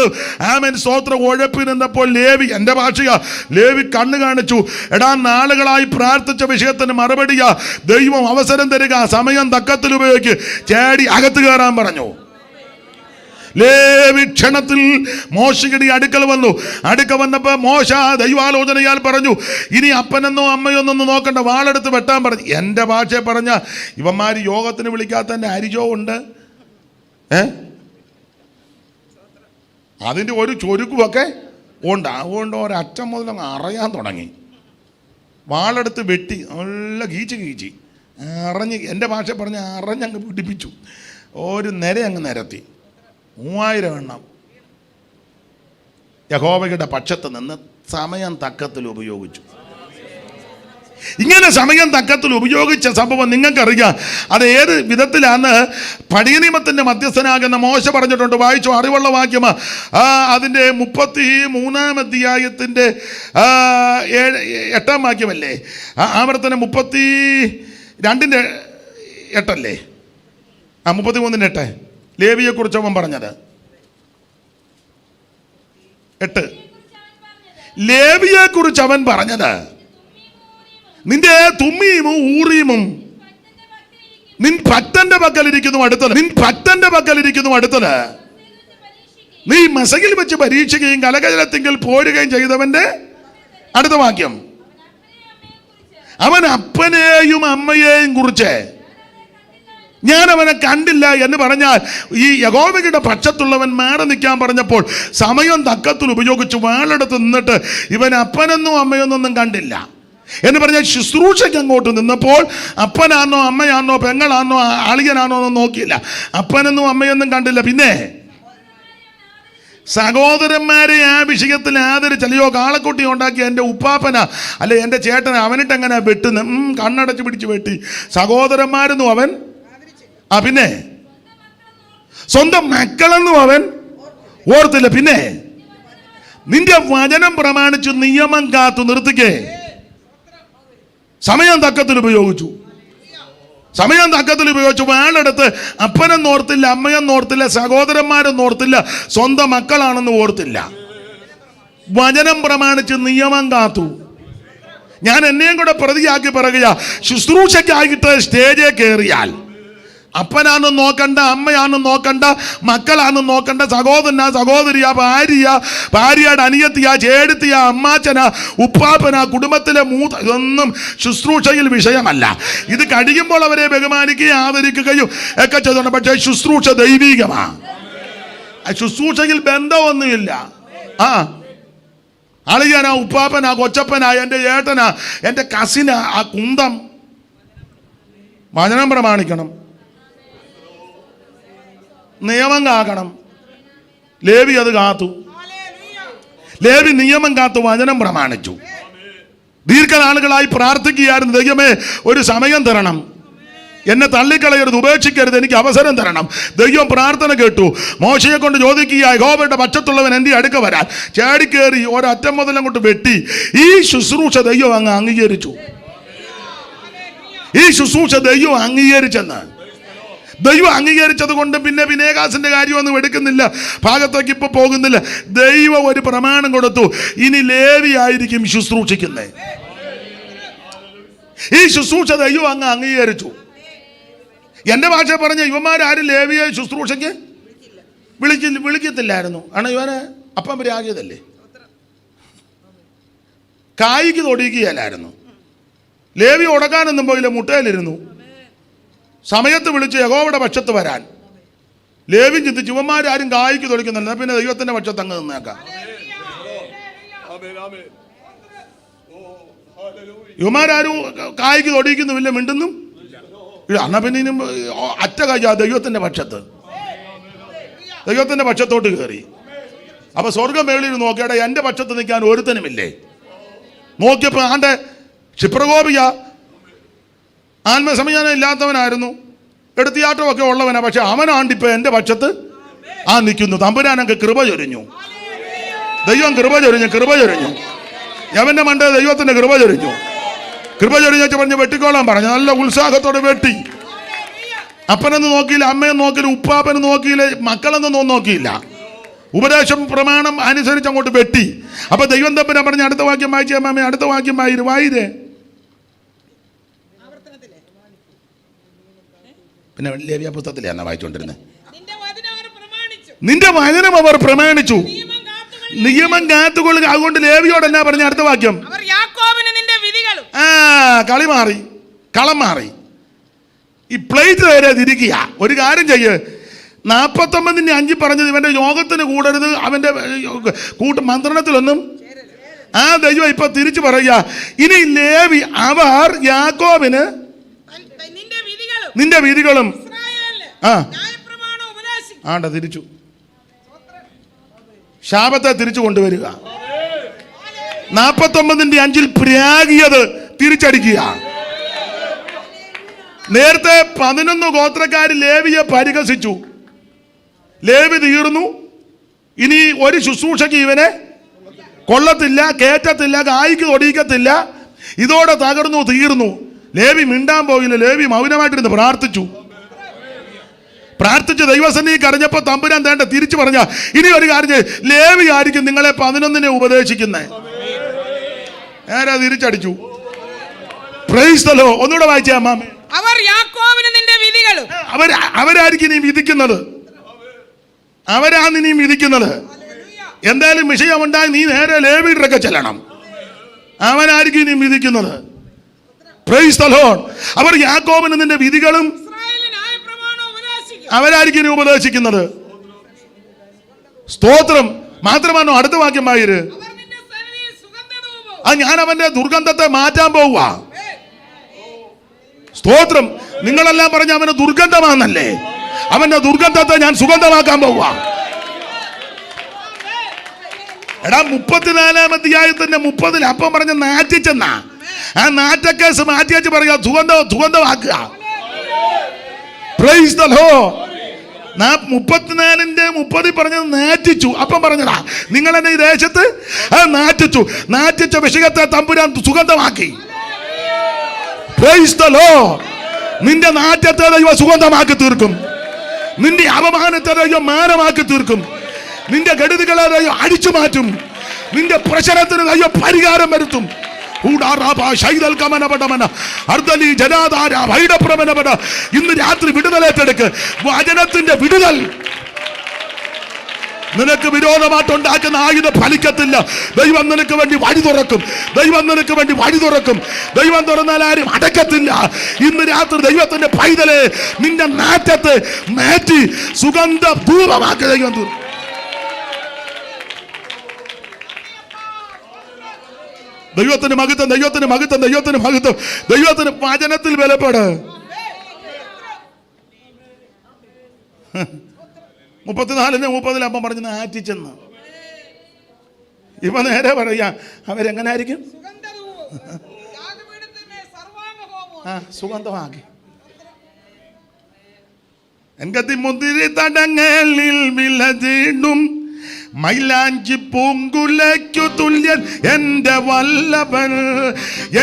[SPEAKER 1] ആമേൻ സ്തോത്രം ഉഴപ്പി നിന്നപ്പോൾ ലേവി, എൻ്റെ ഭാഷയാ, ലേവി കണ്ണു കാണിച്ചു. എടാ, നാളുകളായി പ്രാർത്ഥിച്ച വിഷയത്തിന് മറുപടിയാ, ദൈവം അവസരം തരിക, സമയം തക്കത്തിൽ ഉപയോഗിക്ക്. ചേടി അകത്ത് കയറാൻ പറഞ്ഞു. ലേവി ക്ഷണത്തിൽ മോശയുടെ അടുക്കൽ വന്നു. അടുക്ക വന്നപ്പോൾ മോശ ദൈവാലോചനയാൽ പറഞ്ഞു, ഇനി അപ്പനെന്നോ അമ്മയൊന്നൊന്നും നോക്കണ്ട, വാളെടുത്ത് വെട്ടാൻ പറഞ്ഞു. എൻ്റെ ഭാഷയെ പറഞ്ഞ ഇവന്മാർ യോഗത്തിന് വിളിക്കാത്തതിൻ്റെ അരിജോ ഉണ്ട്. അതിൻ്റെ ഒരു ചൊരുക്കുമൊക്കെ ഉണ്ട്. അതുകൊണ്ട് ഒരറ്റം മുതൽ അങ്ങ് അറിയാൻ തുടങ്ങി. വാളെടുത്ത് വെട്ടി നല്ല കീച്ച് അറിഞ്ഞ്, എൻ്റെ ഭാഷ പറഞ്ഞ് അറിഞ്ഞങ്ങ് പിടിപ്പിച്ചു. ഒരു നിര അങ്ങ് നിരത്തി 3000 എണ്ണം യഹോവയുടെ പക്ഷത്ത് നിന്ന് സമയം തക്കത്തിൽ ഉപയോഗിച്ചു. ഇങ്ങനെ സമയം തക്കത്തിൽ ഉപയോഗിച്ച സംഭവം നിങ്ങൾക്കറിയാം. അത് ഏത് വിധത്തിലാന്ന് പഴയ നിയമത്തിൻ്റെ മധ്യസ്ഥനാകുന്ന മോശ പറഞ്ഞിട്ടുണ്ട്. വായിച്ചു, അറിവുള്ള വാക്യമാ. അതിൻ്റെ 33-ാം അധ്യായത്തിൻ്റെ 8-ാം വാക്യമല്ലേ? ആവർത്തനം 32-ന്റെ 8 33-ന്റെ 8 ലേവിയെക്കുറിച്ച് അവൻ പറഞ്ഞത് 8. ലേവിയെക്കുറിച്ച് അവൻ പറഞ്ഞത്, നിന്റെ തുമ്മീമും ഊറീമും നിൻ ഭക്തന്റെ പക്കലിരിക്കുന്നു അടുത്തത്, നീ മസകിൽ വെച്ച് പരീക്ഷിക്കുകയും കലകജലത്തിങ്കിൽ പോരുകയും ചെയ്തവന്റെ അടുത്ത വാക്യം, അവൻ അപ്പനെയും അമ്മയെയും കുറിച്ച് ഞാൻ അവനെ കണ്ടില്ല എന്ന് പറഞ്ഞാൽ, ഈ യഹോവയുടെ പക്ഷത്തുള്ളവൻ മാറി നിൽക്കാൻ പറഞ്ഞപ്പോൾ സമയം തക്കത്തിൽ ഉപയോഗിച്ച് വാളെടുത്ത് നിന്നിട്ട് ഇവൻ അപ്പനെന്നും അമ്മയൊന്നും കണ്ടില്ല. എന്ന് പറഞ്ഞാൽ ശുശ്രൂഷയ്ക്ക് അങ്ങോട്ട് നിന്നപ്പോൾ അപ്പനാണോ അമ്മയാണോ പെങ്ങളാണോ അളിയനാണോ എന്ന് നോക്കിയില്ല. അപ്പനെന്നും അമ്മയൊന്നും കണ്ടില്ല. പിന്നെ സഹോദരന്മാരെ ആ വിഷയത്തിൽ ആദരിച്ചല്ലയോ കാളക്കുട്ടി ഉണ്ടാക്കി എൻ്റെ ഉപ്പാപ്പന അല്ലെ എൻ്റെ ചേട്ടന അവനിട്ട് എങ്ങനെ വെട്ടുന്ന കണ്ണടച്ച് പിടിച്ച് വെട്ടി. സഹോദരന്മാരെന്നും അവൻ പിന്നെ സ്വന്തം മക്കളെന്നും അവൻ ഓർത്തില്ല. പിന്നെ നിന്റെ വചനം പ്രമാണിച്ചു നിയമം കാത്തു നിർത്തിക്കേ. സമയം തക്കത്തിൽ ഉപയോഗിച്ചു. വാളെടുത്ത് അപ്പനെന്ന് ഓർത്തില്ല, അമ്മയെന്ന് ഓർത്തില്ല, സഹോദരന്മാരെന്ന് ഓർത്തില്ല, സ്വന്തം മക്കളാണെന്ന് ഓർത്തില്ല. വചനം പ്രമാണിച്ച് നിയമം കാത്തു. ഞാൻ എന്നെയും കൂടെ പ്രതിയാക്കി പറയുക, ശുശ്രൂഷയ്ക്കായിട്ട് സ്റ്റേജിൽ കയറിയാൽ അപ്പനാണെന്ന് നോക്കണ്ട, അമ്മയാണെന്ന് നോക്കണ്ട, മക്കളാണെന്ന് നോക്കണ്ട, സഹോദരനാ സഹോദരിയാ ഭാര്യയുടെ അനിയത്തിയാ ചേടത്തിയാ അമ്മാച്ചനാ ഉപ്പാപ്പനാ കുടുംബത്തിലെ ഇതൊന്നും ശുശ്രൂഷയിൽ വിഷയമല്ല. ഇത് കഴിയുമ്പോൾ അവരെ ബഹുമാനിക്കുകയും ആദരിക്കുകയും ഒക്കെ ചെയ്തോണം. പക്ഷേ ശുശ്രൂഷ ദൈവികമാ. ശുശ്രൂഷയിൽ ബന്ധമൊന്നുമില്ല. അളിയനാ ഉപ്പാപ്പനാ കൊച്ചപ്പനാ എൻ്റെ ഏട്ടനാ എൻ്റെ കസിനാ ആ കുന്തം. വചനം പ്രമാണിക്കണം, നിയമം കാക്കണം. ലേവി അത് കാത്തു. ലേവി നിയമം കാത്തു, വചനം പ്രമാണിച്ചു. ദീർഘനാളുകളായി പ്രാർത്ഥിക്കുകയായിരുന്നു, ദൈവമേ ഒരു സമയം തരണം, എന്നെ തള്ളിക്കളയരുത്, ഉപേക്ഷിക്കരുത്, എനിക്ക് അവസരം തരണം. ദൈവം പ്രാർത്ഥന കേട്ടു. മോശയെ കൊണ്ട് ചോദിക്കുക, യഹോവയുടെ പക്ഷത്തുള്ളവൻ എൻ്റെ അടുക്ക വരാൻ. ചാടിക്കേറി ഒരറ്റം മുതൽ അങ്ങോട്ട് വെട്ടി. ഈ ശുശ്രൂഷ ദൈവം അങ്ങ് അംഗീകരിച്ചു. ഈ ശുശ്രൂഷ ദൈവം അംഗീകരിച്ചെന്ന്. ദൈവം അംഗീകരിച്ചത് കൊണ്ട് പിന്നെ വിനേകാസിന്റെ കാര്യമൊന്നും എടുക്കുന്നില്ല, ഭാഗത്തേക്ക് ഇപ്പൊ പോകുന്നില്ല. ദൈവം ഒരു പ്രമാണം കൊടുത്തു, ഇനി ലേവി ആയിരിക്കും ശുശ്രൂഷിക്കുന്നത്. ഈ ശുശ്രൂഷ ദൈവം അങ്ങ് അംഗീകരിച്ചു. എന്റെ ഭാഷ പറഞ്ഞ ഇവന്മാരും ലേവിയെ ശുശ്രൂഷയ്ക്ക് വിളിക്കത്തില്ലായിരുന്നു. ആണ് ഇവന് അപ്പം രാജ്യതല്ലേ, കായ്ക്ക് തൊടിക്കുകയല്ലായിരുന്നു. ലേവി ഉടക്കാനൊന്നും പോയില്ല, മുട്ടയിലിരുന്നു. സമയത്ത് വിളിച്ച് യഹോവയുടെ പക്ഷത്ത് വരാൻ. ലേവി ചിന്തിച്ചു ഇവന്മാരും കായ്ക്ക് തൊടിക്കുന്നില്ല, പിന്നെ ദൈവത്തിന്റെ പക്ഷത്ത് അങ്ങ് നിന്നേക്കാം. ഇവന്മാരും കായ്ക്ക് തൊടിക്കുന്നുമില്ല, മിണ്ടുന്നും എന്നാ പിന്നെ ഇനി അറ്റ കായ്ച്ച ദൈവത്തിന്റെ പക്ഷത്ത്, ദൈവത്തിന്റെ പക്ഷത്തോട്ട് കയറി. അപ്പൊ സ്വർഗം മേളിൽ നോക്കിയാടെ എൻ്റെ പക്ഷത്ത് നിൽക്കാൻ ഒരുത്തനുമില്ലേ. നോക്കിയപ്പോ ആണ്ടെ ക്ഷിപ്രകോപിക ആത്മസംയമനം ഇല്ലാത്തവനായിരുന്നു, എടുത്തിയാട്ടമൊക്കെ ഉള്ളവനാ. പക്ഷെ അവനാണ്ടിപ്പോ എൻ്റെ പക്ഷത്ത് നിൽക്കുന്നു. തമ്പുരാനൊക്കെ കൃപ ചൊരിഞ്ഞു. ദൈവം കൃപ ചൊരിഞ്ഞു. യവന്റെ മണ്ട ദൈവത്തിന്റെ കൃപ ചൊരിഞ്ഞു പറഞ്ഞ് വെട്ടിക്കോളാൻ പറഞ്ഞു. നല്ല ഉത്സാഹത്തോടെ വെട്ടി. അപ്പനെന്ന് നോക്കിയില്ല, അമ്മയെന്ന് നോക്കിയില്ല, ഉപ്പാപ്പനെന്ന് നോക്കിയില്ല, മക്കളെന്നൊന്നും നോക്കിയില്ല. ഉപദേശം പ്രമാണം അനുസരിച്ച് അങ്ങോട്ട് വെട്ടി. അപ്പൊ ദൈവം തമ്പുരാൻ പറഞ്ഞ അടുത്ത വാക്യം വായിച്ചേ അമ്മ, അടുത്ത വാക്യം വായിരേ. പിന്നെ ലേവ്യ പുസ്തകത്തിലാണ് വായിച്ചുകൊണ്ടിരുന്നത്. നിന്റെ വചനം അവർ പ്രമാണിച്ചു, നിയമം കാത്തുകൊള്ളുക. അതുകൊണ്ട് ലേവിയോട് എന്നാ പറഞ്ഞ അടുത്ത വാക്യം, കളി മാറി, കളം മാറി. ഈ പ്ലേറ്റ് വരെ തിരിക്കുക. ഒരു കാര്യം ചെയ്യ്, 49:5 പറഞ്ഞത് ഇവന്റെ യോഗത്തിന് കൂടരുത്, അവന്റെ മന്ത്രണത്തിലൊന്നും. ദൈവം ഇപ്പൊ തിരിച്ചു പറയുക, ഇനി ലേവി അവർ യാക്കോബിന് നിന്റെ വിധികളും തിരിച്ചു, ശാപത്തെ തിരിച്ചു കൊണ്ടുവരിക. 49:5 പ്രാഗിയത് തിരിച്ചടിക്കുക. നേരത്തെ 11 ഗോത്രക്കാര് ലേവിയെ പരിഹസിച്ചു. ലേവി തീർന്നു, ഇനി ഒരു ശുശ്രൂഷയ്ക്ക് ഇവനെ കൊള്ളത്തില്ല, കേറ്റത്തില്ല, കായ്ക്ക് തൊടിക്കത്തില്ല. ഇതോടെ തകർന്നു, തീർന്നു. ലേവി മിണ്ടാൻ പോയില്ല. ലേവി മൗനമായിട്ടിരുന്ന് പ്രാർത്ഥിച്ചു ദൈവസന്നിധി കരഞ്ഞപ്പോ തമ്പുരാൻ തേണ്ട തിരിച്ചു പറഞ്ഞ, ഇനി ഒരു കാര്യം, ലേവി ആയിരിക്കും നിങ്ങളെ 11 ഉപദേശിക്കുന്നേ. നേരെ തിരിച്ചടിച്ചു. Price the Lord. ഒന്നുകൂടെ വായിച്ചേ അമ്മാമേ.
[SPEAKER 2] അവർ യാക്കോബിന് നിന്റെ വിധികളും.
[SPEAKER 1] അവരായിരിക്കും നീ വിധിക്കുന്നത്. അവരാണ് നീ വിധിക്കുന്നത്. എന്തായാലും വിഷയമുണ്ടായി നീ നേരെ ലേവിയുടെ ചെല്ലണം. അവനായിരിക്കും നീ വിധിക്കുന്നത്. Praise the Lord. അവർ യാക്കോബിന് നിന്റെ വിധികളും അവരായിരിക്കും നീ ഉപദേശിക്കുന്നത്. സ്തോത്രം. മാത്രമാണോ അടുത്ത വാക്യം വായിര്. ഞാൻ അവന്റെ ദുർഗന്ധത്തെ മാറ്റാൻ പോവുക. സ്തോത്രം. നിങ്ങളെല്ലാം പറഞ്ഞ അവന് ദുർഗന്ധമാണെന്നല്ലേ? അവന്റെ ദുർഗന്ധത്തെ ഞാൻ സുഗന്ധമാക്കാൻ പോവുക. എടാ 34-ാം അധ്യായത്തിന്റെ 30-ൽ അപ്പം പറഞ്ഞ നാറ്റിച്ചെന്നാ. ആ നാറ്റക്കേസ് മാറ്റിയച്ച് പറയുക, സുഗന്ധമാക്കുക. Praise the Lord. 34-ന്റെ 30 പറഞ്ഞത് നാറ്റിച്ചു. അപ്പം പറഞ്ഞടാ, നിങ്ങൾ എന്നെ ഈ ദേശത്ത് നാറ്റിച്ച വിഷയത്തെ തമ്പുരാൻ സുഗന്ധമാക്കി. Price the Lord. നിന്റെ നാറ്റത്തെ ദൈവം സുഗന്ധമാക്കി തീർക്കും. നിന്റെ അപമാനത്തെ ദൈവം മാനമാക്കി തീർക്കും. നിന്റെ ഗഡികളെ ദൈവം അടിച്ചു മാറ്റും. നിന്റെ പ്രശ്നത്തിന് ദൈവം പരിഹാരം വരുത്തും. ഇന്ന് രാത്രി വിടുതലേറ്റെടുക്ക്. വചനത്തിന്റെ വിടുതൽ. നിനക്ക് വിരോധമായിട്ടുണ്ടാക്കുന്ന ആയുധം ഫലിക്കത്തില്ല. ദൈവം നിനക്ക് വേണ്ടി വഴി തുറക്കും. ദൈവം തുറന്നാൽ ആരും അടക്കത്തില്ല. ഇന്ന് രാത്രി ദൈവത്തിന്റെ പൈതലെ നിന്റെ നാറ്റത്തെ മാറ്റി സുഗന്ധ ധൂപമാക്കി ദൈവം തീർക്കും. ദൈവത്തിന് മഹത്വം. ദൈവത്തിന് വചനത്തിൽ ബലപ്പെട്. 34-ന് 30-ൽ അപ്പം പറഞ്ഞ് ആറ്റിച്ചെന്ന്. ഇപ്പൊ നേരെ പറയാ അവരെങ്ങനായിരിക്കും? സുഗന്ധമാക്കി. എങ്കത്തി മുന്തിരി തടങ്ങളിൽ വിലചീടും മൈലാഞ്ചി പൂങ്കുലയ്ക്കു തുല്യൻ എന്റെ വല്ലഭൻ.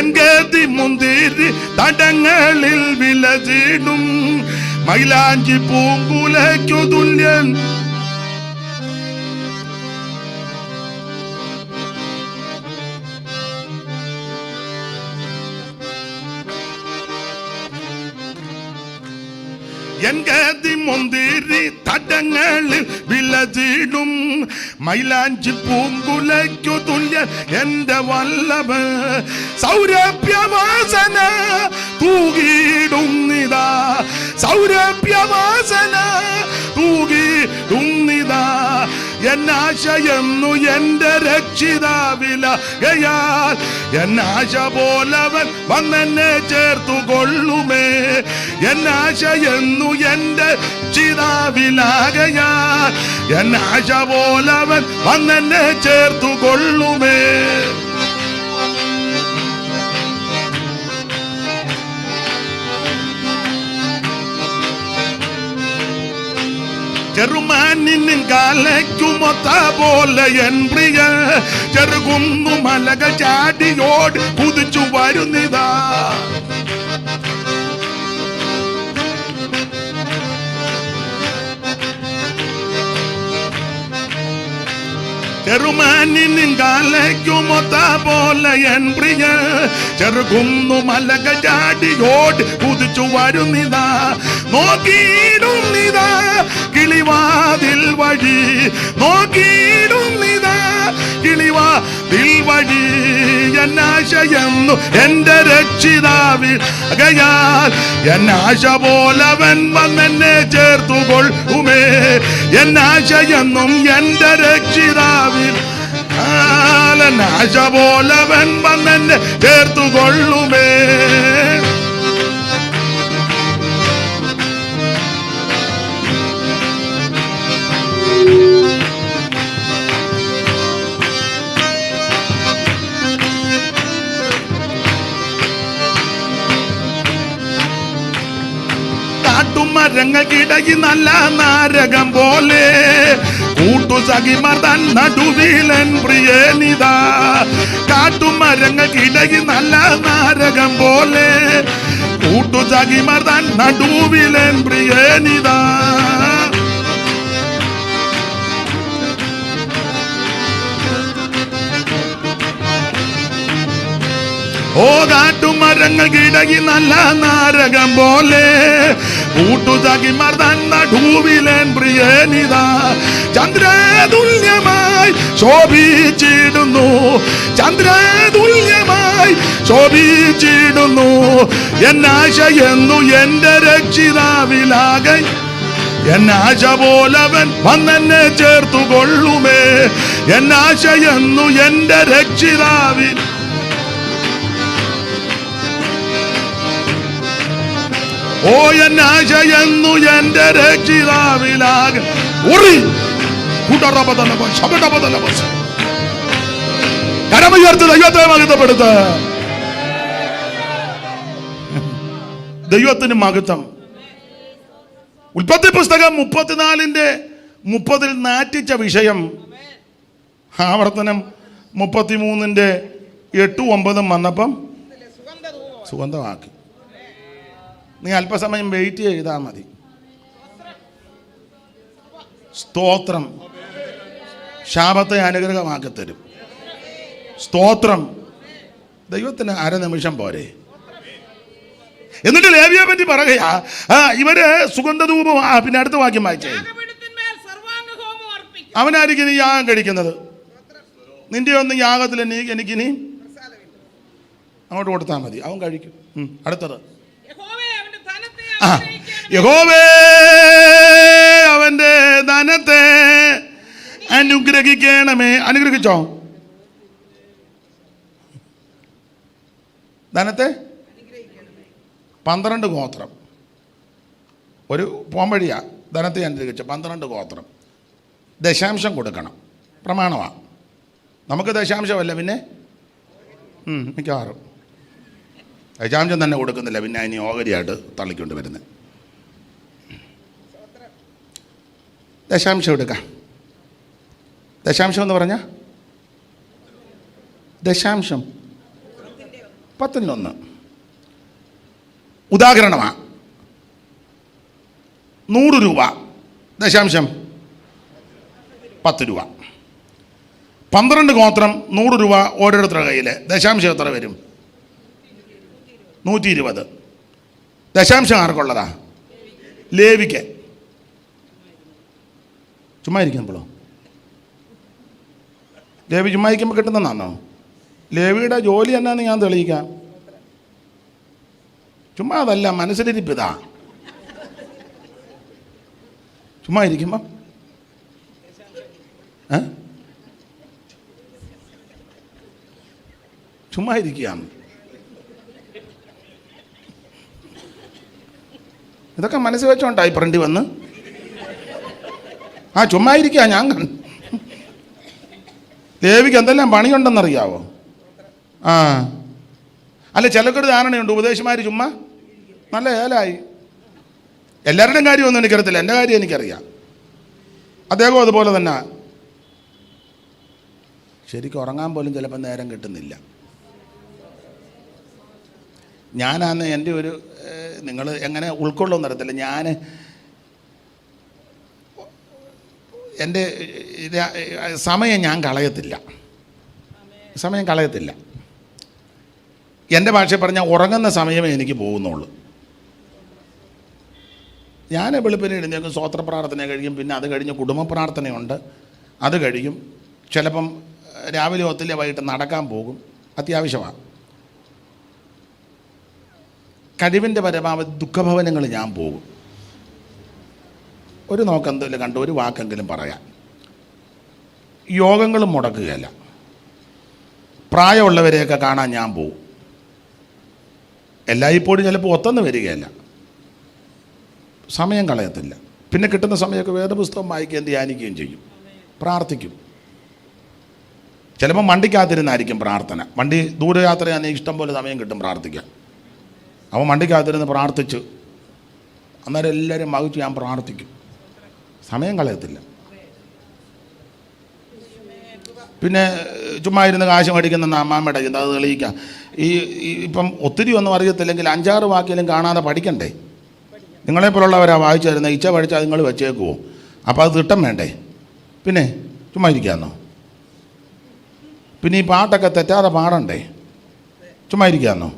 [SPEAKER 1] എങ്കതി മുന്തിരി തടങ്ങളിൽ വിലചീടും മൈലാഞ്ചി പൂങ്കുലയ്ക്കു തുല്യൻ. എങ്കതി മുന്തിരി തടങ്ങളിൽ വിലചീടും മൈലാഞ്ചി പൂങ്കുലയ്ക്കു തുല്യൻ എന്റെ വല്ലഭൻ. സൗരഭ്യവാസന തൂകിടുന്നിതാ. എന്നാശയെന്നു എന്റെ രക്ഷിതാവിലകയാൽ എന്നാശ പോലവൻ വന്നെന്നെ ചേർത്തുകൊള്ളുമേ. എന്നാശയെന്നു എന്റെ രക്ഷിതാവിലകയാൽ എന്നാശ പോലവൻ വന്നെന്നെ ചേർത്തുകൊള്ളുമേ. ചെറുമാനിൻ കാലയ്ക്കുമൊത്ത പോലെ എൻ പ്രിയ ചെറുകുന്നു മലക ചാടിയോട് കുതിച്ചു വരുന്നിതാ. ചെറുമാനിൻ കാലയ്ക്കുമൊത്ത പോലെ എൻ പ്രിയ ചെറുകുന്നു മലക ചാടിയോട് കുതിച്ചു വരുന്നിതാ. നോക്കിയിടുന്നിതാ കിളിവാതിൽ വഴി. കിളിവാതിൽ വഴി. എന്നാശയെന്നു എന്റെ രക്ഷിതാവിലകയാൽ എന്നാശ പോലവൻ വന്നെന്നെ ചേർത്തുകൊള്ളുമേ. എന്നാശയെന്നും എന്റെ രക്ഷിതാവിൽ എന്നാശ പോലവൻ വന്നെന്നെ ചേർത്തുകൊള്ളുമേ. മരങ്ങൾക്കിടയിൽ നല്ല നാരകം പോലെ കൂട്ടുസഖിമാർ തൻ നടുവിലൻ പ്രിയനിതാ. കാട്ടുമരങ്ങൾക്കിടയിൽ നല്ല നാരകം പോലെ കൂട്ടുസഖിമാർ തൻ നടുവിലൻ പ്രിയനിതാ. ഓ കാട്ടുമരങ്ങൾക്കിടയിൽ നല്ല നാരകം പോലെ കൂട്ടുസഖിമാർ തൻ നടുവിലൻ പ്രിയനിതാ. ചന്ദ്രതുല്യമായി ശോഭിച്ചിടുന്നു. എന്നാശയെന്നു എന്റെ രക്ഷിതാവിലാകെ എന്നാശ പോലവൻ വന്നെന്നെ ചേർത്തുകൊള്ളുമേ. എന്നാശയെന്നു എന്റെ രക്ഷിതാവിൽ ഓ എൻ ആശയെന്നു എന്റെ രക്ഷിതാവിലാകെ ഉറി കരമുയർത്ത് ദൈവത്തെ മഹത്വപ്പെടുത്ത. ദൈവത്തിന് മഹത്വം. ഉൽപ്പത്തി പുസ്തകം 34:30 നാറ്റിച്ച വിഷയം ആവർത്തനം 33:8-9 വന്നപ്പം സുഗന്ധമാക്കി. നീ അല്പസമയം വെയിറ്റ് ചെയ്താൽ മതി. സ്തോത്രം. ശാപത്തെ അനുഗ്രഹമാക്കി തരും. സ്തോത്രം. ദൈവത്തിന് അരനിമിഷം പോരെ. എന്നിട്ട് ലേവിയെ പറ്റി പറയുകയാ, ഇവര് സുഗന്ധധൂപം. പിന്നെ അടുത്ത വാക്യം വായിച്ചേ. അവനായിരിക്കും നീ യാഗം കഴിക്കുന്നത്. നിന്റെ ഒന്നും യാഗത്തിൽ എനിക്കിനി അങ്ങോട്ട് കൊടുത്താൽ മതി, അവൻ കഴിക്കും. അടുത്തത്, യഹോവേ അവന്റെ ധനത്തെ അനുഗ്രഹിക്കണമേ. അനുഗ്രഹിച്ചോ? ധനത്തെ 12 ഗോത്രം ഒരു പോംവഴിയാ. ധനത്തെ അനുഗ്രഹിച്ച 12 ഗോത്രം ദശാംശം കൊടുക്കണം. പ്രമാണമാണ്. നമുക്ക് ദശാംശമല്ല, പിന്നെ മിക്കവാറും ദശാംശം തന്നെ കൊടുക്കുന്നില്ല. പിന്നെ അതിന് ഓഹരിയായിട്ട് തള്ളിക്കൊണ്ട് വരുന്നത്. ദശാംശം എടുക്കാം. ദശാംശം എന്ന് പറഞ്ഞാൽ ദശാംശം 10-1. ഉദാഹരണമാണ്. 100 രൂപ ദശാംശം 10 രൂപ. 12 ഗോത്രം 100 രൂപ ഓരോരുത്തരുടെ കയ്യിൽ. ദശാംശം എത്ര വരും? 120. ദശാംശം ആർക്കുള്ളതാ? ലേവിക്ക്. ചുമ്മാ ഇരിക്കുമ്പോഴോ? ലേവി ചുമ്മാ ഇരിക്കുമ്പോൾ കിട്ടുന്നതാണോ? ലേവിയുടെ ജോലി എന്നാന്ന് ഞാൻ തെളിയിക്കാം. ചുമ്മാ അതല്ല, മനസ്സിലിരിപ്പിതാ. ചുമ്മാ ഇരിക്കുമ്പം ചുമ്മാ ഇരിക്കുകയാണ്. ഇതൊക്കെ മനസ്സിൽ വെച്ചോണ്ടായി ഫ്രണ്ടി വന്ന് ചുമ്മാ ഇരിക്കുക. ഞാൻ ദേവിക്ക് എന്തെല്ലാം പണിയുണ്ടെന്നറിയാവോ? അല്ല, ചിലക്കൊരു ധാരണയുണ്ട്, ഉപദേശമാര് ചുമ്മാ നല്ല ഏലായി. എല്ലാവരുടെയും കാര്യമൊന്നും എനിക്കറിയത്തില്ല, എൻ്റെ കാര്യം എനിക്കറിയാം. അദ്ദേഹം അതുപോലെ തന്നെ. ശരിക്കും ഉറങ്ങാൻ പോലും ചിലപ്പോൾ നേരം കിട്ടുന്നില്ല. ഞാനാന്ന് എൻ്റെ ഒരു നിങ്ങൾ എങ്ങനെ ഉൾക്കൊള്ളുമെന്ന് അറിയത്തില്ല. ഞാൻ എൻ്റെ സമയം ഞാൻ കളയത്തില്ല. എൻ്റെ ഭാഷയിൽ പറഞ്ഞാൽ ഉറങ്ങുന്ന സമയമേ എനിക്ക് പോകുന്നുള്ളൂ. ഞാൻ വെളുപ്പിന് എഴുന്നേക്കും, സ്വോത്ര പ്രാർത്ഥന കഴിയും, പിന്നെ അത് കഴിഞ്ഞ് കുടുംബ പ്രാർത്ഥനയുണ്ട്, അത് കഴിയും. ചിലപ്പം രാവിലെ ഒത്തില്ല വൈകിട്ട് നടക്കാൻ പോകും, അത്യാവശ്യമാണ്. കഴിവിൻ്റെ പരമാവധി ദുഃഖഭവനങ്ങളിൽ ഞാൻ പോകും. ഒരു നോക്കെന്തെങ്കിലും കണ്ട് ഒരു വാക്കെങ്കിലും പറയാം. യോഗങ്ങളും മുടക്കുകയല്ല. പ്രായമുള്ളവരെയൊക്കെ കാണാൻ ഞാൻ പോകും. എല്ലായ്പ്പോഴും ചിലപ്പോൾ ഒത്തൊന്നും വരികയല്ല. സമയം കളയത്തില്ല. പിന്നെ കിട്ടുന്ന സമയമൊക്കെ വേദപുസ്തകം വായിക്കുകയും ധ്യാനിക്കുകയും ചെയ്യും, പ്രാർത്ഥിക്കും. ചിലപ്പോൾ വണ്ടിക്കകത്തിരുന്നായിരിക്കും പ്രാർത്ഥന. വണ്ടി ദൂരയാത്രയാണെങ്കിൽ ഇഷ്ടം പോലെ സമയം കിട്ടും പ്രാർത്ഥിക്കാൻ. അവൻ വണ്ടിക്കകത്തിരുന്ന് പ്രാർത്ഥിച്ച് അന്നേരം എല്ലാവരും വഹിച്ച് ഞാൻ പ്രാർത്ഥിക്കും. സമയം കളയത്തില്ല. പിന്നെ ചുമ്മാ ഇരുന്ന് കാശ് മേടിക്കുന്ന അമ്മാമ്മയുടെ ചിന്ത, അത് തെളിയിക്കാം. ഇപ്പം ഒത്തിരി ഒന്നും അറിയത്തില്ലെങ്കിൽ 5-6 വാക്കിലും കാണാതെ പഠിക്കണ്ടേ? നിങ്ങളെപ്പോലുള്ളവരാ വായിച്ചു തരുന്നത്. ഇച്ച പഠിച്ചാൽ നിങ്ങൾ വെച്ചേക്കുമോ? അപ്പോൾ അത് തിട്ടം വേണ്ടേ? പിന്നെ ചുമ്മാ ഇരിക്കാമെന്നോ? പിന്നെ ഈ പാട്ടൊക്കെ തെറ്റാതെ പാടണ്ടേ? ചുമ്മാ ഇരിക്കാമെന്നോ?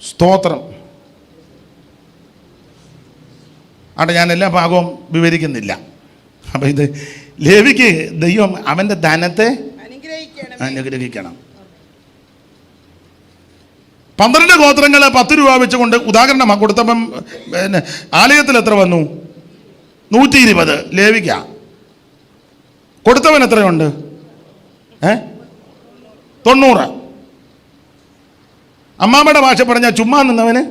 [SPEAKER 1] സ്തോത്രം. അവിടെ ഞാൻ എല്ലാ ഭാഗവും വിവരിക്കുന്നില്ല. അപ്പം ഇത് ലേവിക്ക് ദൈവം അവൻ്റെ ധനത്തെ അനുഗ്രഹിക്കണം. 12 ഗോത്രങ്ങൾ 10 രൂപ വെച്ചുകൊണ്ട് ഉദാഹരണമാണ് കൊടുത്തപ്പം പിന്നെ ആലയത്തിൽ എത്ര വന്നു? 120. ലേവിക്ക കൊടുത്തവൻ എത്രയുണ്ട്? 90. അമ്മാമ്മയുടെ ഭാഷ പറഞ്ഞാൽ ചുമ്മാ നിന്നവന്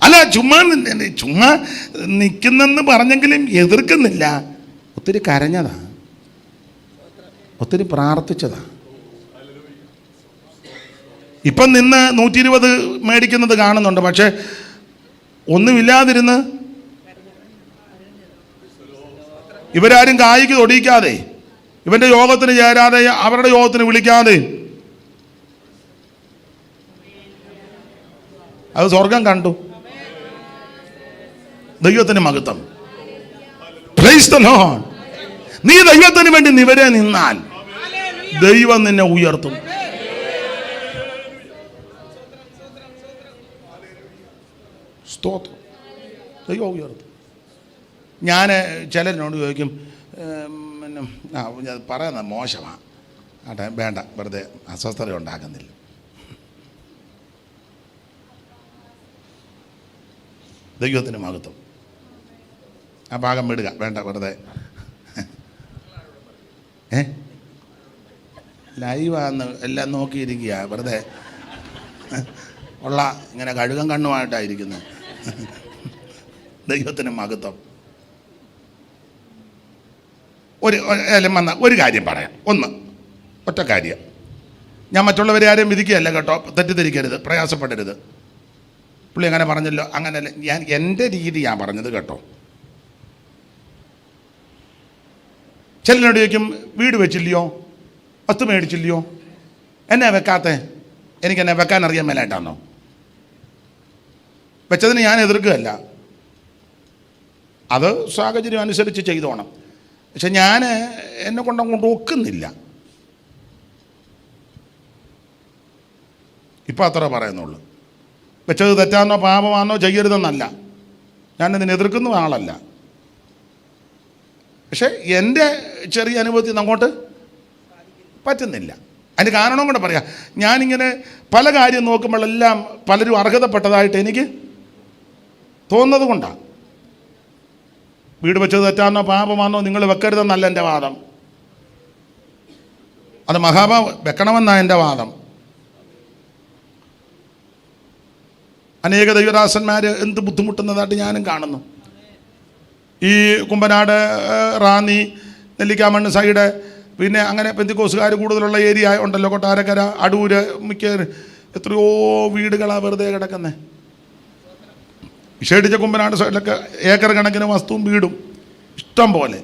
[SPEAKER 1] അല്ല, ചുമ്മാ നിൽക്കുന്നെന്ന് പറഞ്ഞെങ്കിലും എതിർക്കുന്നില്ല. ഒത്തിരി കരഞ്ഞതാ, ഒത്തിരി പ്രാർത്ഥിച്ചതാ. ഇപ്പം നിന്ന് 120 മേടിക്കുന്നത് കാണുന്നുണ്ട്. പക്ഷെ ഒന്നുമില്ലാതിരുന്ന് ഇവരാരും കായ്ക്ക് തൊടിയിക്കാതെ, ഇവന്റെ യോഗത്തിന് ചേരാതെ, അവരുടെ യോഗത്തിന് വിളിക്കാതെ, അത് സ്വർഗം കണ്ടു. ദൈവത്തിന് മഹത്വം. Price the Lord. നീ ദൈവത്തിന് വേണ്ടി നിവരെ നിന്നാൽ ദൈവം നിന്നെ ഉയർത്തും. സ്തോത്രം. ദൈവം ഉയർത്തും. ഞാൻ ചിലരിനോട് ചോദിക്കും, പിന്നെ പറയുന്നത് മോശമാണ് ആട്ടെ, വേണ്ട, വെറുതെ അസ്വസ്ഥത ഉണ്ടാക്കുന്നില്ല. ദൈവത്തിന് മഹത്വം. ആ ഭാഗം വിടുക, വേണ്ട, വെറുതെ. ലൈവാന്ന് എല്ലാം നോക്കിയിരിക്കുക, വെറുതെ ഉള്ള ഇങ്ങനെ കഴുകം കണ്ണുമായിട്ടായിരിക്കുന്നു. ദൈവത്തിന് മഹത്വം. ഒരു കാര്യം പറയാം, ഒറ്റ കാര്യം. ഞാൻ മറ്റുള്ളവരെ ആരെയും വിധിക്കുകയല്ല കേട്ടോ, തെറ്റിദ്ധരിക്കരുത്, പ്രയാസപ്പെടരുത്. പുള്ളി അങ്ങനെ പറഞ്ഞല്ലോ, അങ്ങനെയല്ല, ഞാൻ എൻ്റെ രീതിയാണ് പറഞ്ഞത് കേട്ടോ. ചിലനോട് ചോദിക്കും, വീട് വെച്ചില്ലയോ, വസ്തു മേടിച്ചില്ലയോ, എന്നെ വെക്കാത്തേ? എനിക്കെന്നെ വെക്കാൻ അറിയാൻ മേലായിട്ടാണോ? വെച്ചതിന് ഞാൻ എതിർക്കുകയല്ല, അത് സാഹചര്യം അനുസരിച്ച് ചെയ്തോണം. പക്ഷെ ഞാൻ എന്നെ കൊണ്ടങ്ങോട്ട് ഒക്കുന്നില്ല. ഇപ്പം അത്ര പറയുന്നുള്ളൂ. വെച്ചത് തെറ്റാന്നോ പാപമാണോ ചെയ്യരുതെന്നല്ല, ഞാനിതിനെ എതിർക്കുന്ന ആളല്ല. പക്ഷെ എൻ്റെ ചെറിയ അനുഭവത്തിൽ അങ്ങോട്ട് പറ്റുന്നില്ല. അതിന് കാരണം കൂടെ പറയാം. ഞാനിങ്ങനെ പല കാര്യം നോക്കുമ്പോഴെല്ലാം പലരും അർഹതപ്പെട്ടതായിട്ട് എനിക്ക് തോന്നുന്നത് കൊണ്ടാണ്. വീട് വെച്ചത് തെറ്റാന്നോ പാപമാണോ നിങ്ങൾ വെക്കരുതെന്നല്ല എൻ്റെ വാദം. അത് വെക്കണമെന്നാണ് എൻ്റെ വാദം. അനേക ദൈവദാസന്മാർ എന്ത് ബുദ്ധിമുട്ടുന്നതായിട്ട് ഞാനും കാണുന്നു. ഈ കുമ്പനാട്, റാന്നി, നെല്ലിക്കാമണ്ണ് സൈഡ്, പിന്നെ അങ്ങനെ പെന്തിക്കോസുകാർ കൂടുതലുള്ള ഏരിയ ഉണ്ടല്ലോ, കൊട്ടാരക്കര, അടൂര്, മിക്ക എത്രയോ വീടുകളാണ് വെറുതെ കിടക്കുന്നത്. വിഷയടിച്ച കുമ്പനാട് സൈഡിലൊക്കെ ഏക്കർ കണക്കിന് വസ്തുവും വീടും ഇഷ്ടം പോലെ.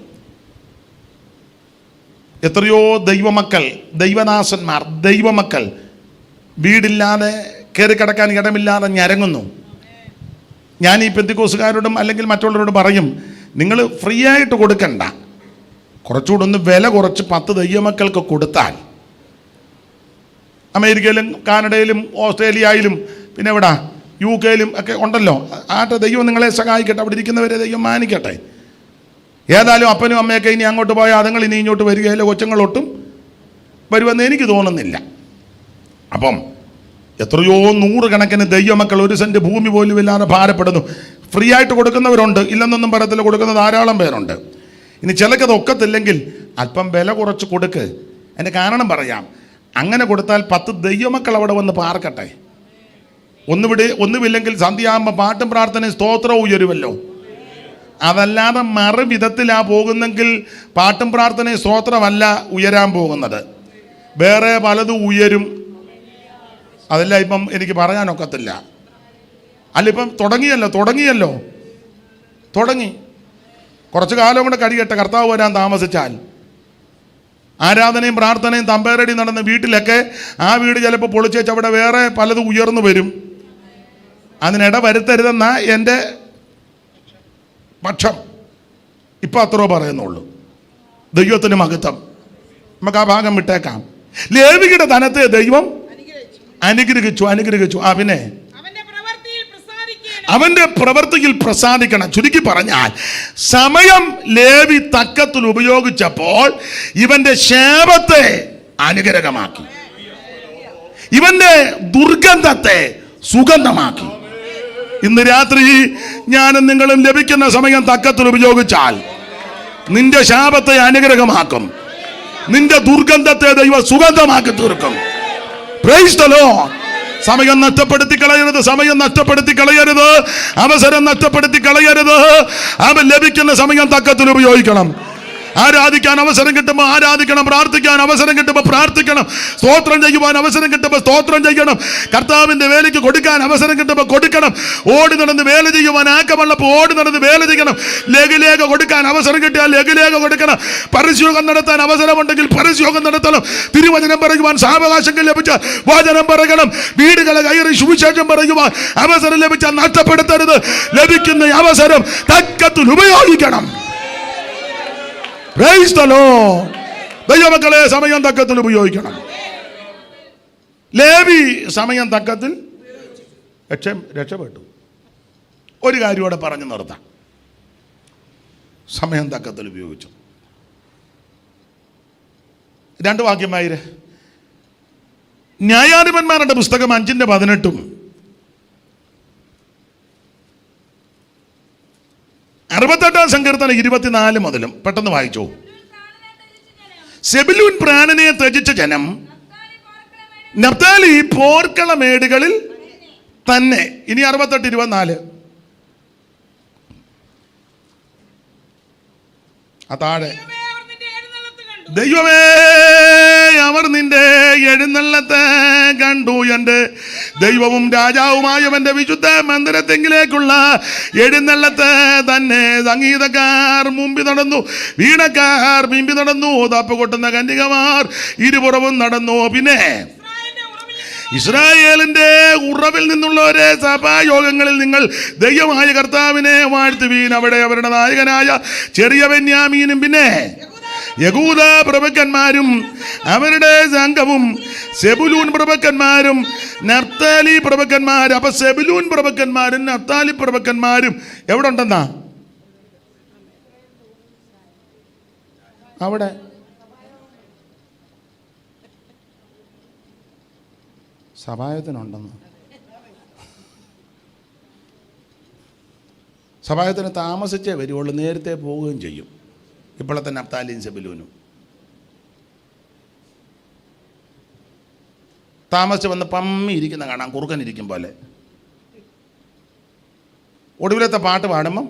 [SPEAKER 1] എത്രയോ ദൈവമക്കൾ, ദൈവദാസന്മാർ, ദൈവമക്കൾ വീടില്ലാതെ, കയറി കിടക്കാൻ ഇടമില്ലാതെ ഞരങ്ങുന്നു. ഞാൻ ഈ പെന്തിക്കോസുകാരോടും അല്ലെങ്കിൽ മറ്റുള്ളവരോടും പറയും, നിങ്ങൾ ഫ്രീ ആയിട്ട് കൊടുക്കണ്ട, കുറച്ചുകൂടെ ഒന്ന് വില കുറച്ച് 10 ദൈവമക്കൾക്ക് കൊടുത്താൽ, അമേരിക്കയിലും കാനഡയിലും ഓസ്ട്രേലിയയിലും പിന്നെ ഇവിടെ UK ഒക്കെ ഉണ്ടല്ലോ, ആട്ടെ, ദൈവം നിങ്ങളെ സഹായിക്കട്ടെ, അവിടെ ഇരിക്കുന്നവരെ ദൈവം മാനിക്കട്ടെ. ഏതായാലും അപ്പനും അമ്മയൊക്കെ ഇനി അങ്ങോട്ട് പോയാൽ അതുങ്ങൾ ഇനി ഇങ്ങോട്ട് വരികയില്ല, കൊച്ചുങ്ങളൊട്ടും വരുമെന്ന് എനിക്ക് തോന്നുന്നില്ല. അപ്പം എത്രയോ 100 കണക്കിന് ദൈവമക്കൾ 1 സെൻറ്റ് ഭൂമി പോലും ഇല്ലാതെ ഭാരപ്പെടുന്നു. ഫ്രീ ആയിട്ട് കൊടുക്കുന്നവരുണ്ട്, ഇല്ലെന്നൊന്നും പറയത്തില്ല, കൊടുക്കുന്ന ധാരാളം പേരുണ്ട്. ഇനി ചിലക്കത് ഒക്കത്തില്ലെങ്കിൽ അല്പം വില കുറച്ച് കൊടുക്ക്. അതിൻ്റെ കാരണം പറയാം. അങ്ങനെ കൊടുത്താൽ 10 ദൈവമക്കൾ അവിടെ വന്ന് പാർക്കട്ടെ. ഒന്നുമില്ലെങ്കിൽ സന്ധ്യയാകുമ്പോൾ പാട്ടും പ്രാർത്ഥനയും സ്തോത്രവും ഉയരുമല്ലോ. അതല്ലാതെ മറുവിധത്തിലാ പോകുന്നെങ്കിൽ പാട്ടും പ്രാർത്ഥനയും സ്തോത്രമല്ല ഉയരാൻ പോകുന്നത്, വേറെ പലതും ഉയരും. അതെല്ലാം ഇപ്പം എനിക്ക് പറയാനൊക്കത്തില്ല. അല്ല, ഇപ്പം തുടങ്ങി കുറച്ച് കാലം കൂടെ കഴിയട്ടെ. കർത്താവ് വരാൻ താമസിച്ചാൽ ആരാധനയും പ്രാർത്ഥനയും തമ്പേറടി നടന്ന വീട്ടിലൊക്കെ ആ വീട് ചിലപ്പോൾ പൊളിച്ചേച്ച് അവിടെ വേറെ പലതും ഉയർന്നു വരും. അതിനിട വരുത്തരുതെന്ന എൻ്റെ പക്ഷം. ഇപ്പം അത്രയോ പറയുന്നുള്ളൂ. ദൈവത്തിന് മഹത്വം. നമുക്ക് ആ ഭാഗം വിട്ടേക്കാം. ലേവിയുടെ ധനത്തെ ദൈവം അനുഗ്രഹിച്ചു. പിന്നെ അവന്റെ പ്രവൃത്തിയിൽ പ്രസാദിക്കണം. ചുരുക്കി പറഞ്ഞാൽ സമയം ലേവി തക്കത്തിൽ ഉപയോഗിച്ചപ്പോൾ ഇവന്റെ ശാപത്തെ അനുഗ്രഹമാക്കി, ഇവന്റെ ദുർഗന്ധത്തെ സുഗന്ധമാക്കി. ഇന്ന് രാത്രി ഞാനും നിങ്ങളും ലഭിക്കുന്ന സമയം തക്കത്തിൽ ഉപയോഗിച്ചാൽ നിന്റെ ശാപത്തെ അനുഗ്രഹമാക്കും, നിന്റെ ദുർഗന്ധത്തെ ദൈവം സുഗന്ധമാക്കി തീർക്കും. Price the Lord. സമയം നഷ്ടപ്പെടുത്തി കളയരുത്, സമയം നഷ്ടപ്പെടുത്തി കളയരുത്, അവസരം നഷ്ടപ്പെടുത്തി കളയരുത്. അവൻ ലഭിക്കുന്ന സമയം തക്കത്തിൽ ഉപയോഗിക്കണം. ആരാധിക്കാൻ അവസരം കിട്ടുമ്പോൾ ആരാധിക്കണം, പ്രാർത്ഥിക്കാൻ അവസരം കിട്ടുമ്പോൾ പ്രാർത്ഥിക്കണം, സ്തോത്രം ചെയ്യുവാൻ അവസരം കിട്ടുമ്പോൾ സ്തോത്രം ചെയ്യണം, കർത്താവിന്റെ വേലയ്ക്ക് കൊടുക്കാൻ അവസരം കിട്ടുമ്പോൾ കൊടുക്കണം, ഓടി നടന്ന് വേല ചെയ്യുവാൻ ആക്കമുള്ളപ്പോൾ ഓടി നടന്ന് വേല ചെയ്യണം, ലഘുലേഖ കൊടുക്കാൻ അവസരം കിട്ടിയാൽ ലഘുലേഖ കൊടുക്കണം, പരസ്യോഗം നടത്താൻ അവസരമുണ്ടെങ്കിൽ പരസ്യോഗം നടത്തണം, തിരുവചനം പറയുവാൻ സാവകാശങ്ങൾ ലഭിച്ചാൽ വചനം പറയണം, വീടുകളെ കയറി സുവിശേഷം പറയുവാൻ അവസരം ലഭിച്ചാൽ നഷ്ടപ്പെടുത്തരുത്. ലഭിക്കുന്ന അവസരം തക്കത്തിൽ ഉപയോഗിക്കണം. Price the Lord. ദൈവമക്കളെ, സമയം തക്കത്തിൽ ഉപയോഗിക്കണം. ലേവി സമയം തക്കത്തിൽ രക്ഷപ്പെട്ടു. ഒരു കാര്യം ഇവിടെ പറഞ്ഞു നിർത്താം. സമയം തക്കത്തിൽ ഉപയോഗിച്ചു. 2 വാക്യം വായിരെ. ന്യായാധിപന്മാരുടെ പുസ്തകം 5:18 68 സങ്കീർത്തനം 24 മുതലും പെട്ടെന്ന് വായിച്ചോ. സെബുലൂൻ പ്രാണനെ ത്യജിച്ച ജനം നഫ്താലി പോർക്കളമേടുകളിൽ തന്നെ. ഇനി 68:24 താഴെ. ദൈവമേ, അവർ നിന്റെ എഴുന്നള്ളത്തെ കണ്ടു. എൻ്റെ ദൈവവും രാജാവുമായവന്റെ വിശുദ്ധ മന്ദിരത്തെങ്കിലേക്കുള്ള എഴുന്നള്ളത്തെ തന്നെ. സംഗീതക്കാർ മുമ്പി നടന്നു, വീണക്കാർ മുമ്പി നടന്നു, തപ്പ് കൊട്ടുന്ന കന്യകമാർ ഇരുപുറവും നടന്നു. പിന്നെ ഇസ്രായേലിന്റെ ഉറവിൽ നിന്നുള്ളവരെ സഭായോഗങ്ങളിൽ നിങ്ങൾ ദൈവമായ കർത്താവിനെ വാഴ്ത്തുവീൻ. അവിടെ അവരുടെ നായകനായ ചെറിയ ബെന്യാമീനും പിന്നെ യഹൂദ പ്രഭുക്കന്മാരും അവരുടെ സംഘവും സെബുലൂൻ പ്രഭുക്കന്മാരും നഫ്താലി പ്രഭുക്കന്മാരും. അപ്പൊ സെബുലൂൻ പ്രഭുക്കന്മാരും നഫ്താലി പ്രഭുക്കന്മാരും എവിടെ ഉണ്ടെന്നാ? അവിടെ സഭായത്തിനുണ്ടെന്ന്. സഭായത്തിന് താമസിച്ചേ വരുവുള്ളൂ, നേരത്തെ പോവുകയും ചെയ്യും. ഇപ്പോഴത്തെ നഫ്താലിയും സെബുലൂനും താമസിച്ച് വന്ന് പമ്മി ഇരിക്കുന്ന കാണാം, കുറുക്കൻ ഇരിക്കും പോലെ. ഒടുവിലത്തെ പാട്ട് പാടുമ്പം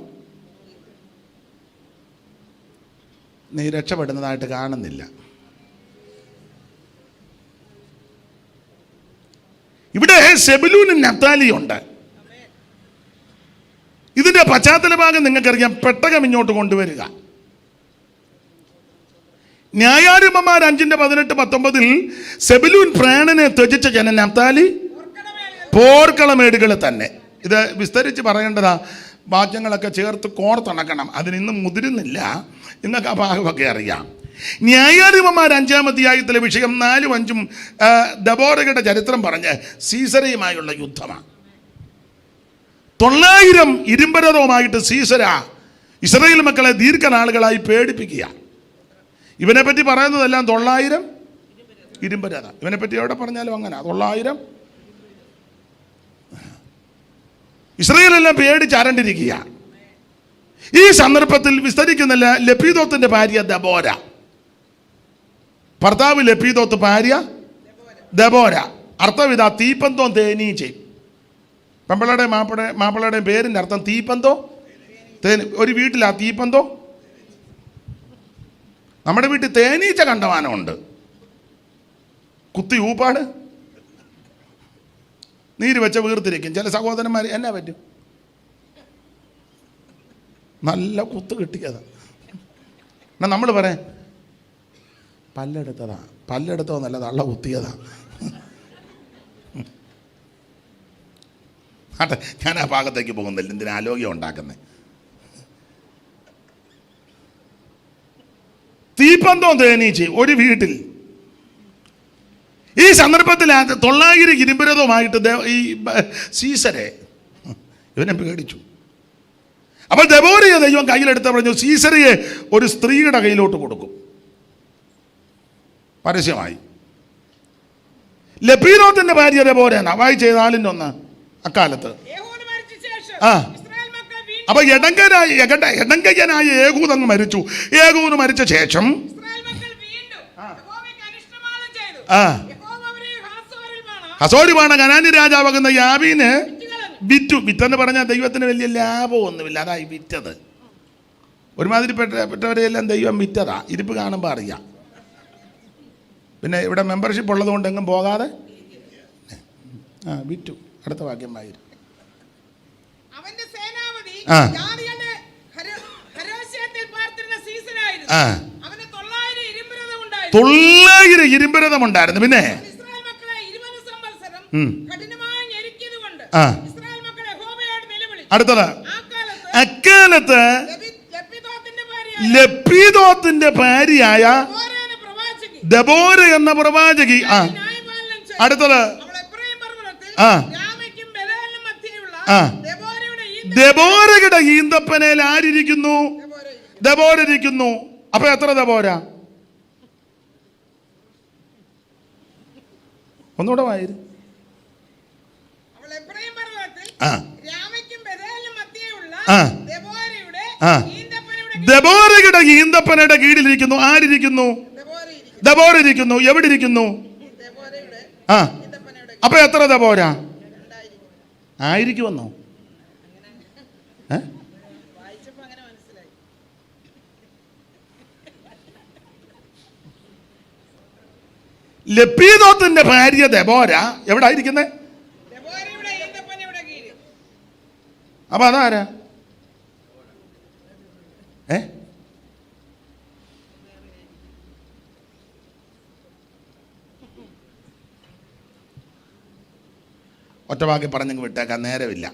[SPEAKER 1] നീ രക്ഷപ്പെടുന്നതായിട്ട് കാണുന്നില്ല. ഇവിടെ സെബുലൂനും നഫ്താലിയും ഉണ്ട്. ഇതിന്റെ പശ്ചാത്തല ഭാഗം നിങ്ങൾക്കറിയാം. പെട്ടകം ഇങ്ങോട്ട് കൊണ്ടുവരിക. ന്യായാധിപന്മാർ 5:18-19 സെബുലൂൻ പ്രാണനെ ത്യജിച്ച ജനം നഫ്താലി പോർക്കളമേടുകൾ തന്നെ. ഇത് വിസ്തരിച്ച് പറയേണ്ടതാ, വാക്യങ്ങളൊക്കെ ചേർത്ത് കോർത്തിണക്കണം. അതിനിന്നും മുതിരുന്നില്ല, നിങ്ങൾക്ക് ആ ഭാഗമൊക്കെ അറിയാം. ന്യായാധിപന്മാർ 5-ാം അധ്യായത്തിലെ വിഷയം 4-5 ദബോരയുടെ ചരിത്രം പറഞ്ഞ് സീസരയുമായുള്ള യുദ്ധമാണ്. 900 ഇരുമ്പരഥവുമായിട്ട് സീസര ഇസ്രായേൽ മക്കളെ ദീർഘനാളുകളായി പേടിപ്പിക്കുക. ഇവനെപ്പറ്റി പറയുന്നതെല്ലാം 900 ഇരുമ്പരഥ. ഇവനെപ്പറ്റി എവിടെ പറഞ്ഞാലും അങ്ങനെ 900. ഇസ്രായേലെല്ലാം പേടിച്ചരണ്ടിരിക്കുക. ഈ സന്ദർഭത്തിൽ വിസ്തരിക്കുന്നില്ല. ലപ്പീദോത്തിന്റെ ഭാര്യ ദബോര, ഭർത്താവ് ലപ്പീദോത്ത്, ഭാര്യ ദബോര. അർത്ഥവിധ തീപ്പന്തോ തേനീച്ചയും. പെമ്പളയുടെയും മാപ്പിളയുടെയും പേരിൻ്റെ അർത്ഥം തീപ്പന്തോ തേനി. ഒരു വീട്ടിലാ തീപ്പന്തോ. നമ്മുടെ വീട്ടിൽ തേനീച്ച കണ്ടമാനമുണ്ട്. കുത്തി ഊപ്പാട് നീര് വെച്ച വീർത്തിരിക്കും. ചില സഹോദരന്മാർ എന്നാ പറ്റും, നല്ല കുത്ത് കിട്ടിയതാ. എന്നാൽ നമ്മൾ പറയാം പല്ലെടുത്തതാ. പല്ലെടുത്തോ നല്ല തള്ള കുത്തിയതാ. ആട്ടെ, ഞാൻ ആ ഭാഗത്തേക്ക് പോകുന്നില്ല. എന്തിനാ ആലോക്യം ഉണ്ടാക്കുന്നത്? തീപ്പന്തോ തേനീച്ച ഒരു വീട്ടിൽ. ഈ സന്ദർഭത്തിൽ 900 ഇരുമ്പരഥവുമായിട്ട് ഈ സീസരെ ഇവനെ പേടിച്ചു. അപ്പോൾ ദെബോരയെ ദൈവം കയ്യിലെടുത്ത് പറഞ്ഞു, സീസരയെ ഒരു സ്ത്രീയുടെ കയ്യിലോട്ട് കൊടുക്കും. പരസ്യമായി. ലപ്പീനോത്തിന്റെ ഭാര്യ ദെബോരയാണ്. വായിച്ച 4:1 അക്കാലത്ത്.
[SPEAKER 2] യേഹൂദ് മരിച്ച ശേഷം
[SPEAKER 1] ആ.
[SPEAKER 2] ഇസ്രായേൽ മക്കൾ വീണ്ടും
[SPEAKER 1] അപ്പൊ എടങ്കയ്യനായ യേഹൂദ് അങ്ങ് മരിച്ചു. യേഹൂദ് മരിച്ച ശേഷം
[SPEAKER 2] ഇസ്രായേൽ മക്കൾ വീണ്ടും യഹോവയ്ക്ക് അനിഷ്ടമാനം ചെയ്തു.
[SPEAKER 1] ആ
[SPEAKER 2] യഹോവ അവരെ ഹാസോരിൽമാണ്
[SPEAKER 1] ഹസോരിമാണ് കനാന്യ രാജാവാകുന്ന യാബീന്
[SPEAKER 2] വിറ്റുകളഞ്ഞു.
[SPEAKER 1] വിറ്റെന്ന് പറഞ്ഞാൽ ദൈവത്തിന് വലിയ ലാഭമൊന്നുമില്ല. അതായി വിറ്റത്. ഒരുമാതിരിപ്പെട്ടവരെയെല്ലാം ദൈവം വിറ്റതാ. ഇരിപ്പ് കാണുമ്പോൾ അറിയാം. പിന്നെ ഇവിടെ മെമ്പർഷിപ്പ് ഉള്ളത് കൊണ്ട് എങ്ങും പോകാതെ വിറ്റു. അടുത്ത വാക്യം വായിരും.
[SPEAKER 2] അവന്റെ സേനാപതി
[SPEAKER 1] ആ.
[SPEAKER 2] ജാതികളുടെ ഹരോശേത്തിൽ പാർത്തിരുന്ന സീസനായിരുന്നു.
[SPEAKER 1] ആ
[SPEAKER 2] അവന് 900 ഇരുമ്പുരഥം ഉണ്ടായിരുന്നു.
[SPEAKER 1] 900 ഇരുമ്പരഥമുണ്ടായിരുന്നു. പിന്നെ
[SPEAKER 2] ഇസ്രായേൽ മക്കളെ 20 സംവത്സരം
[SPEAKER 1] ഉം.
[SPEAKER 2] കഠിനമായി ഞെരുക്കിയതുകൊണ്ട്
[SPEAKER 1] ആ.
[SPEAKER 2] ഇസ്രായേൽ മക്കളെ യഹോവയോട് നിലവിളിച്ചു.
[SPEAKER 1] അടുത്തത്
[SPEAKER 2] അക്കാലത്ത്
[SPEAKER 1] അക്കാലത്ത് ലപ്പീദോത്തിന്റെ ഭാര്യയായ
[SPEAKER 2] ദെബോരയെന്ന പ്രവാചകി
[SPEAKER 1] ദെബോര എന്ന പ്രവാചകി.
[SPEAKER 2] ന്യായപാലനം ചെയ്തു.
[SPEAKER 1] അടുത്തത്
[SPEAKER 2] അവൾ എഫ്രയീം പർവ്വതത്തിൽ
[SPEAKER 1] ആ.
[SPEAKER 2] രാമയ്ക്കും ബെഥേലിനും മധ്യേയുള്ള
[SPEAKER 1] ആ.
[SPEAKER 2] ദെബോരയുടെ
[SPEAKER 1] ദെബോരയുടെ ഈന്തപ്പനയിൽ ആരിയ്ക്കുന്നു?
[SPEAKER 2] ദെബോര
[SPEAKER 1] ദെബോര ഇരിക്കുന്നു. അപ്പൊ എത്ര ദെബോര? ഒന്നുകൂടെ വായിരും.
[SPEAKER 2] അവൾ എഫ്രയീം പർവ്വതത്തിൽ
[SPEAKER 1] ആ
[SPEAKER 2] രാമയ്ക്കും ബെഥേലിനും മധ്യേയുള്ള
[SPEAKER 1] ആ.
[SPEAKER 2] ദെബോരയുടെ
[SPEAKER 1] ആ.
[SPEAKER 2] ഈന്തപ്പനയുടെ
[SPEAKER 1] ദെബോരയുടെ ഈന്തപ്പനയുടെ കീഴിലിരിക്കുന്നു. ആരിയ്ക്കുന്നു? ദെബോര ഇരിക്കുന്നു. എവിടെ ഇരിക്കുന്നു?
[SPEAKER 2] ദെബോരയുടെ
[SPEAKER 1] ആ
[SPEAKER 2] ഈന്തപ്പനയുടെ
[SPEAKER 1] അപ്പൊ എത്ര ദെബോര ആയിരിക്കുമെന്നോ?
[SPEAKER 2] വായിച്ചപ്പോൾ അങ്ങനെ മനസ്സിലായി.
[SPEAKER 1] ലപ്പീദോത്തിന്റെ ഭാര്യ ദെബോര എവിടെ ആയിരിക്കുന്നത്?
[SPEAKER 2] ദെബോരയുടെ ഈന്തപ്പനയുടെ കീഴിൽ.
[SPEAKER 1] അപ്പൊ അതാരാ? ഒറ്റവാക്കി പറഞ്ഞെങ്കിൽ വിട്ടേക്കാൻ നേരമില്ല.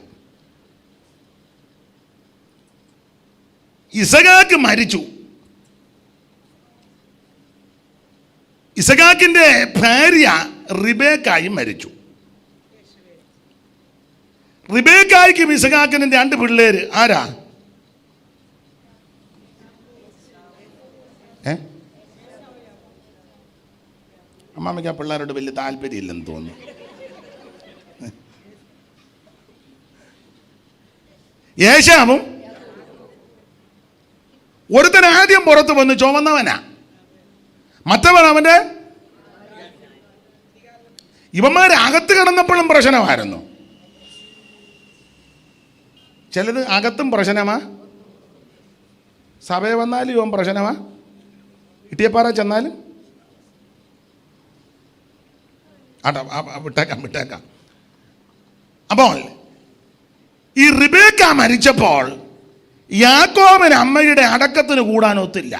[SPEAKER 1] ഇസഹാക്ക് മരിച്ചു. ഇസഹാക്കിന്റെ ഭാര്യ റിബേക്കായും മരിച്ചു. റിബേക്കായ്ക്കും ഇസഹാക്കിനും 2 പിള്ളേര്. ആരാ? അമ്മാമ്മയ്ക്ക് ആ പിള്ളേരോട് വലിയ താല്പര്യമില്ലെന്ന് തോന്നുന്നു. യേശാവും ഒരുത്തൻ ആദ്യം പുറത്ത് വന്ന് ചുമന്നവനാ. മറ്റവൻ അവന്റെ ഇവന്മാർ അകത്ത് കിടന്നപ്പോഴും പ്രശ്നമായിരുന്നു. ചിലത് അകത്തും പ്രശ്നമാ, സഭയിൽ വന്നാലും ഇവൻ പ്രശ്നമാ, ഇട്ടിയപ്പാറ ചെന്നാലും. വിട്ടേക്കാം. അപ്പോൾ ഈ റിബേക്ക മരിച്ചപ്പോൾ യാക്കോബിന് അമ്മയുടെ അടക്കത്തിന് കൂടാൻ ഒത്തില്ല.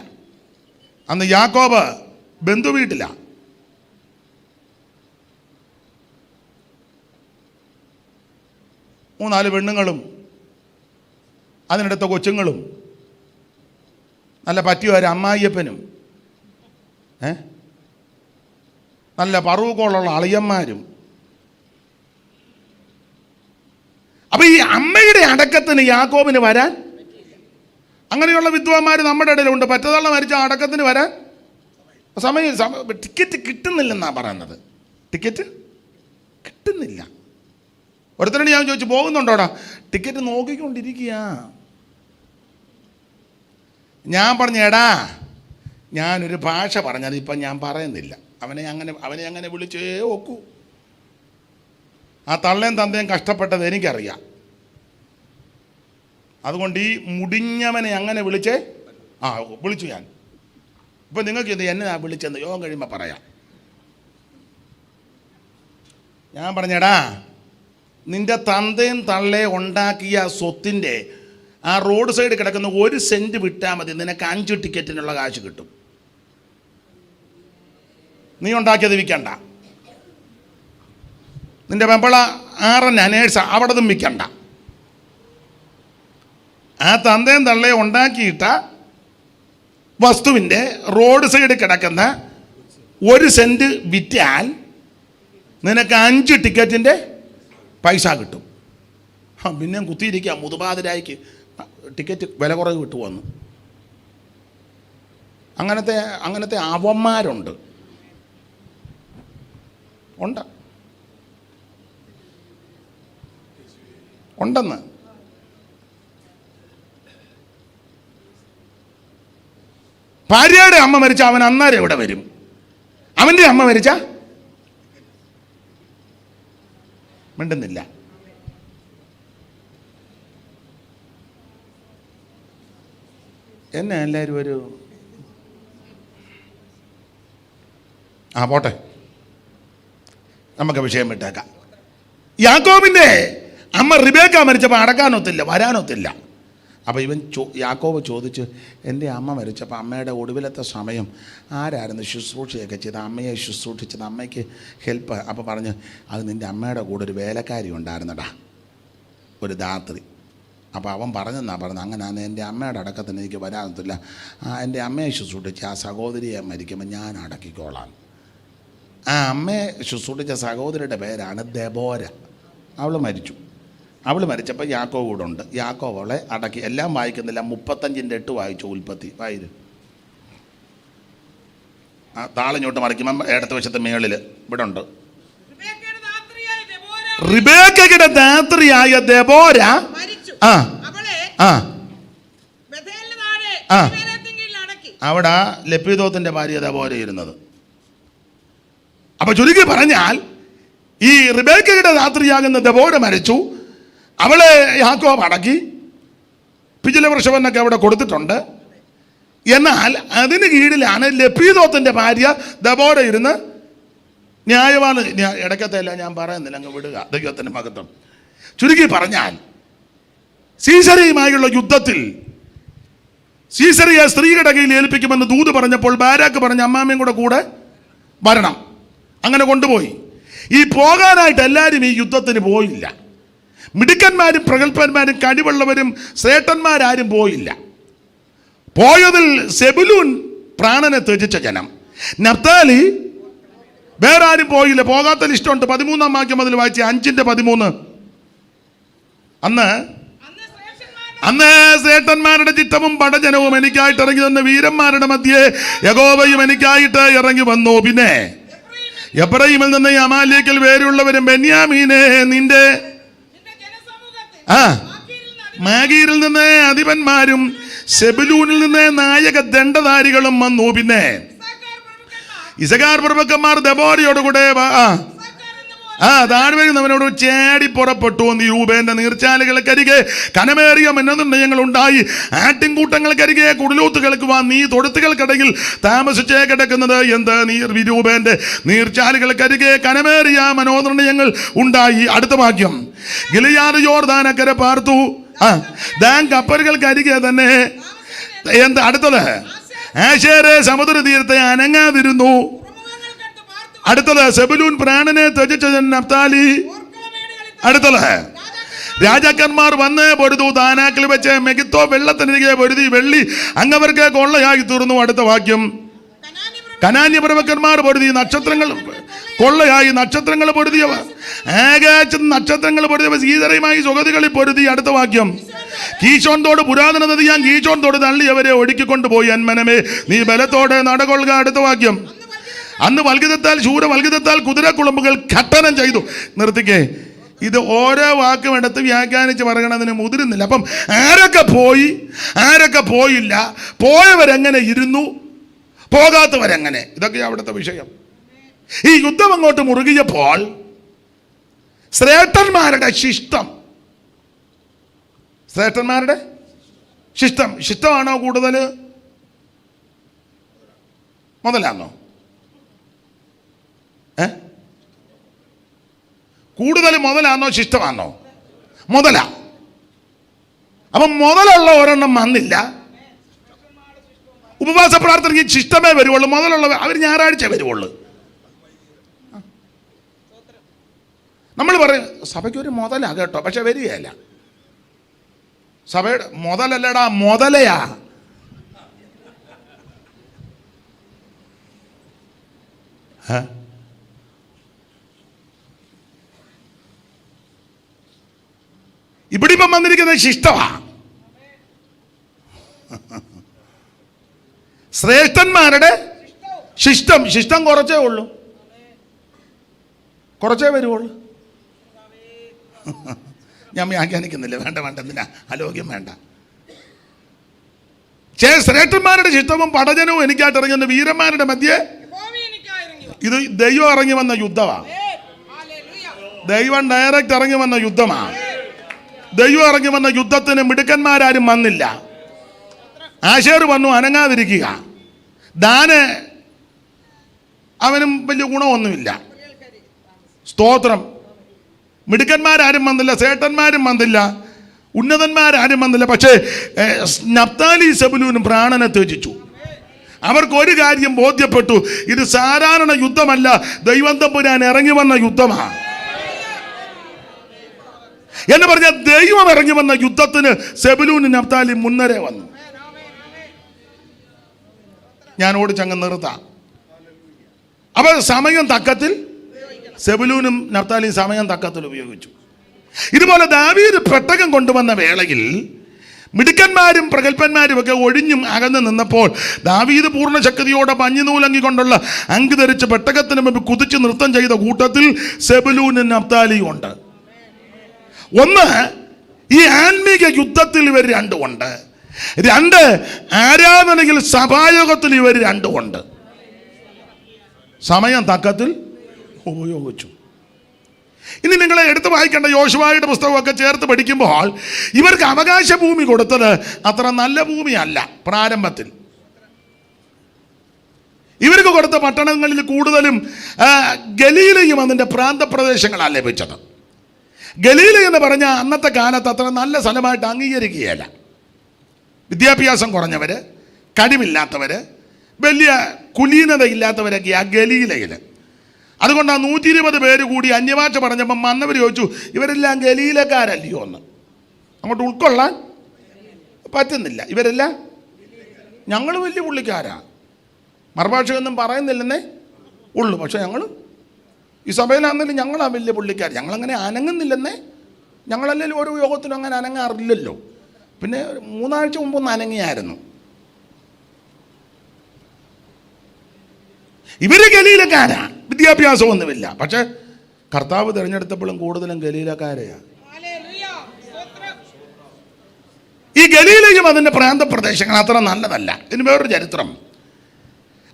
[SPEAKER 1] അന്ന് യാക്കോബ് ബന്ധുവീട്ടില. മൂന്നാല് പെണ്ണുങ്ങളും അതിനടുത്ത കൊച്ചുങ്ങളും നല്ല പറ്റിയ ഒരു അമ്മായിയപ്പനും നല്ല പറവൂക്കോളുള്ള അളിയന്മാരും. അപ്പൊ ഈ അമ്മയുടെ അടക്കത്തിന് യാക്കോബിന് വരാൻ, അങ്ങനെയുള്ള വിദ്വാന്മാർ നമ്മുടെ ഇടയിലുണ്ട്. പറ്റതള്ള മരിച്ച അടക്കത്തിന് വരാൻ ടിക്കറ്റ് കിട്ടുന്നില്ലെന്നാ പറയുന്നത്. ടിക്കറ്റ് കിട്ടുന്നില്ല. ഒരുത്തരോട് ഞാൻ ചോദിച്ചു, പോകുന്നുണ്ടോടാ? ടിക്കറ്റ് നോക്കിക്കൊണ്ടിരിക്കുക. ഞാൻ പറഞ്ഞു, എടാ ഞാനൊരു ഭാഷ പറഞ്ഞത് ഇപ്പം ഞാൻ പറയുന്നില്ല. അവനെ അങ്ങനെ വിളിച്ചേ ഒക്കൂ. ആ തള്ളയും തന്തയും കഷ്ടപ്പെട്ടത് എനിക്കറിയാം. അതുകൊണ്ട് ഈ മുടിഞ്ഞവനെ അങ്ങനെ വിളിച്ചു ഞാൻ. ഇപ്പം നിങ്ങൾക്ക് ഇത് എന്നെ വിളിച്ചെന്ന് യോഗം കഴിയുമ്പോൾ പറയാം. ഞാൻ പറഞ്ഞടാ, നിൻ്റെ തന്തയും തള്ളയെ ഉണ്ടാക്കിയ സ്വത്തിൻ്റെ ആ റോഡ് സൈഡ് കിടക്കുന്ന 1 സെൻറ്റ് വിട്ടാൽ മതി, നിനക്ക് 5 ടിക്കറ്റിനുള്ള കാശ് കിട്ടും. നീ ഉണ്ടാക്കിയത് വിൽക്കണ്ട. നിൻ്റെ പെമ്പള നേഴ്സ അവിടതും വിൽക്കണ്ട. ആ തന്തയും തള്ളയെ ഉണ്ടാക്കിയിട്ട വസ്തുവിൻ്റെ റോഡ് സൈഡ് കിടക്കുന്ന 1 സെൻറ്റ് വിറ്റാൽ നിനക്ക് 5 ടിക്കറ്റിൻ്റെ പൈസ കിട്ടും. പിന്നെയും കുത്തിയിരിക്കുക മുതുപാതിരായിക്ക് ടിക്കറ്റ് വില കുറവ് കിട്ടു വന്നു. അങ്ങനത്തെ അവന്മാരുണ്ട്. ഉണ്ടെന്ന്. ഭാര്യയുടെ അമ്മ മരിച്ച അവൻ അന്നേരം എവിടെ വരും? അവൻ്റെ അമ്മ മരിച്ച മിണ്ടുന്നില്ല. എന്നെ എല്ലാവരും ഒരു പോട്ടെ, നമുക്ക് വിഷയം വിട്ടേക്കാം. യാക്കോബിൻ്റെ അമ്മ റിബേക്ക മരിച്ചപ്പോൾ അടക്കാനൊത്തില്ല, വരാനൊത്തില്ല. അപ്പോൾ യാക്കോബ് ചോദിച്ചു, എൻ്റെ അമ്മ മരിച്ചപ്പോൾ അമ്മയുടെ ഒടുവിലത്തെ സമയം ആരായിരുന്നു ശുശ്രൂഷയൊക്കെ ചെയ്ത് അമ്മയെ ശുശ്രൂഷിച്ചത്, അമ്മയ്ക്ക് ഹെൽപ്പ്? അപ്പോൾ പറഞ്ഞു, അത് നിൻ്റെ അമ്മയുടെ കൂടെ ഒരു വേലക്കാരി ഉണ്ടായിരുന്നടാ, ഒരു ധാത്രി. അപ്പോൾ അവൻ പറഞ്ഞെന്നാ അങ്ങനെയാണ് എൻ്റെ അമ്മയുടെ അടക്കത്തിന് എനിക്ക് വരാനൊത്തില്ല, എൻ്റെ അമ്മയെ ശുശ്രൂഷിച്ച് ആ സഹോദരിയെ മരിക്കുമ്പോൾ ഞാൻ അടക്കിക്കോളാം. ആ അമ്മയെ ശുശ്രൂഷിച്ച സഹോദരിയുടെ പേരാണ് ദെബോര. അവൾ മരിച്ചപ്പോൾ യാക്കോബ് കൂടെ ഉണ്ട്. യാക്കോബ് അവളെ അടക്കി. എല്ലാം വായിക്കുന്നില്ല, 35:8 വായിച്ചു. ഉൽപ്പത്തി വായിരു. താളഞ്ഞോട്ട് മറിക്കുമ്പം ഇടത്ത് വശത്ത് മേളിൽ ഇവിടെ ഉണ്ട്. റിബേക്കയുടെ ധാത്രിയായ ദെബോര അവിടെ ലപ്പീദോത്തിന്റെ ഭാര്യ ദെബോര ഇരുന്നത്. അപ്പൊ ചുരുക്കി പറഞ്ഞാൽ ഈ റിബേക്കയുടെ ധാത്രിയാകുന്ന ദെബോര മരിച്ചു. അവളെ യാക്കോബ് അടക്കി. പിജില വൃക്ഷവനൊക്കെ അവിടെ കൊടുത്തിട്ടുണ്ട്. എന്നാൽ അതിന് കീഴിലാണ് ലപ്പീദോത്തിന്റെ ഭാര്യ ദെബോര ഇരുന്ന് ന്യായമാണ്. ഇടയ്ക്കത്തെയല്ല ഞാൻ പറയുന്നില്ല, അങ്ങ് വിടുക, ദൈവത്തിന്റെ മഹത്വം. ചുരുക്കി പറഞ്ഞാൽ സീസറിയുമായുള്ള യുദ്ധത്തിൽ സീസറിയെ സ്ത്രീയുടെ കയ്യിൽ ഏൽപ്പിക്കുമെന്ന് ദൂത് പറഞ്ഞപ്പോൾ ബാരാക്ക് പറഞ്ഞ അമ്മാമ്മയും കൂടെ വരണം. അങ്ങനെ കൊണ്ടുപോയി. ഈ പോകാനായിട്ട് എല്ലാവരും ഈ യുദ്ധത്തിന് പോയില്ല. മിടുക്കന്മാരും പ്രഗത്ഭന്മാരും കഴിവുള്ളവരും ശ്രേഷ്ഠന്മാരാരും പോയില്ല. പോയതിൽ സെബുലൂൻ പ്രാണനെ ത്യജിച്ച ജനം. നഫ്താലി വേറെ ആരും പോയില്ല. പോകാത്ത ലിസ്റ്റുണ്ട്. 13-ാം വാക്യം മുതൽ വായിച്ച 5:13. അന്ന് ശ്രേഷ്ഠന്മാരുടെ ചിത്തവും പടജനവും എനിക്കായിട്ട് ഇറങ്ങി വന്ന വീരന്മാരുടെ മധ്യേ യഹോവയും എനിക്കായിട്ട് ഇറങ്ങി വന്നു. പിന്നെ എഫ്രയീമിൽ നിന്ന് അമാലേക്കിൽ വേരുള്ളവരും ബെന്യാമീനെ നിന്റെ മാഗീരിൽ നിന്ന് അധിപന്മാരും സെബുലൂനിൽ നിന്ന് നായക ദണ്ഡധാരികളും വന്നു. പിന്നെ ഇസഖാർ പ്രഭുക്കന്മാർ ദെബോരയോടുകൂടെ താഴ്വരുന്നവനോട് ചാടി പുറപ്പെട്ടു. രൂപേന്റെ നീർച്ചാലുകൾക്കരികെ കനമേറിയ മന്നനിർണയങ്ങൾ ഉണ്ടായി. ആട്ടിൻകൂട്ടങ്ങൾക്കരികെ കുടിലൂത്ത് കേൾക്കുവാൻ നീ തൊടുത്തുകൾക്കിടയിൽ താമസിച്ചേ കിടക്കുന്നത് എന്ത്? രൂപേന്റെ നീർച്ചാലുകൾക്കരികെ കനമേറിയ മനോനിർണയങ്ങൾ ഉണ്ടായി. അടുത്ത വാക്യം, ഗിലിയാദ് യോർദാനക്കരെ പാർത്തു. ദാൻ കപ്പലുകൾക്കരികെ തന്നെ എന്ത്? അടുത്തത്, ആശേരെ സമുദ്ര തീരത്തെ അനങ്ങാതിരുന്നു. അടുത്തത്, സെബുലൂൻ പ്രാണനെ ത്യജിച്ച നഫ്താലി. അടുത്തത്, രാജാക്കന്മാർ വന്ന് പൊരുതു. താനാക്കിൽ വെച്ച് മെഗിത്തോ വെള്ളത്തിനിരികെ പൊരുതി. വെള്ളി അങ്ങവർക്ക് കൊള്ളയായി തീർന്നു. അടുത്ത വാക്യം, കനാന്യ പ്രഭുക്കന്മാർ പൊരുതി. നക്ഷത്രങ്ങൾ കൊള്ളയായി. നക്ഷത്രങ്ങൾ പൊരുതിയവ നക്ഷത്രങ്ങൾ പൊരുതിയവ സീതറയുമായി സുഗതികളിൽ പൊരുതി. അടുത്ത വാക്യം, കീശോൻ തോട് പുരാതന നദിയാൻ കീശോൻ തോട് തള്ളിയവരെ ഒഴുക്കിക്കൊണ്ടുപോയി. അന്മനമേ നീ ബലത്തോടെ നടകൊള്ളുക. അടുത്ത വാക്യം, അന്ന് വൽഗിതത്താൽ ശൂരവൽഗിതത്താൽ കുതിരക്കുളമ്പുകൾ ഘട്ടനം ചെയ്തു. നിർത്തിക്കേ, ഇത് ഓരോ വാക്കും എടുത്ത് വ്യാഖ്യാനിച്ച് പറയണതിന് മുതിരുന്നില്ല. അപ്പം ആരൊക്കെ പോയി, ആരൊക്കെ പോയില്ല, പോയവരെങ്ങനെ ഇരുന്നു, പോകാത്തവരെങ്ങനെ, ഇതൊക്കെയാണ് അവിടുത്തെ വിഷയം. ഈ യുദ്ധം അങ്ങോട്ട് മുറുകിയപ്പോൾ ശ്രേഷ്ഠന്മാരുടെ ശിഷ്ടമാണോ കൂടുതൽ, മുതലാണോ? കൂടുതൽ മുതലാണോ ശിഷ്ടമാണോ? മുതലാ. അപ്പം മുതലുള്ള ഒരെണ്ണം വന്നില്ല. ഉപവാസ പ്രാർത്ഥനയ്ക്ക് ശിഷ്ടമേ വരുവുള്ളൂ. മുതലുള്ള അവർ ഞായറാഴ്ച വരുവുള്ളൂ. നമ്മൾ പറയും സഭയ്ക്ക് ഒരു മുതലാ കേട്ടോ, പക്ഷെ വരികയല്ല. സഭയുടെ മുതലല്ലടാ, മുതലയാ. ഇവിടെ ഇപ്പം വന്നിരിക്കുന്നത് ശിഷ്ടമാ. ശ്രേഷ്ഠന്മാരുടെ ശിഷ്ടം കുറച്ചേ ഉള്ളൂ, കുറച്ചേ വരുവുള്ളൂ. ഞാൻ വ്യാഖ്യാനിക്കുന്നില്ല, വേണ്ട എന്തിനാ അലോക്യം വേണ്ട. ശ്രേഷ്ഠന്മാരുടെ ശിഷ്ടവും പടജനവും എനിക്കായിട്ട് ഇറങ്ങുന്ന വീരന്മാരുടെ മധ്യേ ഇത് ദൈവം ഇറങ്ങി വന്ന യുദ്ധമാണ്. ദൈവം ഡയറക്റ്റ് ഇറങ്ങി വന്ന യുദ്ധമാണ്. ദൈവം ഇറങ്ങി വന്ന യുദ്ധത്തിന് മിടുക്കന്മാരാരും വന്നില്ല. ആശേർ വന്നു അനങ്ങാതിരിക്കുക. ദാന് അവനും വലിയ ഗുണമൊന്നുമില്ല. സ്തോത്രം. മിടുക്കന്മാരാരും വന്നില്ല, സേട്ടന്മാരും വന്നില്ല, ഉന്നതന്മാരാരും വന്നില്ല. പക്ഷേ നഫ്താലി സെബുലൂനും പ്രാണനെ ത്യജിച്ചു. അവർക്കൊരു കാര്യം ബോധ്യപ്പെട്ടു, ഇത് സാധാരണ യുദ്ധമല്ല, ദൈവം തമ്പുരാൻ ഇറങ്ങി വന്ന യുദ്ധമാണ് എന്ന് പറഞ്ഞ ദൈവം ഇറങ്ങി വന്ന യുദ്ധത്തിന് സെബുലൂനും നഫ്താലി മുന്നരേ വന്നു. ഞാൻ ഓടിച്ചങ്ങ് നിർത്താം. അപ്പൊ സമയം തക്കത്തിൽ സെബുലൂനും നഫ്താലിയും സമയം തക്കത്തിൽ ഉപയോഗിച്ചു. ഇതുപോലെ ദാവീദ് പെട്ടകം കൊണ്ടുവന്ന വേളയിൽ മിടുക്കന്മാരും പ്രഗത്ഭന്മാരും ഒക്കെ ഒഴിഞ്ഞും അകന്ന് നിന്നപ്പോൾ ദാവീദ് പൂർണ്ണ ശക്തിയോടെ പഞ്ഞിനൂലങ്കി കൊണ്ടുള്ള അങ്കി ധരിച്ച് പെട്ടകത്തിന് മുമ്പ് കുതിച്ച് നൃത്തം ചെയ്ത കൂട്ടത്തിൽ സെബുലൂനും നഫ്താലിയും ഉണ്ട്. ഒന്ന്, ഈ ആത്മീക യുദ്ധത്തിൽ ഇവർ രണ്ടുമുണ്ട്. രണ്ട്, ആരാധനയിൽ സഭായോഗത്തിൽ ഇവർ രണ്ടുമുണ്ട്. സമയം തക്കത്തിൽ ഉപയോഗിച്ചു. ഇനി നിങ്ങളെ എടുത്ത് വായിക്കേണ്ട യോശുവയുടെ പുസ്തകമൊക്കെ ചേർത്ത് പഠിക്കുമ്പോൾ ഇവർക്ക് അവകാശ ഭൂമി കൊടുത്തത് അത്ര നല്ല ഭൂമിയല്ല. പ്രാരംഭത്തിൽ ഇവർക്ക് കൊടുത്ത പട്ടണങ്ങളിൽ കൂടുതലും ഗലീലയും അതിൻ്റെ പ്രാന്തപ്രദേശങ്ങളാണ് ലഭിച്ചത്. ഗലീല എന്ന് പറഞ്ഞാൽ അന്നത്തെ കാലത്ത് അത്ര നല്ല സ്ഥലമായിട്ട് അംഗീകരിക്കുകയല്ല. വിദ്യാഭ്യാസം കുറഞ്ഞവർ, കഴിവില്ലാത്തവർ, വലിയ കുലീനതയില്ലാത്തവരൊക്കെ ആ ഗലീലയിൽ. അതുകൊണ്ടാണ് 120 പേര് കൂടി അന്യഭാഷ പറഞ്ഞപ്പം വന്നവർ ചോദിച്ചു, ഇവരെല്ലാം ഗലീലക്കാരല്ലയോ എന്ന്. അങ്ങോട്ട് ഉൾക്കൊള്ളാൻ പറ്റുന്നില്ല. ഇവരെല്ലാം ഞങ്ങൾ വലിയ പുള്ളിക്കാരാ, മറുഭാഷയൊന്നും പറയുന്നില്ലെന്നേ ഉള്ളൂ. പക്ഷെ ഞങ്ങൾ ഈ സഭയിലാണെങ്കിലും ഞങ്ങളാ വലിയ പുള്ളിക്കാർ, ഞങ്ങളങ്ങനെ അനങ്ങുന്നില്ലെന്നേ. ഞങ്ങളല്ലെങ്കിലും ഓരോ യോഗത്തിനും അങ്ങനെ അനങ്ങാറില്ലല്ലോ. പിന്നെ 3 ആഴ്ച മുമ്പൊന്ന് അനങ്ങിയായിരുന്നു. ഇവര് ഗലീലക്കാരാ, വിദ്യാഭ്യാസമൊന്നുമില്ല. പക്ഷെ കർത്താവ് തിരഞ്ഞെടുത്തപ്പോഴും കൂടുതലും ഗലീലക്കാരെയാ. ഈ ഗലീലയും അതിൻ്റെ പ്രാന്തപ്രദേശങ്ങൾ അത്ര നല്ലതല്ല. ഇതിന് വേറൊരു ചരിത്രം.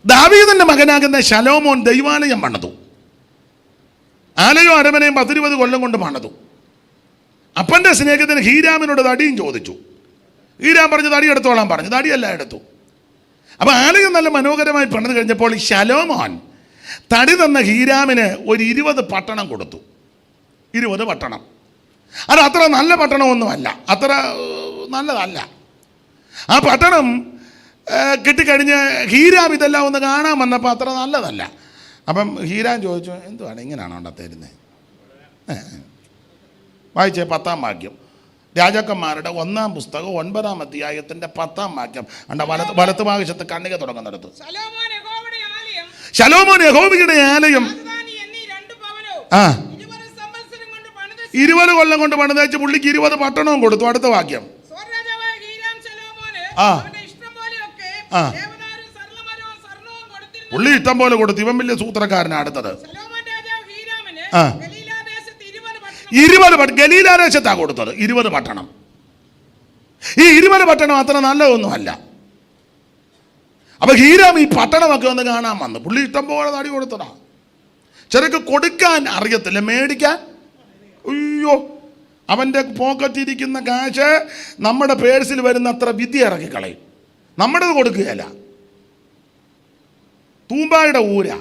[SPEAKER 1] ദാവീദിന്റെ മകനാകുന്ന ശലോമോൻ ദൈവാലയം പണിതു. ആലയും അരമനയും 10-20 കൊല്ലം കൊണ്ട് പണിതു. അപ്പൻ്റെ സ്നേഹത്തിന് ഹീരാമിനോട് തടിയും ചോദിച്ചു. ഹീരാം പറഞ്ഞു തടി എടുത്തോളാൻ പറഞ്ഞു. തടിയല്ല എടുത്തു. അപ്പം ആലയം നല്ല മനോഹരമായി പണിത് കഴിഞ്ഞപ്പോൾ ഈ ശലോമോൻ തടി തന്ന ഹീരാമിന് ഒരു 20 പട്ടണം കൊടുത്തു. 20 പട്ടണം. അത് അത്ര നല്ല പട്ടണമൊന്നുമല്ല, അത്ര നല്ലതല്ല. ആ പട്ടണം കിട്ടിക്കഴിഞ്ഞ് ഹീരാം ഇതെല്ലാം ഒന്ന് കാണാൻ വന്നപ്പോൾ അത്ര നല്ലതല്ല. അപ്പം ഹീരാം ചോദിച്ചു, എന്തുവാണ് ഇങ്ങനെയാണോ ഉണ്ടായിരുന്നത്? വായിച്ചേ 10-ാം വാക്യം. രാജാക്കന്മാരുടെ 1-ാം പുസ്തകം 9-ാം അധ്യായത്തിന്റെ 10-ാം വാക്യം. വലത്ത് ഭാഗത്ത് കണ്ണിക തുടങ്ങുന്നിടത്ത്. ശലോമോൻ യഹോവയുടെ ആലയം 20 കൊല്ലം കൊണ്ട് പണിതേച്ച് പുള്ളിക്ക് 20 പട്ടണവും കൊടുത്തു. അടുത്ത വാക്യം. പുള്ളി ഇഷ്ടം പോലെ കൊടുത്തു. ഇവൻ വലിയ സൂത്രക്കാരനാണ്. അടുത്തത് 20 ഗലീലാദേശത്താ കൊടുത്തത്. 20 പട്ടണം. ഈ 20 പട്ടണം അത്ര നല്ലതൊന്നുമല്ല. അപ്പൊ ഹീരാം ഈ പട്ടണമൊക്കെ ഒന്ന് കാണാൻ വന്നു. പുള്ളി ഇഷ്ടം പോലെ തടി കൊടുത്തതാ. ചെറുക്ക് കൊടുക്കാൻ അറിയത്തില്ല, മേടിക്കാൻ അയ്യോ. അവൻ്റെ പോക്കറ്റിരിക്കുന്ന കാശ് നമ്മുടെ പേഴ്സിൽ വരുന്ന അത്ര വിദ്യ ഇറക്കിക്കളയും. നമ്മുടേത് കൊടുക്കുകയല്ല. തൂമ്പായുടെ ഊരാ.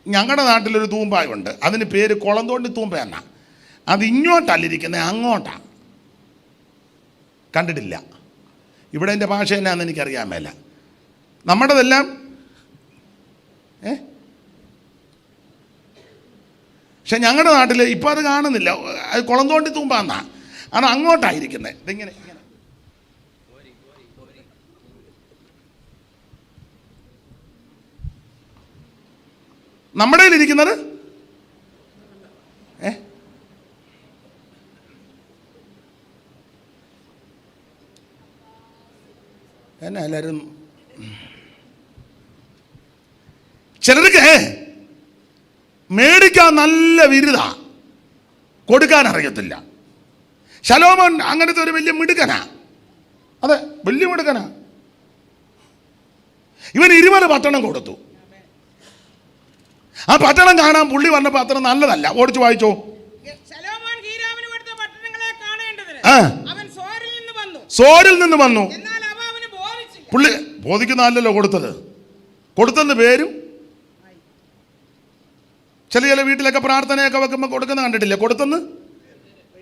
[SPEAKER 1] ഞങ്ങളുടെ നാട്ടിലൊരു തൂമ്പായുണ്ട്, അതിന് പേര് കുളന്തോണ്ടി തൂമ്പ എന്നാ. അത് ഇങ്ങോട്ടല്ലിരിക്കുന്നത്, അങ്ങോട്ടാ. കണ്ടിട്ടില്ല. ഇവിടെ എൻ്റെ ഭാഷ എന്നാന്ന് എനിക്കറിയാൻ മേല. നമ്മുടേതെല്ലാം പക്ഷെ ഞങ്ങളുടെ നാട്ടിൽ ഇപ്പം അത് കാണുന്നില്ല. അത് കുളന്തോണ്ടി തൂമ്പാന്നാ. ആണ് അങ്ങോട്ടായിരിക്കുന്നത്. ഇതിങ്ങനെ ഇങ്ങനെ നമ്മുടെ ഇരിക്കുന്നത് എന്നാ എല്ലാവരും ചിലർക്ക് മേടിക്കാൻ നല്ല വിരുദ, കൊടുക്കാൻ അറിയത്തില്ല. ശലോമോൻ അങ്ങനത്തെ ഒരു വലിയ മിടുക്കനാ. അതെ, വലിയ മിടുക്കനാ. ഇവൻ 20 പട്ടണം കൊടുത്തു. ആ പട്ടണം കാണാൻ പുള്ളി വന്നപ്പോൾ അത്ര നല്ലതല്ല. ഓടിച്ചു വായിച്ചോ.
[SPEAKER 2] ശലോമോൻ ഹീരാമിന് കൊടുത്ത പട്ടണങ്ങളെ കാണേണ്ടതിന് അവൻ സോരിൽ നിന്ന് വന്നു. എന്നാൽ അവ അവന് ബോധിച്ചില്ല.
[SPEAKER 1] പുള്ളി ബോധിക്കുന്നതല്ലല്ലോ കൊടുത്തത്. കൊടുത്തെന്ന് പേരും. ചില വീട്ടിലൊക്കെ പ്രാർത്ഥനയൊക്കെ വെക്കുമ്പോൾ കൊടുക്കുന്ന കണ്ടിട്ടില്ലേ? കൊടുത്തെന്ന്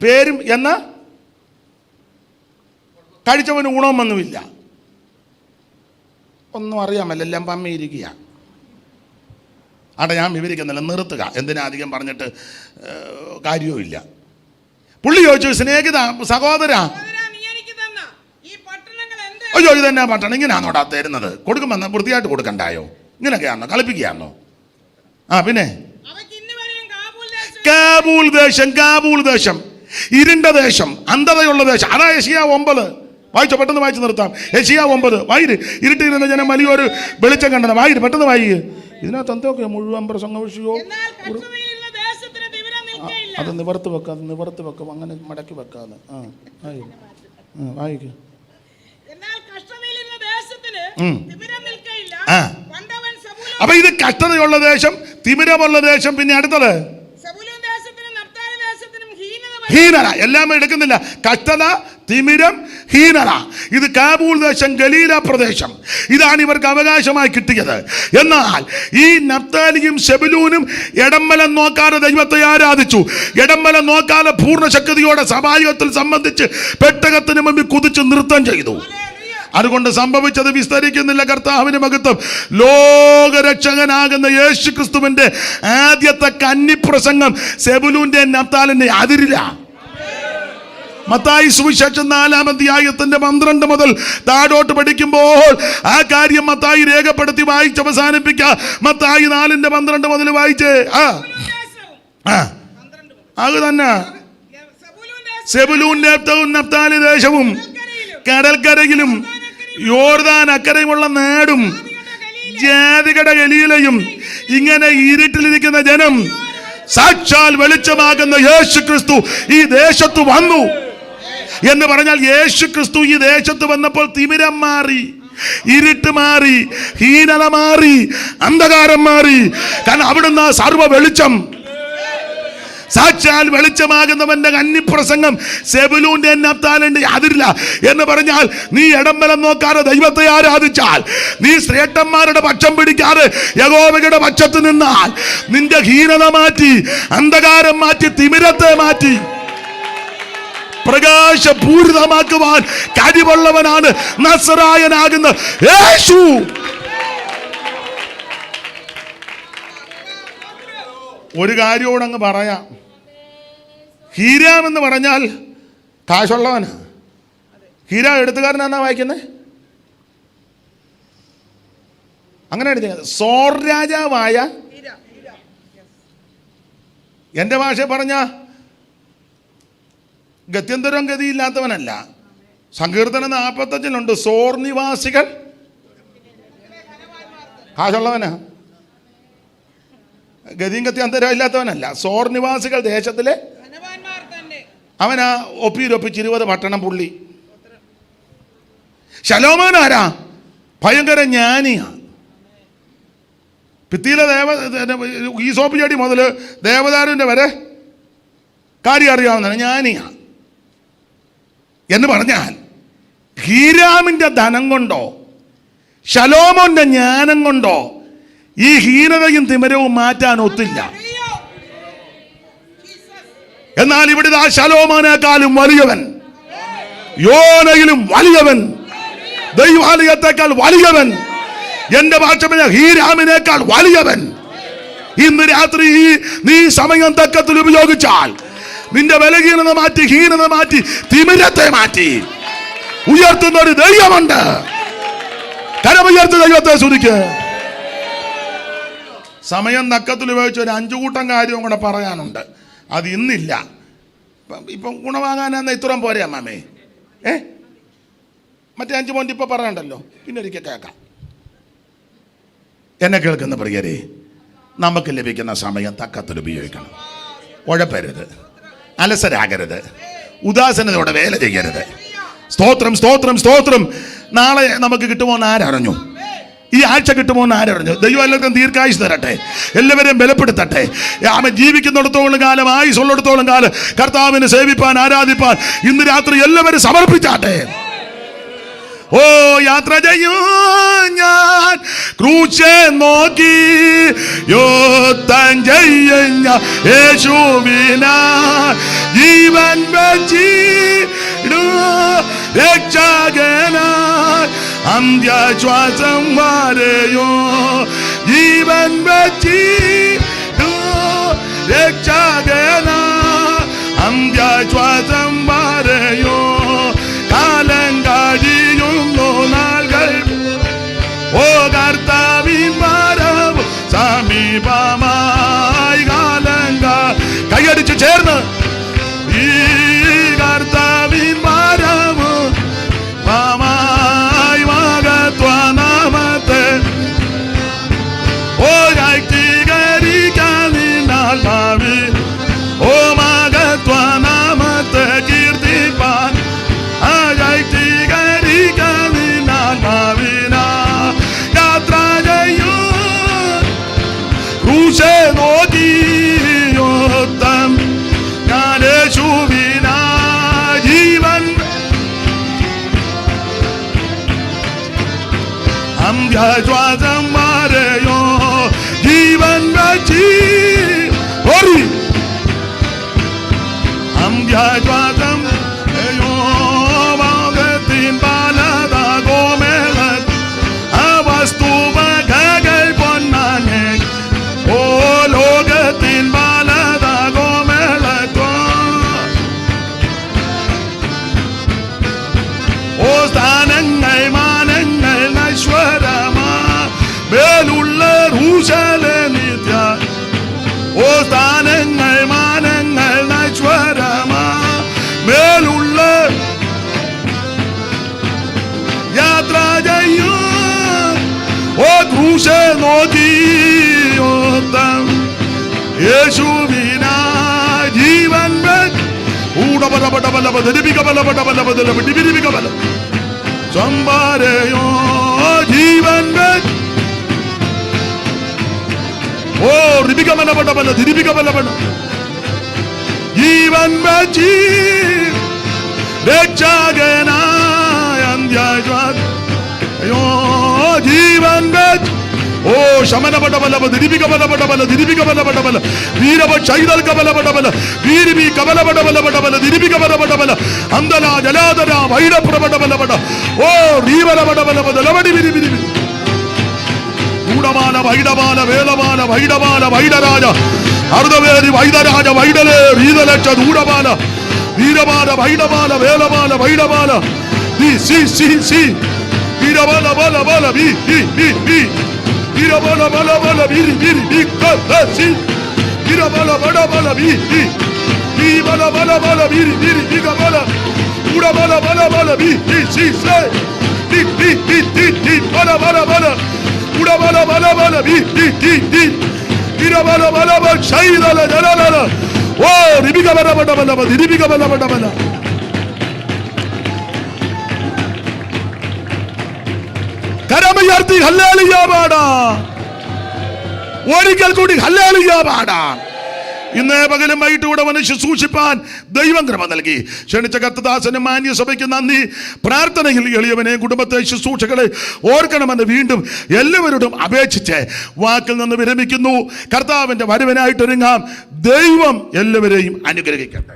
[SPEAKER 1] പേരും. എന്നാ കഴിച്ചവന് ഗുണമൊന്നുമില്ല. ഒന്നും അറിയാമല്ല, എല്ലാം പമ്മിയിരിക്കുക. അവിടെ ഞാൻ വിവരിക്കുന്നില്ല, നിർത്തുക. എന്തിനാ അധികം പറഞ്ഞിട്ട് കാര്യവുമില്ല. പുള്ളി ചോദിച്ചു, സ്നേഹിത സഹോദര, അയ്യോ ഇതെന്നാ പട്ടണം ഇങ്ങനെയാണോടാ തരുന്നത്? കൊടുക്കുമെന്ന് വൃത്തിയായിട്ട് കൊടുക്കണ്ടായോ? ഇങ്ങനെയൊക്കെയാണോ? കളിപ്പിക്കുകയാണോ? പിന്നെ കാബൂൽ ദേശം, കാബൂൽ ദേശം, ഇരുണ്ട ദേശം, അന്ധതയുള്ള ദേശം. അതാ യെശയ്യാ 9. വായിച്ചോ, പെട്ടെന്ന് വായിച്ച് നിർത്താം. യെശയ്യാ 9 വായിര്. ഇരുട്ടിരുന്ന ജനം വലിയൊരു വെളിച്ചം കണ്ടത്. വായിര്, പെട്ടെന്ന് വായിക്ക്. ഇതിനകത്ത് എന്തൊക്കെയോ മുഴുവൻ പ്രസംഗ വിഷയോ. അത് നിവർത്ത് വെക്കാം, അത് നിവർത്ത് വെക്കാം, അങ്ങനെ മടക്കി വെക്കാതെ. വായിക്ക്. അപ്പൊ ഇത് കഷ്ടതയുള്ള ദേശം, തിമിരമുള്ള ദേശം. പിന്നെ അടുത്തത് ഹീനത. എല്ലാം എടുക്കുന്നില്ല. കഷ്ടത, തിമിരം, ഹീനത. ഇത് കാബൂൾ ദേശം, ഗലീല പ്രദേശം. ഇതാണ് ഇവർക്ക് അവകാശമായി കിട്ടിയത്. എന്നാൽ ഈ നഫ്താലിയും സെബുലൂനും ഇടംവലം നോക്കാതെ ദൈവത്തെ ആരാധിച്ചു. ഇടംവലം നോക്കാതെ പൂർണ്ണ ശക്തിയോടെ സഭായോഗത്തിൽ സംബന്ധിച്ച് പെട്ടകത്തിന് മുമ്പിൽ കുതിച്ച് നൃത്തം ചെയ്തു. അതുകൊണ്ട് സംഭവിച്ചത് വിസ്തരിക്കുന്നില്ല. കർത്താവിന് മഹത്വം. ലോകരക്ഷകനാകുന്ന യേശു ക്രിസ്തുവിന്റെ ആദ്യത്തെ കന്നിപ്രസംഗം സെബുലൂന്റെ നഫ്താലിന്റെ അതിരില്ല. മത്തായി സുവിശേഷം 4-ാം അധ്യായത്തിന്റെ 12 മുതൽ താഴോട്ട് പഠിക്കുമ്പോൾ ആ കാര്യം മത്തായി രേഖപ്പെടുത്തി വായിച്ച് അവസാനിപ്പിക്കാം. മത്തായി 4:12 മുതൽ വായിച്ചേ. അത് തന്നെ സെബുലൂൻ നഫ്താലി ദേശവും കടൽക്കരയിലും യോർദാൻ അക്കരയുമുള്ള നാടും ജാതികളുടെ ഗലീലയും. ഇങ്ങനെ ഇരുട്ടിലിരിക്കുന്ന ജനം സാക്ഷാൽ വെളിച്ചമാകുന്ന യേശു ക്രിസ്തു ഈ ദേശത്ത് വന്നു എന്ന് പറഞ്ഞാൽ, യേശു ക്രിസ്തു ഈ ദേശത്ത് വന്നപ്പോൾ തിമിരം മാറി, ഇരുട്ട് മാറി, ഹീനത മാറി, അന്ധകാരം മാറി. കാരണം അവിടുന്ന് സർവ്വ വെളിച്ചം. സാക്ഷാൽ വെളിച്ചമാകുന്നവന്റെ കന്നിപ്രസംഗം സെബുലൂന്റെ നഫ്താലിന്റെ അതിരില്ല എന്ന് പറഞ്ഞാൽ, നീ ഇടംവലം നോക്കാതെ ദൈവത്തെ ആരാധിച്ചാൽ, നീ ശ്രേഷ്ഠന്മാരുടെ പക്ഷം പിടിക്കാതെ യഹോവയുടെ പക്ഷത്ത് നിന്നാൽ, നിന്റെ ഹീനത മാറ്റി, അന്ധകാരം മാറ്റി, തിമിരത്തെ മാറ്റി പ്രകാശപൂരിതമാക്കുവാൻ കഴിവുള്ളവനാണ് നസറായനാകുന്ന യേശു. ഒരു കാര്യത്തോട് അങ്ങ് പറയാം. ഹീരാം എന്ന് പറഞ്ഞാൽ കാശുള്ളവനാ. ഹീരാം എഴുത്തുകാരനാന്നാ വായിക്കുന്നത്. അങ്ങനെ എഴുതിയത് സോർ രാജാവായ, എൻ്റെ ഭാഷ പറഞ്ഞ ഗത്യന്തരം ഗതിയില്ലാത്തവനല്ല. സങ്കീർത്തനം 45 സോർ നിവാസികൾ കാശുള്ളവനാ. ഗതിയും ഗത്യന്തരം ഇല്ലാത്തവനല്ല. സോർ നിവാസികൾ ദേശത്തിലെ അവനാ ഒപ്പിയിലൊപ്പിച്ച് 20 പട്ടണം പുള്ളി. ശലോമോൻ ആരാ? ഭയങ്കര ജ്ഞാനിയാ. ഭിത്തിയിലെ ഈസോപ്പ് ചെടി മുതൽ ദേവദാരുവിൻ്റെ വരെ കാര്യം അറിയാവുന്നതാണ്. ജ്ഞാനിയാ എന്ന് പറഞ്ഞാൽ, ഹീരാമിൻ്റെ ധനം കൊണ്ടോ ശലോമോന്റെ ജ്ഞാനം കൊണ്ടോ ഈ ഹീനതയും തിമിരവും മാറ്റാൻ ഒത്തില്ല. എന്നാൽ ഇവിടെ ആ ശലോമോനേക്കാളും വലിയവൻ, യോനയിലും വലിയവൻ, ദൈവാലയത്തെക്കാൾ വലിയവൻ, എന്റെ ഭാഷ ഹീരാമിനേക്കാൾ വലിയവൻ. ഇന്ന് രാത്രി നീ സമയം തക്കത്തിൽ ഉപയോഗിച്ചാൽ നിന്റെ ബലഹീനത മാറ്റി, ഹീനത മാറ്റി, തിമിരത്തെ മാറ്റി ഉയർത്തുന്ന ഒരു ദൈവമുണ്ട്. കരമുയർത്ത് ദൈവത്തെ സ്തുതിക്ക്. സമയം തക്കത്തിൽ ഉപയോഗിച്ച് ഒരു 5 കൂട്ടം കാര്യവും കൂടെ പറയാനുണ്ട്. അത് ഇന്നില്ല. ഇപ്പം ഗുണവാങ്ങാനെന്ന ഇത്രയും പോരെ അമ്മാമേ? മറ്റേ 5 പോയിന്റ് ഇപ്പൊ പറയണ്ടല്ലോ, പിന്നെ ഒരിക്കൽ കേൾക്കാം. എന്നെ കേൾക്കുന്ന പ്രിയരെ, നമുക്ക് ലഭിക്കുന്ന സമയം തക്കത്തിൽ ഉപയോഗിക്കണം. ഉഴപ്പരുത്, അലസരാകരുത്, ഉദാസനതയോടെ വേല ചെയ്യരുത്. സ്തോത്രം, സ്തോത്രം, സ്തോത്രം. നാളെ നമുക്ക് കിട്ടുമോ എന്ന് ആരറിഞ്ഞു? ഈ ആഴ്ച കിട്ടുമോ എന്ന് ആരറിഞ്ഞു? ദൈവം എല്ലാവർക്കും ദീർഘായുസ് തരട്ടെ, എല്ലാവരെയും ബലപ്പെടുത്തട്ടെ. അവൻ ജീവിക്കുന്നിടത്തോളം കാലം, ആയുസുള്ളിടത്തോളം കാലം കർത്താവിനെ സേവിപ്പാൻ, ആരാധിപ്പാൻ ഇന്ന് രാത്രി എല്ലാവരും സമർപ്പിച്ചാട്ടെ. ഓ യാത്ര ചെയ്യൂ ഞാൻ ക്രൂശെ നോക്കി, യോദ്ധം ചെയ്യുന്ന യേശുവിനാ ജീവൻ വെച്ചിടൂ രക്ഷകനായി അന്ത്യശ്വാസം വരെയോ. ജീവൻ വെച്ചിടൂ രക്ഷകനായി അന്ത്യശ്വാസം വരെയോ. കാലം കഴിയുന്നു നാളുകൾ, ഓ കർത്താവിൻ വരവ് സമീപമായി. കാലം കൈയടിച്ച് ചേർന്ന് ഈ കർത്താവിൻ വരവ് മഹത്വനാമത്തെ ഓ ശക്തീകരിക്കാൻ ഭാവി. ഓ മഹത്വനാമത്തെ കീർത്തിപ്പാൻ ശക്തീകരിക്കാൻ ഭാവിന യാത്ര ചെയ്യൂ ക്രൂശെ നോക്കി, യോദ്ധം ഞാൻ യേശുവിനാ ജീവൻ അന്ത്യശ്വാസം വരെയോ. ജീവൻ വെച്ചി അന്ത്യശ്വാസം യോഗത്തിൻ പാലതാകോമേള വസ്തുവകകൾ പൊന്നാനെ. ഓ ലോകത്തിൻ പാലതാകോമേള ഓ സ്ഥാനങ്ങൾ മാനങ്ങൾ നശ്വരമാ മേലുള്ള ഊശലെ നിത്യ. ഓ സ്ഥാനങ്ങൾ മാനങ്ങൾ നശ്വരമാ മേലുള്ള യാത്ര ചെയ്യൂ. ഓ ക്രൂശെ നോക്കി, യോദ്ധം യേശുവിനാ ജീവൻ സംബാരയോ. ജീവൻ ഓ റിപികമലപടമല ദിരിപികമലപട ജീവൻ വെച്ചി രക്ഷകനായ അന്ത്യശ്വാസയോ. ജീവൻ വെച്ച് ഓ ശമനപടബലബ ദിരിപികബലപടബല ദിരിപികബലപടബല വീരവ ശൈതൽ കബലപടബല വീരിബി കബലപടബലപടബല ദിരിപികബലപടബല അന്തല ജലാധര വൈഡപ്രപടബലപട ഓ റീവലപടബലപദ ലവടി വിരിവിരി കൂടമാല വൈഡമാല വേലമാല വൈഡമാല വൈഡരാജ അർദ്ധവേദി വൈദരാജ വൈഡലേ റീതലക്ഷ ദൂടമാല വീരമാല വൈഡമാല വേലമാല വൈഡമാല ദി സി സി സി വീരമാല ബല ബല ബി ബി ബി ബി വീരമാല ബല ബല ബിരി ബിരി ബി കസി വീരമാല ബല ബല ബി ബി ബി ബല ബല ബല ബിരി ബിരി ബി കബല കൂടമാല ബല ബല B B C say B B B B B ബല ബല ബല കൂടമാല ബല ബല ബി ബി ബി ബി വീരമാല ബല ബല ശൈദല ജലല ഓ റിബിക ബല ബല ബല ദിരിബിക ബല ബല ബല കരമയർത്തി ഹല്ലേലൂയ പാടാം. ഒരിക്കൽ കൂടി ഹല്ലേലൂയ പാടാം. ഇന്നേ പകലും വൈകിട്ട് കൂടെ മനുഷ്യ സൂക്ഷിപ്പാൻ ദൈവം കൃപ നൽകി. ക്ഷണിച്ച കർത്തദാസനും മാന്യസഭയ്ക്ക് നന്ദി. പ്രാർത്ഥനയിൽ എളിയവനെ കുടുംബത്തെ ശുശ്രൂഷകളെ ഓർക്കണമെന്ന് വീണ്ടും എല്ലാവരോടും അപേക്ഷിച്ച് വാക്കിൽ നിന്ന് വിരമിക്കുന്നു. കർത്താവിന്റെ വരവിനായിട്ടൊരുങ്ങാം. ദൈവം എല്ലാവരെയും അനുഗ്രഹിക്കട്ടെ.